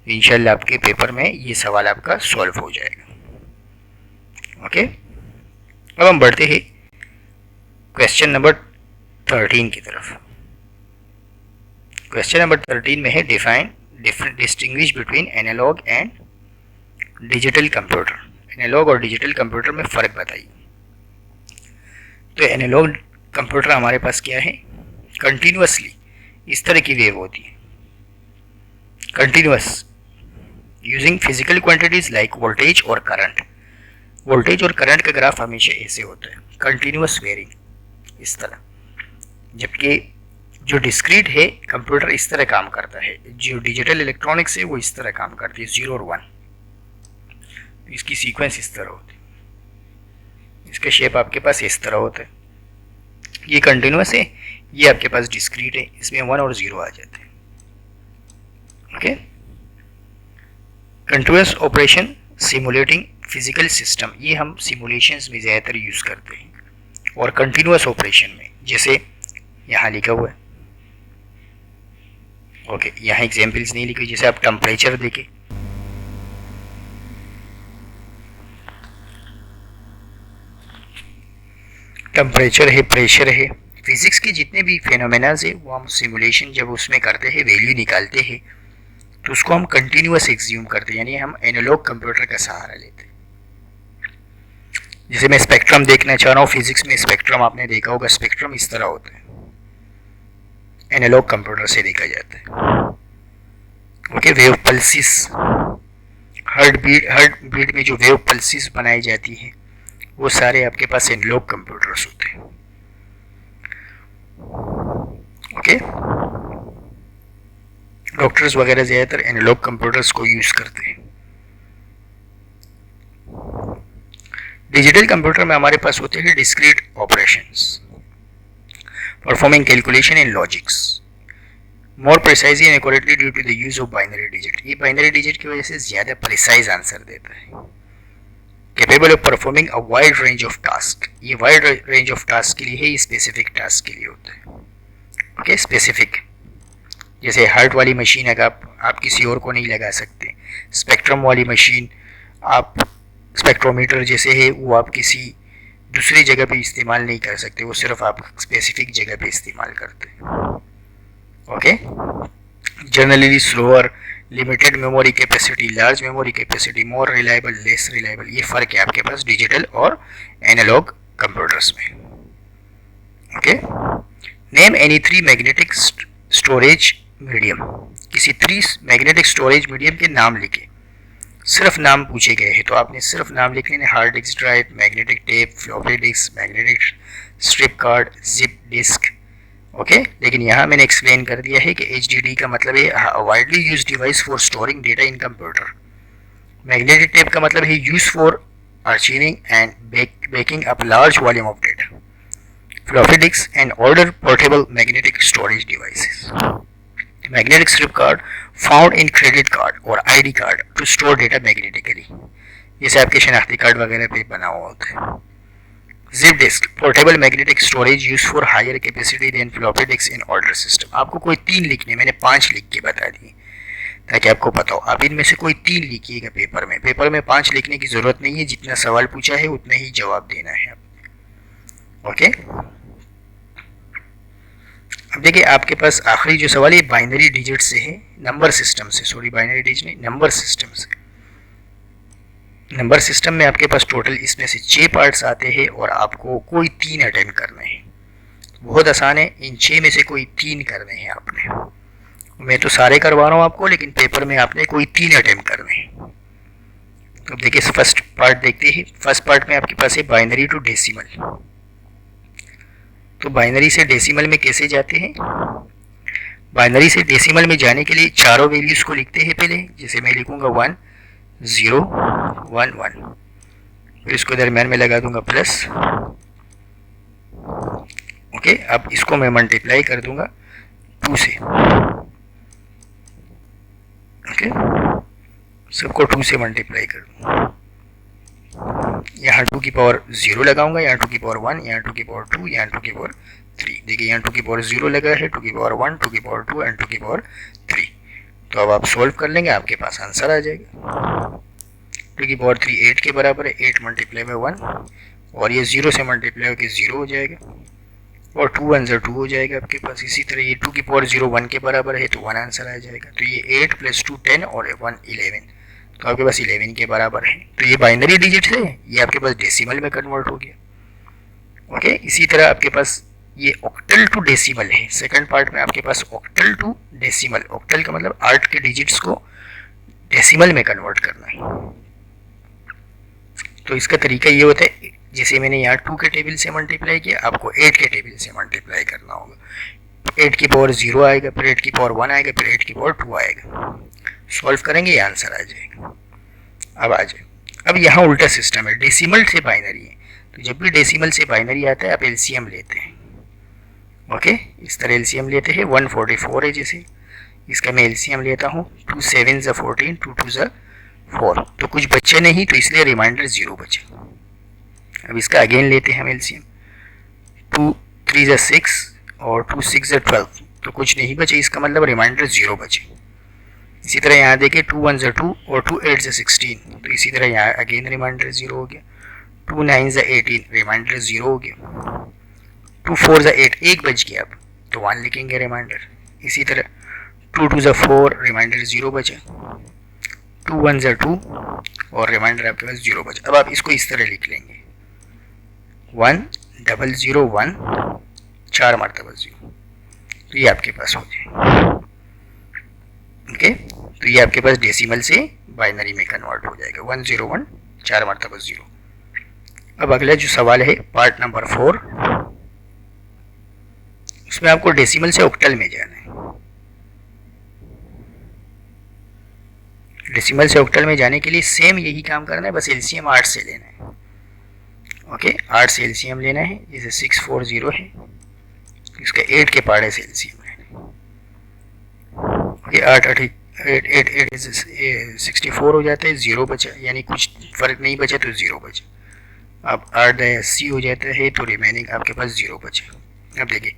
इंशाल्लाह आपके पेपर में ये सवाल आपका सॉल्व हो जाएगा। ओके, अब हम बढ़ते हैं क्वेश्चन नंबर 13 की तरफ। क्वेश्चन नंबर 13 में है define distinguish between analog and digital computer. Analog और डिजिटल कंप्यूटर में फ़र्क बताइए। तो एनालॉग कंप्यूटर हमारे पास क्या है, कंटिन्यूसली इस तरह की वेव होती है, continuous using physical quantities like voltage और करंट। वोल्टेज और करंट का ग्राफ हमेशा ऐसे होता है, कंटिन्यूस वेरिंग इस तरह। जबकि जो डिस्क्रीट है कंप्यूटर इस तरह काम करता है, जो डिजिटल इलेक्ट्रॉनिक्स है वो इस तरह काम करती है, 0 और 1। इसकी सीक्वेंस इस तरह होती है, इसका शेप आपके पास इस तरह होता है। ये कंटिन्यूस है, ये आपके पास डिस्क्रीट है, इसमें 1 और 0 आ जाते हैं। Okay, continuous operation simulating physical system, ये हम सिमुलेशंस में ज़्यादातर यूज़ करते हैं। और कंटिन्यूस ऑपरेशन में जैसे यहाँ लिखा हुआ है, ओके, यहाँ एग्जाम्पल्स नहीं लिखे, जैसे आप टेम्परेचर देखें, टेम्परेचर है, प्रेशर है, फिजिक्स के जितने भी फेनोमेनाज है वो हम सिमुलेशन जब उसमें करते हैं, वैल्यू निकालते हैं, तो उसको हम कंटिन्यूस एग्ज्यूम करते हैं, यानी हम एनालॉग कंप्यूटर का सहारा लेते हैं। जैसे मैं स्पेक्ट्रम देखना चाह रहा हूँ, फिजिक्स में स्पेक्ट्रम आपने देखा होगा, स्पेक्ट्रम इस तरह होता है, एनालॉग कंप्यूटर से देखा जाता है। Okay, wave pulses, heartbeat में जो वेव पल्सिस बनाई जाती है वो सारे आपके पास एनालॉग कंप्यूटर्स होते हैं। ओके, डॉक्टर्स वगैरह ज़्यादातर एनालॉग कंप्यूटर्स को यूज़ करते हैं। डिजिटल कंप्यूटर में हमारे पास होते हैं discrete operations, performing calculation in logics, more precisely and accurately due to the use of binary digit. ये बाइनरी डिजिट की वजह से ज़्यादा प्रिसाइज आंसर देता है। Capable of performing a wide range of task, ये वाइड रेंज ऑफ टास्क के लिए है, ये स्पेसिफिक टास्क के लिए होता है। ओके, स्पेसिफिक, जैसे हार्ट वाली मशीन अगर आप किसी और को नहीं लगा सकते, स्पेक्ट्रम वाली मशीन आप स्पेक्ट्रोमीटर जैसे है वो आप किसी दूसरी जगह पे इस्तेमाल नहीं कर सकते, वो सिर्फ आप स्पेसिफिक जगह पे इस्तेमाल करते हैं। Okay, generally slower, limited memory capacity, large memory capacity, more reliable, less reliable, ये फ़र्क है आपके पास डिजिटल और एनालॉग कंप्यूटर्स में। Okay, name any 3 magnetic storage medium, किसी 3 मैग्नेटिक स्टोरेज मीडियम के नाम लिखे, सिर्फ नाम पूछे गए हैं तो आपने सिर्फ नाम लिखने हैं, hard disk drive, magnetic tape, floppy disk, magnetic strip card, zip disk. Okay, लेकिन यहाँ मैंने एक्सप्लेन कर दिया है कि HDD का मतलब है widely use device for storing data in computer. Magnetic tape का मतलब है use for archiving and backing up large volume of data. Floppy disks and older portable magnetic storage devices. Magnetic strip card found in credit card or ID card to store data magnetically. जैसे आपके शनाख्ती card वगैरह पे बना हुआ होता है। Zip disk, portable magnetic storage used for higher capacity than floppy disks in older system. आपको कोई 3 लिखने, मैंने 5 लिख के बता दिए ताकि आपको पता हो। आप इनमें से कोई 3 लिखिएगा पेपर में। पेपर में 5 लिखने की ज़रूरत नहीं है, जितना सवाल पूछा है उतना ही जवाब देना है आपने। ओके, अब देखिए आपके पास आखिरी जो सवाल है बाइनरी डिजिट से है, नंबर सिस्टम से, सॉरी बाइनरी डिजिट नहीं, नंबर सिस्टम से। नंबर सिस्टम में आपके पास टोटल इसमें से 6 पार्ट्स आते हैं और आपको कोई 3 अटेम्प्ट करने हैं। बहुत आसान है, इन 6 में से कोई 3 करने हैं आपने। मैं तो सारे करवा रहा हूँ आपको, लेकिन पेपर में आपने कोई 3 अटेम्प्ट करने हैं। तो देखिए फर्स्ट पार्ट देखते हैं। फर्स्ट पार्ट में आपके पास है बाइनरी टू डेसिमल। तो बाइनरी से डेसिमल में कैसे जाते हैं? बाइनरी से डेसिमल में जाने के लिए चारों वैल्यूज को लिखते हैं पहले। जैसे मैं लिखूंगा 1 0 1 1, फिर इसको दरम्यान में लगा दूंगा प्लस। ओके, अब इसको मैं मल्टीप्लाई कर दूंगा 2 से। ओके, सबको 2 से मल्टीप्लाई कर दूंगा। यहाँ 2 की पावर 0 लगाऊंगा, यहाँ 2 की पावर 1, यहाँ 2 की पावर 2, यहाँ 2 की पावर 3। देखिए यहाँ 2 की पावर 0 लगा है, 2 की पावर 1, 2 की पावर 2 एंड 2 की पावर 3। तो अब आप सॉल्व कर लेंगे, आपके पास आंसर आ जाएगा। 2 की पावर 3 8 के बराबर है, 8 मल्टीप्लाई बाई 1, और ये 0 से मल्टीप्लाई होकर 0 हो जाएगा, और 2 1 2 हो जाएगा आपके पास। इसी तरह ये 2 की पावर 0 1 के बराबर है, तो 1 आंसर आ जाएगा। तो ये 8 + 2 10 और 1 11, तो आपके पास 11 के बराबर है। तो ये बाइनरी डिजिट है, ये आपके पास डेसिमल में कन्वर्ट हो गया। ओके, इसी तरह आपके पास ये ऑक्टल टू डेसिमल है। सेकंड पार्ट में आपके पास ऑक्टल टू डेसिमल, ऑक्टल का मतलब 8 के डिजिट्स को डेसिमल में कन्वर्ट करना है। तो इसका तरीका ये होता है, जैसे मैंने यहाँ 2 के टेबल से मल्टीप्लाई किया, आपको 8 के टेबल से मल्टीप्लाई करना होगा। 8 की पावर 0 आएगा, फिर 8 की पावर 1 आएगा, फिर 8 की पावर 2 आएगा। सॉल्व करेंगे, ये आंसर आ जाएगा। अब आ जाए, अब यहाँ उल्टा सिस्टम है, डेसिमल से बाइनरी है। तो जब भी डेसिमल से बाइनरी आता है आप एलसीएम लेते हैं। ओके, इस तरह एलसीएम लेते हैं। 144 है, जैसे इसका मैं एलसीएम लेता हूँ, 2 7 = 14, 2 2 = 4। तो कुछ बच्चे नहीं, तो इसलिए रिमाइंडर 0 बचे। अब इसका अगेन लेते हैं हम एलसीएम, 2 3 = 6 और 2 6 = 12, तो कुछ नहीं बचे, इसका मतलब रिमाइंडर 0 बचे। इसी तरह यहाँ देखिए 2 1 = 2 और 2 8 = 16, तो इसी तरह यहाँ अगेन रिमाइंडर 0 हो गया। 2 9 = 18, रिमाइंडर 0 हो गया। 2 4 = 8, 1 बच गया, अब तो 1 लिखेंगे रिमाइंडर। इसी तरह 2 2 = 4, रिमाइंडर 0 बचा। 2 1 = 2 और रिमाइंडर आपके पास 0 बचा। अब आप इसको इस तरह लिख लेंगे, 1 0 0 1 4 मरतबा 0, तो ये आपके पास हो जाए। ओके, तो ये आपके पास डेसिमल से बाइनरी में कन्वर्ट हो जाएगा, 1 0 1 4 मरतबा 0। अब अगला जो सवाल है पार्ट नंबर 4, उसमें आपको डेसिमल से ऑक्टल में जाना है। डेसिमल से ऑक्टल में जाने के लिए सेम यही काम करना है, बस एलसीएम 8 से लेना है। ओके, 8 से एलसीएम लेना है। जैसे 640 है, इसका 8 के पार्ट से एलसीएम लेना है। ये 64 हो जाता है, 0 बचा, यानी कुछ फ़र्क नहीं बचा तो 0 बचा। अब 8/80 हो जाता है तो रिमेनिंग आपके पास 0 बचे। अब देखिए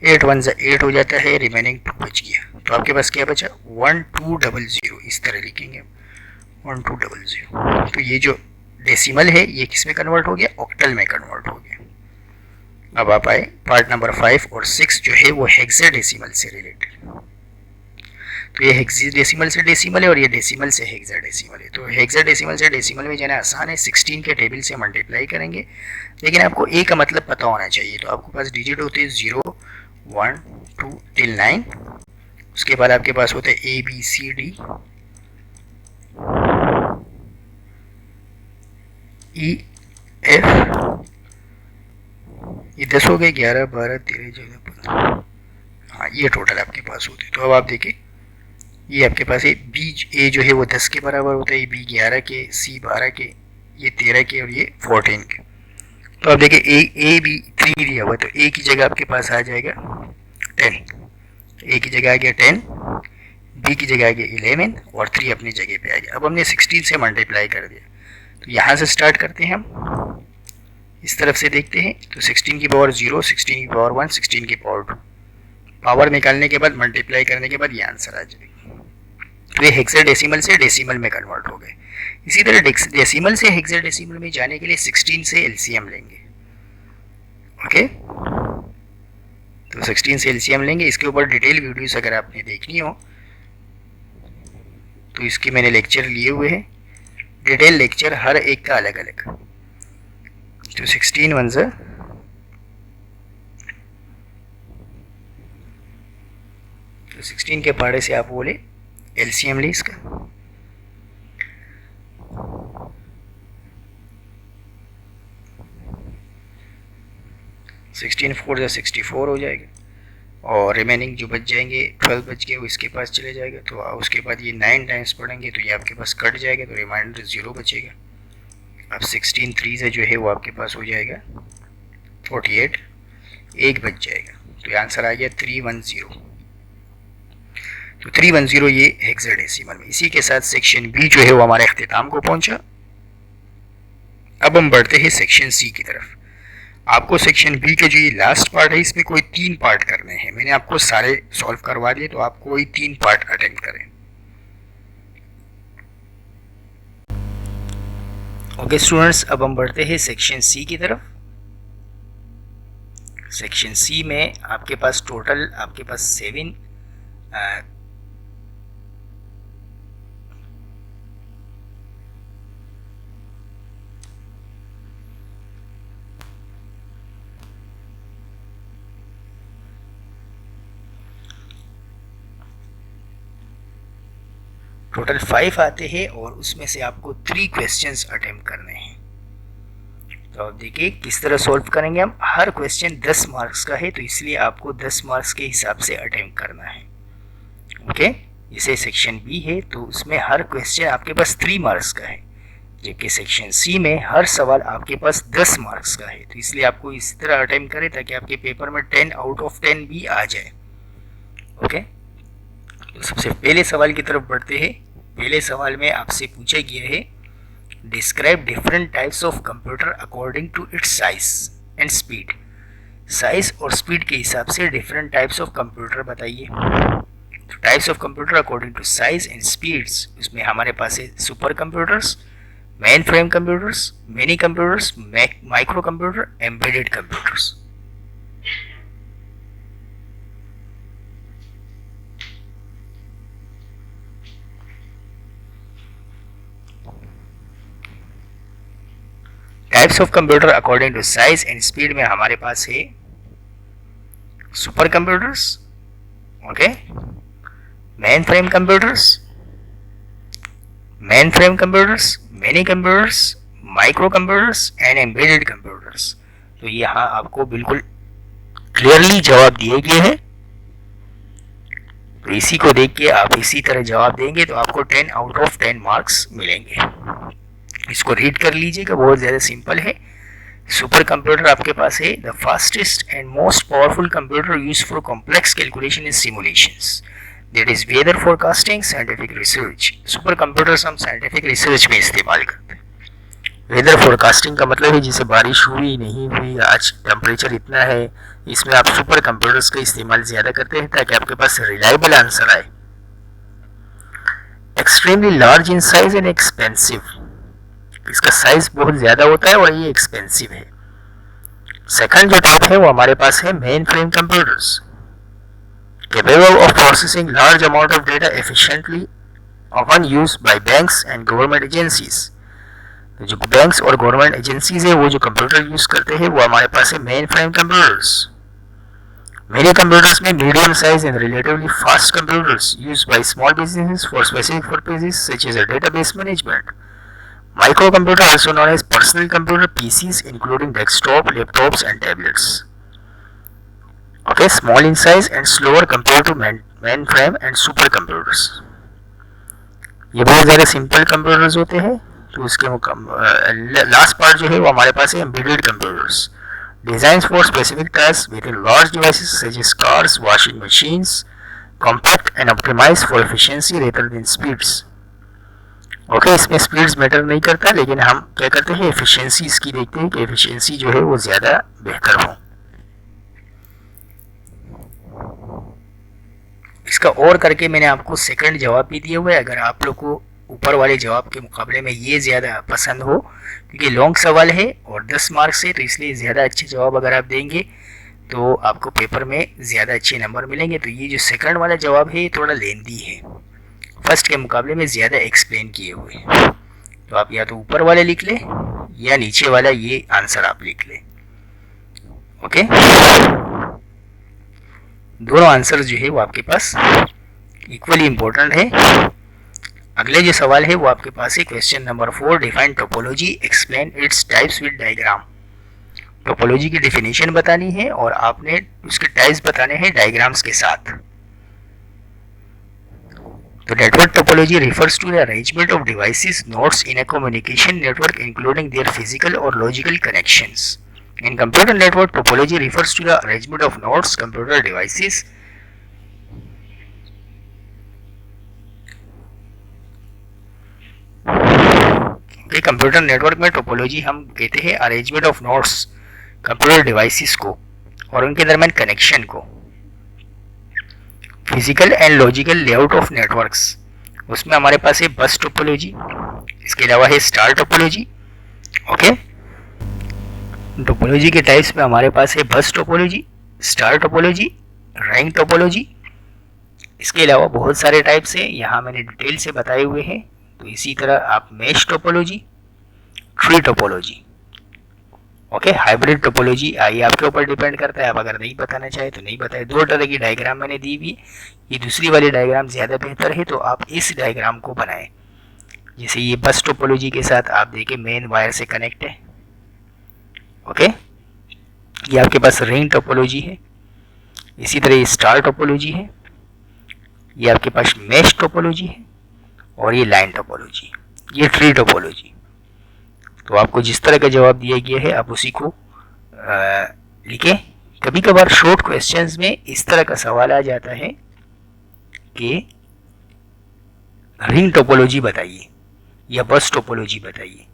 8 1 8 हो जाता है, रिमेनिंग 2 बच गया, तो आपके पास क्या बचा 1200, इस तरह लिखेंगे 1200। तो ये जो डेसिमल है ये किस में कन्वर्ट हो गया, ऑक्टल में कन्वर्ट हो गया। अब आप आए पार्ट नंबर 5 और 6 जो है वो हेक्साडेसिमल से रिलेटेड। तो ये हेक्साडेसिमल से डेसिमल है और ये डेसिमल से हेक्साडेसिमल है। तो हेक्साडेसिमल से डेसिमल में जाना आसान है, 16 के टेबल से मल्टीप्लाई करेंगे, लेकिन आपको ए का मतलब पता होना चाहिए। तो आपके पास डिजिट होते हैं 0 1 2 till 9, उसके बाद आपके पास होते हैं ABCD EF, ये 10 हो गए, 11 12 13 14 15, हाँ ये टोटल आपके पास होते हैं। तो अब आप देखिए ये आपके पास है बी, ए जो है वो 10 के बराबर होता है, बी 11 के, सी 12 के, ये 13 के और ये 14 के। तो अब देखिए ए बी 3 दिया हुआ, तो ए की जगह आपके पास आ जाएगा 10, ए की जगह आ गया 10, बी की जगह आ गया 11 और 3 अपनी जगह पे आ गया। अब हमने 16 से मल्टीप्लाई कर दिया, तो यहाँ से स्टार्ट करते हैं हम, इस तरफ से देखते हैं। तो 16 की पावर 0, 16 की पावर 1, 16 की पावर 2, पावर निकालने के बाद मल्टीप्लाई करने के बाद ये आंसर आ जाएगा। तो ये हेक्साडेसिमल से डेसिमल में कन्वर्ट हो गए। इसी तरह डेसिमल से हेक्साडेसिमल में जाने के लिए 16 से एलसीएम लेंगे। ओके, तो 16 से एलसीएम लेंगे। इसके ऊपर डिटेल वीडियोस अगर आपने देखनी हो तो इसके मैंने लेक्चर लिए हुए हैं, डिटेल लेक्चर हर एक का अलग अलग। तो 16 1 ज़ा, तो 16 के पहाड़े से आप बोले एलसीएम ले इसका। सिक्सटीन 4 ज़ा 64 हो जाएगा और रिमेनिंग जो बच जाएंगे 12 बच गए वो इसके पास चले जाएगा। तो उसके बाद ये 9 टाइम्स पढ़ेंगे तो ये आपके पास कट जाएगा, तो रिमाइंडर 0 बचेगा। अब 16 3 से जो है वो आपके पास हो जाएगा 48, एक बच जाएगा, तो ये आंसर आ गया 310। तो 310 ये हेक्साडेसिमल में। इसी के साथ सेक्शन बी जो है वो हमारे अख्तिताम को पहुंचा। अब हम बढ़ते हैं सेक्शन सी की तरफ। आपको सेक्शन बी के जो ये लास्ट पार्ट है इसमें कोई 3 पार्ट करने हैं। मैंने आपको सारे सॉल्व करवा दिए, तो आप कोई 3 पार्ट अटेम्प्ट करें। ओके स्टूडेंट्स, अब हम बढ़ते हैं सेक्शन सी की तरफ। सेक्शन सी में आपके पास टोटल आपके पास 7 टोटल 5 आते हैं और उसमें से आपको 3 क्वेश्चंस अटेम्प्ट करने हैं। तो अब देखिए किस तरह सॉल्व करेंगे हम। हर क्वेश्चन 10 मार्क्स का है, तो इसलिए आपको 10 मार्क्स के हिसाब से अटेम्प्ट करना है। ओके, जैसे सेक्शन बी है तो उसमें हर क्वेश्चन आपके पास 3 मार्क्स का है, जबकि सेक्शन सी में हर सवाल आपके पास 10 मार्क्स का है। तो इसलिए आपको इसी तरह अटेम्प्ट करें ताकि आपके पेपर में 10 आउट ऑफ 10 भी आ जाए। ओके, तो सबसे पहले सवाल की तरफ बढ़ते हैं। पहले सवाल में आपसे पूछा गया है describe different types of computer according to its size and speed. Size और स्पीड के हिसाब से डिफरेंट टाइप्स ऑफ कंप्यूटर बताइए। तो types of computer according to size and speeds, उसमें हमारे पास है supercomputers, mainframe computers, minicomputers, microcomputer, embedded computers. Types of computer according to size and speed में हमारे पास है supercomputers, okay, mainframe computers, minicomputers, micro computers and embedded computers. तो यहाँ आपको बिल्कुल clearly जवाब दिए गए हैं, तो इसी को देख के आप इसी तरह जवाब देंगे तो आपको 10 आउट ऑफ 10 मार्क्स मिलेंगे। इसको रीड कर लीजिएगा, बहुत ज़्यादा सिंपल है। सुपर कंप्यूटर आपके पास है the fastest and most powerful computer use for complex calculation in simulations. That is whether forecasting, scientific research. Super computers हम साइंटिफिक रिसर्च में इस्तेमाल करते हैं। वेदर फोरकास्टिंग का मतलब है जैसे बारिश हुई नहीं हुई, आज टेम्परेचर इतना है, इसमें आप सुपर कंप्यूटर्स का इस्तेमाल ज़्यादा करते हैं ताकि आपके पास रिलायबल आंसर आए। Extremely large in size and expensive, इसका साइज बहुत ज़्यादा होता है और ये एक्सपेंसिव है। सेकंड जो टाइप है वो हमारे पास है mainframe computers, capable of processing large amount of data efficiently, often used by banks and government agencies। तो जो बैंक्स और गवर्नमेंट एजेंसीज है वो जो कंप्यूटर यूज करते हैं वो हमारे पास है mainframe computers. Mini computers में medium size and relatively fast computers use by small businesses for specific purposes such as database management. Micro computer also known as personal computer PCs including desktop, laptops and tablets. Okay, small in size and slower compared to mainframe and super computers। ये बहुत ज़्यादा simple computers होते हैं। तो उसके last part जो है वो हमारे पास है embedded computers, designs for specific task with large devices such as cars, washing machines, compact and optimise for efficiency rather than speeds. Okay, इसमें स्पीड्स मैटर नहीं करता, लेकिन हम क्या करते हैं एफिशिएंसी इसकी देखते हैं कि एफिशिएंसी जो है वो ज़्यादा बेहतर हो। इसका और करके मैंने आपको सेकंड जवाब भी दिया हुआ है। अगर आप लोग को ऊपर वाले जवाब के मुकाबले में ये ज़्यादा पसंद हो, क्योंकि लॉन्ग सवाल है और 10 मार्क्स है, तो इसलिए ज़्यादा अच्छे जवाब अगर आप देंगे तो आपको पेपर में ज़्यादा अच्छे नंबर मिलेंगे। तो ये जो सेकंड वाला जवाब है ये थोड़ा लेंदी है, फर्स्ट के मुकाबले में ज़्यादा एक्सप्लेन किए हुए। तो आप या तो ऊपर वाले लिख लें या नीचे वाला ये आंसर आप लिख लें। ओके, दोनों आंसर जो है वो आपके पास इक्वली इम्पोर्टेंट है। अगले जो सवाल है वो आपके पास है question number 4, define topology, explain its types with diagram. Topology की डेफिनेशन बतानी है और आपने उसके टाइप्स बताने हैं डायग्राम्स के साथ। तो network topology refers to the arrangement of devices nodes in a communication network including their physical और logical connections. In computer network, topology refers to the arrangement of nodes, computer devices, computer network में topology हम कहते हैं arrangement of nodes, computer devices को और उनके दरमियान connection को। Physical and logical layout of networks, उसमें हमारे पास है बस टोपोलॉजी, इसके अलावा है स्टार टोपोलॉजी। ओके, टोपोलॉजी के टाइप्स में हमारे पास है बस topology, star topology, ring topology. इसके अलावा बहुत सारे टाइप्स हैं, यहाँ मैंने डिटेल से बताए हुए हैं। तो इसी तरह आप mesh topology, tree topology, okay, hybrid topology, ये आपके ऊपर डिपेंड करता है। आप अगर नहीं बताना चाहे तो नहीं बताए। दो तरह की डायग्राम मैंने दी हुई, ये दूसरी वाली डायग्राम ज़्यादा बेहतर है, तो आप इस डायग्राम को बनाएं। जैसे ये बस टोपोलॉजी के साथ आप देखें मेन वायर से कनेक्ट है। ओके, ये आपके पास रिंग टोपोलॉजी है। इसी तरह ये स्टार टोपोलॉजी है, ये आपके पास मेश टोपोलॉजी है और ये लाइन टोपोलॉजी, ये ट्री टोपोलॉजी। तो आपको जिस तरह का जवाब दिया गया है आप उसी को लिखें। कभी कभार शॉर्ट क्वेश्चंस में इस तरह का सवाल आ जाता है कि रिंग टोपोलॉजी बताइए या बस टोपोलॉजी बताइए,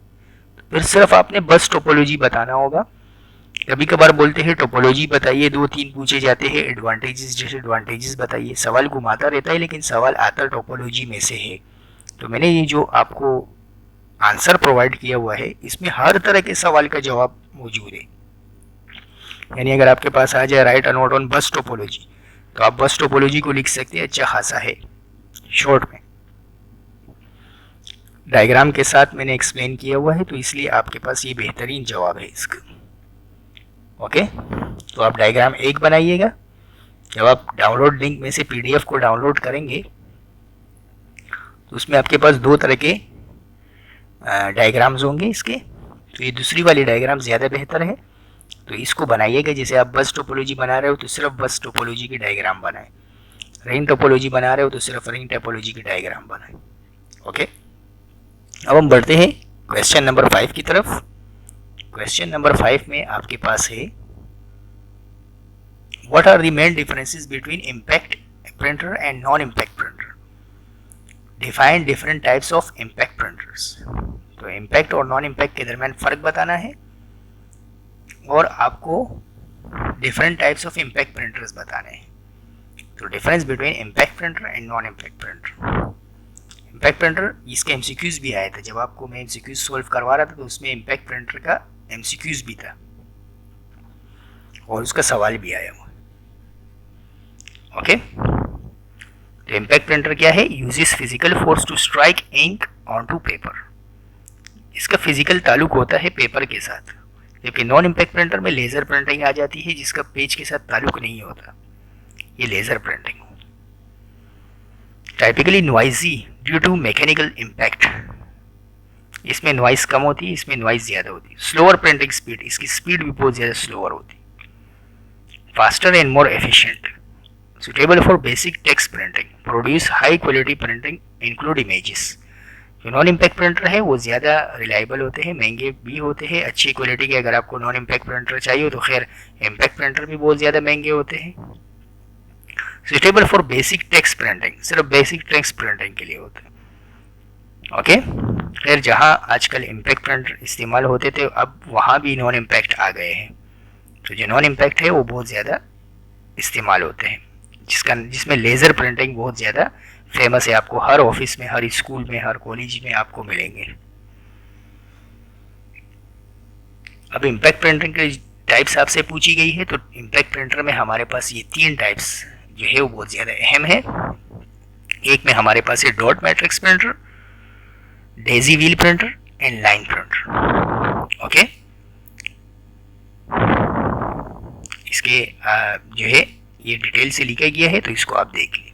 फिर सिर्फ आपने बस टोपोलॉजी बताना होगा। कभी कभार बोलते हैं टोपोलॉजी बताइए, 2-3 पूछे जाते हैं, एडवांटेजेस डिसएडवांटेजेस बताइए। सवाल घुमाता रहता है लेकिन सवाल आता टोपोलॉजी में से है। तो मैंने ये जो आपको आंसर प्रोवाइड किया हुआ है इसमें हर तरह के सवाल का जवाब मौजूद है। यानी अगर आपके पास आ जाए राइट अ नोट ऑन बस टोपोलॉजी, तो आप बस टोपोलॉजी को लिख सकते हैं, अच्छा खासा है शॉर्ट में। डायग्राम के साथ मैंने एक्सप्लेन किया हुआ है, तो इसलिए आपके पास ये बेहतरीन जवाब है इसका। ओके, तो आप डायग्राम 1 बनाइएगा। जब आप डाउनलोड लिंक में से पीडीएफ को डाउनलोड करेंगे तो उसमें आपके पास 2 तरह के डायग्राम्स होंगे इसके। तो ये दूसरी वाली डायग्राम ज़्यादा बेहतर है, तो इसको बनाइएगा। जैसे आप बस टोपोलॉजी बना रहे हो तो सिर्फ बस टोपोलॉजी की डायग्राम बनाएं, रिंग टोपोलॉजी बना रहे हो तो सिर्फ रिंग टोपोलॉजी की डायग्राम बनाएं। ओके, अब हम बढ़ते हैं क्वेश्चन नंबर 5 की तरफ। क्वेश्चन नंबर 5 में आपके पास है what are the main differences between impact printer and non-impact printer. Define different types of impact printers. तो impact और non-impact के दरमियान फ़र्क बताना है और आपको different types of impact printers बताने हैं. तो difference between impact printer and non-impact printer. impact printer इसके MCQs भी आए थे. जब आपको मैं MCQs सॉल्व करवा रहा था तो उसमें impact printer का MCQs भी था और उसका सवाल भी आया हुआ. ओके, तो इम्पैक्ट प्रिंटर क्या है? Uses physical force to strike ink onto paper. इसका फिजिकल ताल्लुक होता है पेपर के साथ, जबकि नॉन इम्पैक्ट प्रिंटर में लेज़र प्रिंटिंग आ जाती है जिसका पेज के साथ ताल्लुक नहीं होता. ये laser printing typically noisy due to mechanical impact. इसमें नॉइस कम होती है, इसमें नॉइस ज़्यादा होती है. स्लोअर प्रिंटिंग स्पीड, इसकी स्पीड भी बहुत ज़्यादा स्लोअर होती है. Faster and more efficient. Suitable for basic text printing, produce high quality printing include images. जो नॉन इम्पैक्ट प्रिंटर है वो ज़्यादा रिलायबल होते हैं, महंगे भी होते हैं, अच्छी क्वालिटी के. अगर आपको नॉन इम्पैक्ट प्रिंटर चाहिए तो खैर इम्पैक्ट प्रिंटर भी बहुत ज़्यादा महंगे होते हैं. Suitable for basic text printing, सिर्फ बेसिक टेक्स्ट प्रिंटिंग के लिए होते हैं. ओके, खैर जहाँ आजकल इम्पैक्ट प्रिंटर इस्तेमाल होते थे अब वहाँ भी नॉन इम्पैक्ट आ गए हैं. तो जो नॉन इम्पैक्ट है वो बहुत ज़्यादा इस्तेमाल होते हैं, जिसमें लेज़र प्रिंटिंग बहुत ज़्यादा फेमस है. आपको हर ऑफिस में, हर स्कूल में, हर कॉलेज में आपको मिलेंगे. अब इम्पैक्ट प्रिंटिंग की टाइप्स आपसे पूछी गई है, तो इम्पैक्ट प्रिंटर में हमारे पास ये 3 टाइप्स जो है वो बहुत ज़्यादा अहम है. एक में हमारे पास है dot matrix printer, Daisy wheel printer and line printer. Okay, इसके जो है ये डिटेल से लिखा गया है तो इसको आप देख लें.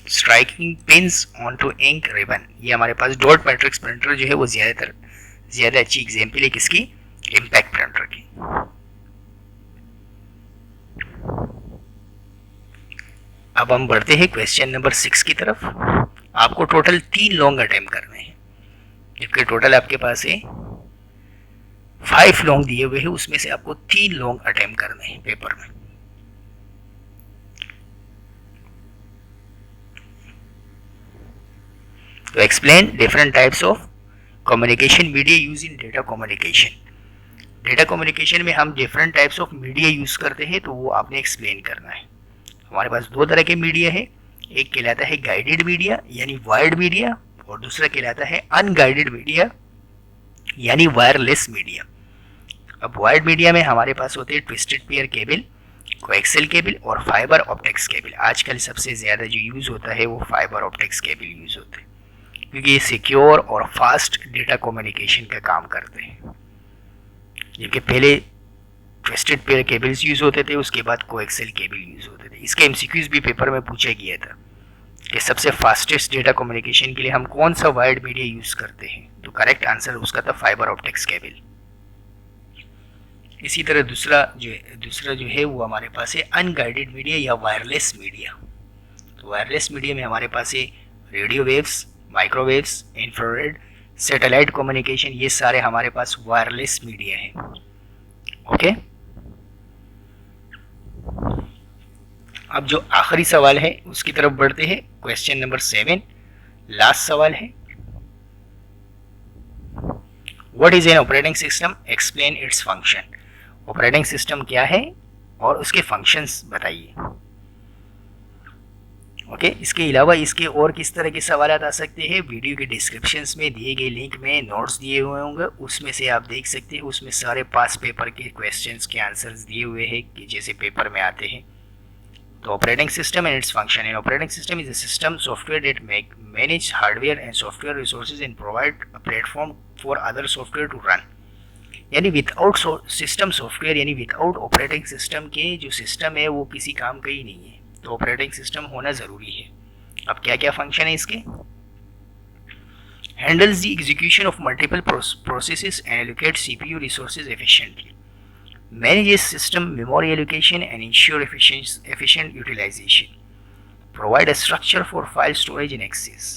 Striking pins onto ink ribbon, ये हमारे पास डॉट मैट्रिक्स प्रिंटर जो है वो ज़्यादा अच्छी एग्जाम्पल है किसकी? इम्पैक्ट प्रिंटर की. अब हम बढ़ते हैं क्वेश्चन नंबर 6 की तरफ. आपको टोटल 3 लॉन्ग अटेम्प्ट करने हैं, जबकि टोटल आपके पास है 5 लॉन्ग दिए हुए हैं, उसमें से आपको 3 लॉन्ग अटेम्प्ट करने हैं पेपर में. तो explain different types of communication media use in data communication. Data communication में हम different types of media use करते हैं, तो वो आपने एक्सप्लेन करना है. हमारे पास 2 तरह के मीडिया है. एक कहलाता है गाइडेड मीडिया यानी वायर्ड मीडिया, और दूसरा कहलाता है अनगाइडेड मीडिया यानी वायरलेस मीडिया. अब वायर्ड मीडिया में हमारे पास होते हैं twisted pair cable, coaxial cable और फाइबर ऑप्टिक्स केबल. आजकल सबसे ज़्यादा जो यूज़ होता है वो फाइबर ऑप्टिक्स केबल यूज़ होते हैं, क्योंकि ये सिक्योर और फास्ट डेटा कम्युनिकेशन का काम करते हैं. जबकि पहले ट्विस्टेड पेयर केबल्स यूज़ होते थे, उसके बाद कोएक्सियल केबल यूज़ होते थे. इसके MCQs भी पेपर में पूछा गया था कि सबसे फास्टेस्ट डेटा कम्युनिकेशन के लिए हम कौन सा वायर्ड मीडिया यूज़ करते हैं, तो करेक्ट आंसर उसका था फाइबर ऑप्टिक्स केबल. इसी तरह दूसरा जो है वो हमारे पास है अनगाइडेड मीडिया या वायरलेस मीडिया. तो वायरलेस मीडिया में हमारे पास है radio waves, microwaves, infrared, satellite communication, ये सारे हमारे पास वायरलेस मीडिया है. ओके, अब जो आखिरी सवाल है उसकी तरफ बढ़ते हैं. क्वेश्चन नंबर 7 लास्ट सवाल है. What is an operating system, explain its function. Operating system क्या है और उसके फंक्शंस बताइए. ओके, इसके अलावा इसके और किस तरह के सवाल आ सकते हैं, वीडियो के डिस्क्रिप्शंस में दिए गए लिंक में नोट्स दिए हुए होंगे, उसमें से आप देख सकते हैं. उसमें सारे पास पेपर के क्वेश्चंस के आंसर्स दिए हुए हैं कि जैसे पेपर में आते हैं. तो operating system and its function. An operating system is a system software that manage hardware and software resources and provide a platform for other software to run. यानी विदाउट सिस्टम सॉफ्टवेयर यानी without operating system के जो system है वो किसी काम का ही नहीं है. तो ऑपरेटिंग सिस्टम होना ज़रूरी है. अब क्या क्या फंक्शन है इसके? Handles the execution of multiple processes and allocate CPU resources efficiently. Manages system memory allocation and ensure efficient utilization. Provide a structure for file storage and access.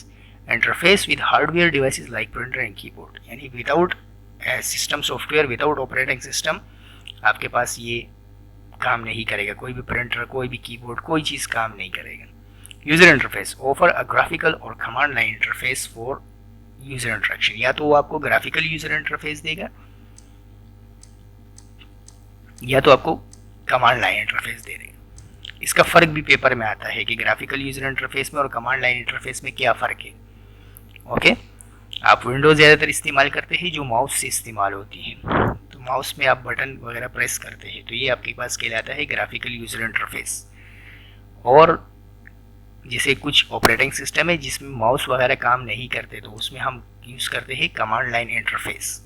Interface with hardware devices like printer and keyboard. यानी without system software, without operating system आपके पास ये काम नहीं करेगा, कोई भी printer, कोई भी कीबोर्ड, कोई चीज़ काम नहीं करेगा। User interface offer a graphical or command line interface for user interaction. या तो वो आपको ग्राफिकल यूज़र इंटरफेस देगा या तो आपको कमांड लाइन इंटरफेस दे देगा। इसका फ़र्क भी पेपर में आता है कि ग्राफिकल यूज़र इंटरफेस में और कमांड लाइन इंटरफेस में क्या फ़र्क है। ओके, आप विंडोज़ ज़्यादातर इस्तेमाल करते हैं जो माउस से इस्तेमाल होती है, तो माउस में आप बटन वगैरह प्रेस करते हैं, तो ये आपके पास कहलाता है ग्राफिकल यूज़र इंटरफेस। और जैसे कुछ ऑपरेटिंग सिस्टम है जिसमें माउस वगैरह काम नहीं करते, तो उसमें हम यूज़ करते हैं कमांड लाइन इंटरफेस।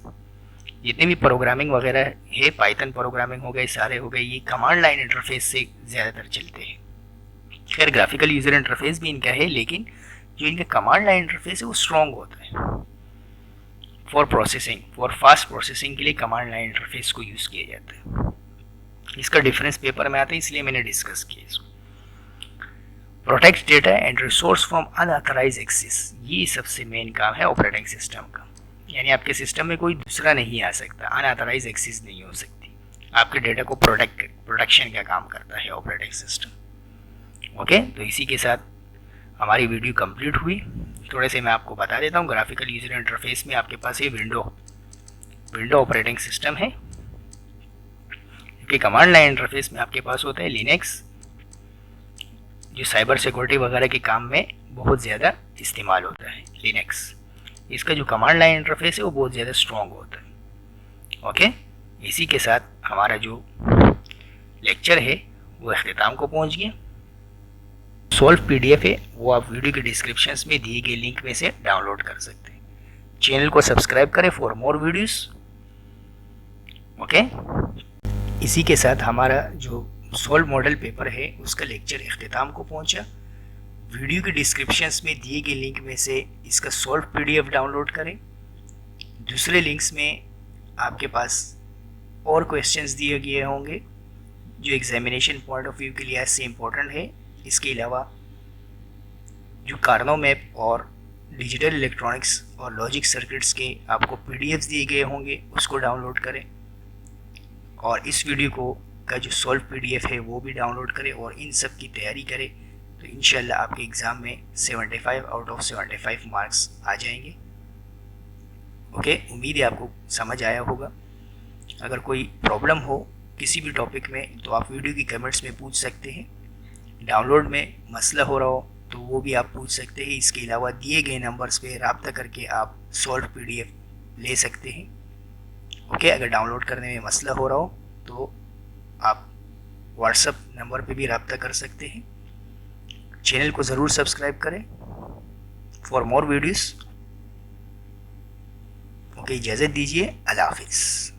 जितने भी प्रोग्रामिंग वगैरह है, पाइथन प्रोग्रामिंग हो गए, सारे हो गए, ये कमांड लाइन इंटरफेस से ज़्यादातर चलते हैं। खैर ग्राफिकल यूज़र इंटरफेस भी इनका है, लेकिन जो इनका कमांड लाइन इंटरफेस है वो स्ट्रॉन्ग होता है। For processing, for fast processing के लिए कमांड लाइन इंटरफेस को यूज़ किया जाता है। इसका डिफरेंस पेपर में आता है, इसलिए मैंने डिस्कस किया इसको। Protect data and resource from unauthorise access, ये सबसे मेन काम है ऑपरेटिंग सिस्टम का। यानी आपके सिस्टम में कोई दूसरा नहीं आ सकता, अनऑथराइज एक्सेस नहीं हो सकती। आपके डेटा को प्रोटेक्शन का काम करता है ऑपरेटिंग सिस्टम। ओके, तो इसी के साथ हमारी वीडियो कंप्लीट हुई। थोड़े से मैं आपको बता देता हूँ। ग्राफिकल यूज़र इंटरफेस में आपके पास ये विंडो ऑपरेटिंग सिस्टम है, क्योंकि कमांड लाइन इंटरफेस में आपके पास होता है लिनक्स, जो साइबर सिक्योरिटी वगैरह के काम में बहुत ज़्यादा इस्तेमाल होता है लिनक्स। इसका जो कमांड लाइन इंटरफेस है वो बहुत ज़्यादा स्ट्रॉन्ग होता है। ओके, इसी के साथ हमारा जो लेक्चर है वो अख्तिताम को पहुंच गया। सॉल्व पीडीएफ है, वो आप वीडियो के डिस्क्रिप्शन में दिए गए लिंक में से डाउनलोड कर सकते हैं। चैनल को सब्सक्राइब करें फॉर मोर वीडियोस। ओके, इसी के साथ हमारा जो सॉल्व मॉडल पेपर है उसका लेक्चर अख्तिताम को पहुंचा। वीडियो के डिस्क्रिप्शंस में दिए गए लिंक में से इसका सॉल्व पीडीएफ डाउनलोड करें। दूसरे लिंक्स में आपके पास और क्वेश्चंस दिए गए होंगे जो एग्जामिनेशन पॉइंट ऑफ व्यू के लिए ऐसे इम्पोर्टेंट है। इसके अलावा जो कार्नो मैप और डिजिटल इलेक्ट्रॉनिक्स और लॉजिक सर्किट्स के आपको पीडीएफ्स दिए गए होंगे, उसको डाउनलोड करें। और इस वीडियो का जो सॉल्व पीडीएफ है वो भी डाउनलोड करें और इन सब की तैयारी करें, तो इंशाल्लाह आपके एग्ज़ाम में 75 आउट ऑफ 75 मार्क्स आ जाएंगे। ओके, उम्मीद है आपको समझ आया होगा। अगर कोई प्रॉब्लम हो किसी भी टॉपिक में तो आप वीडियो की कमेंट्स में पूछ सकते हैं। डाउनलोड में मसला हो रहा हो तो वो भी आप पूछ सकते हैं। इसके अलावा दिए गए नंबर्स पे रब्ता करके आप सॉल्व पीडीएफ ले सकते हैं। ओके, अगर डाउनलोड करने में मसला हो रहा हो तो आप व्हाट्सएप नंबर पे भी रब्ता कर सकते हैं। चैनल को ज़रूर सब्सक्राइब करें फॉर मोर वीडियोस। ओके, इजाज़त दीजिए, अल्लाह हाफिज़।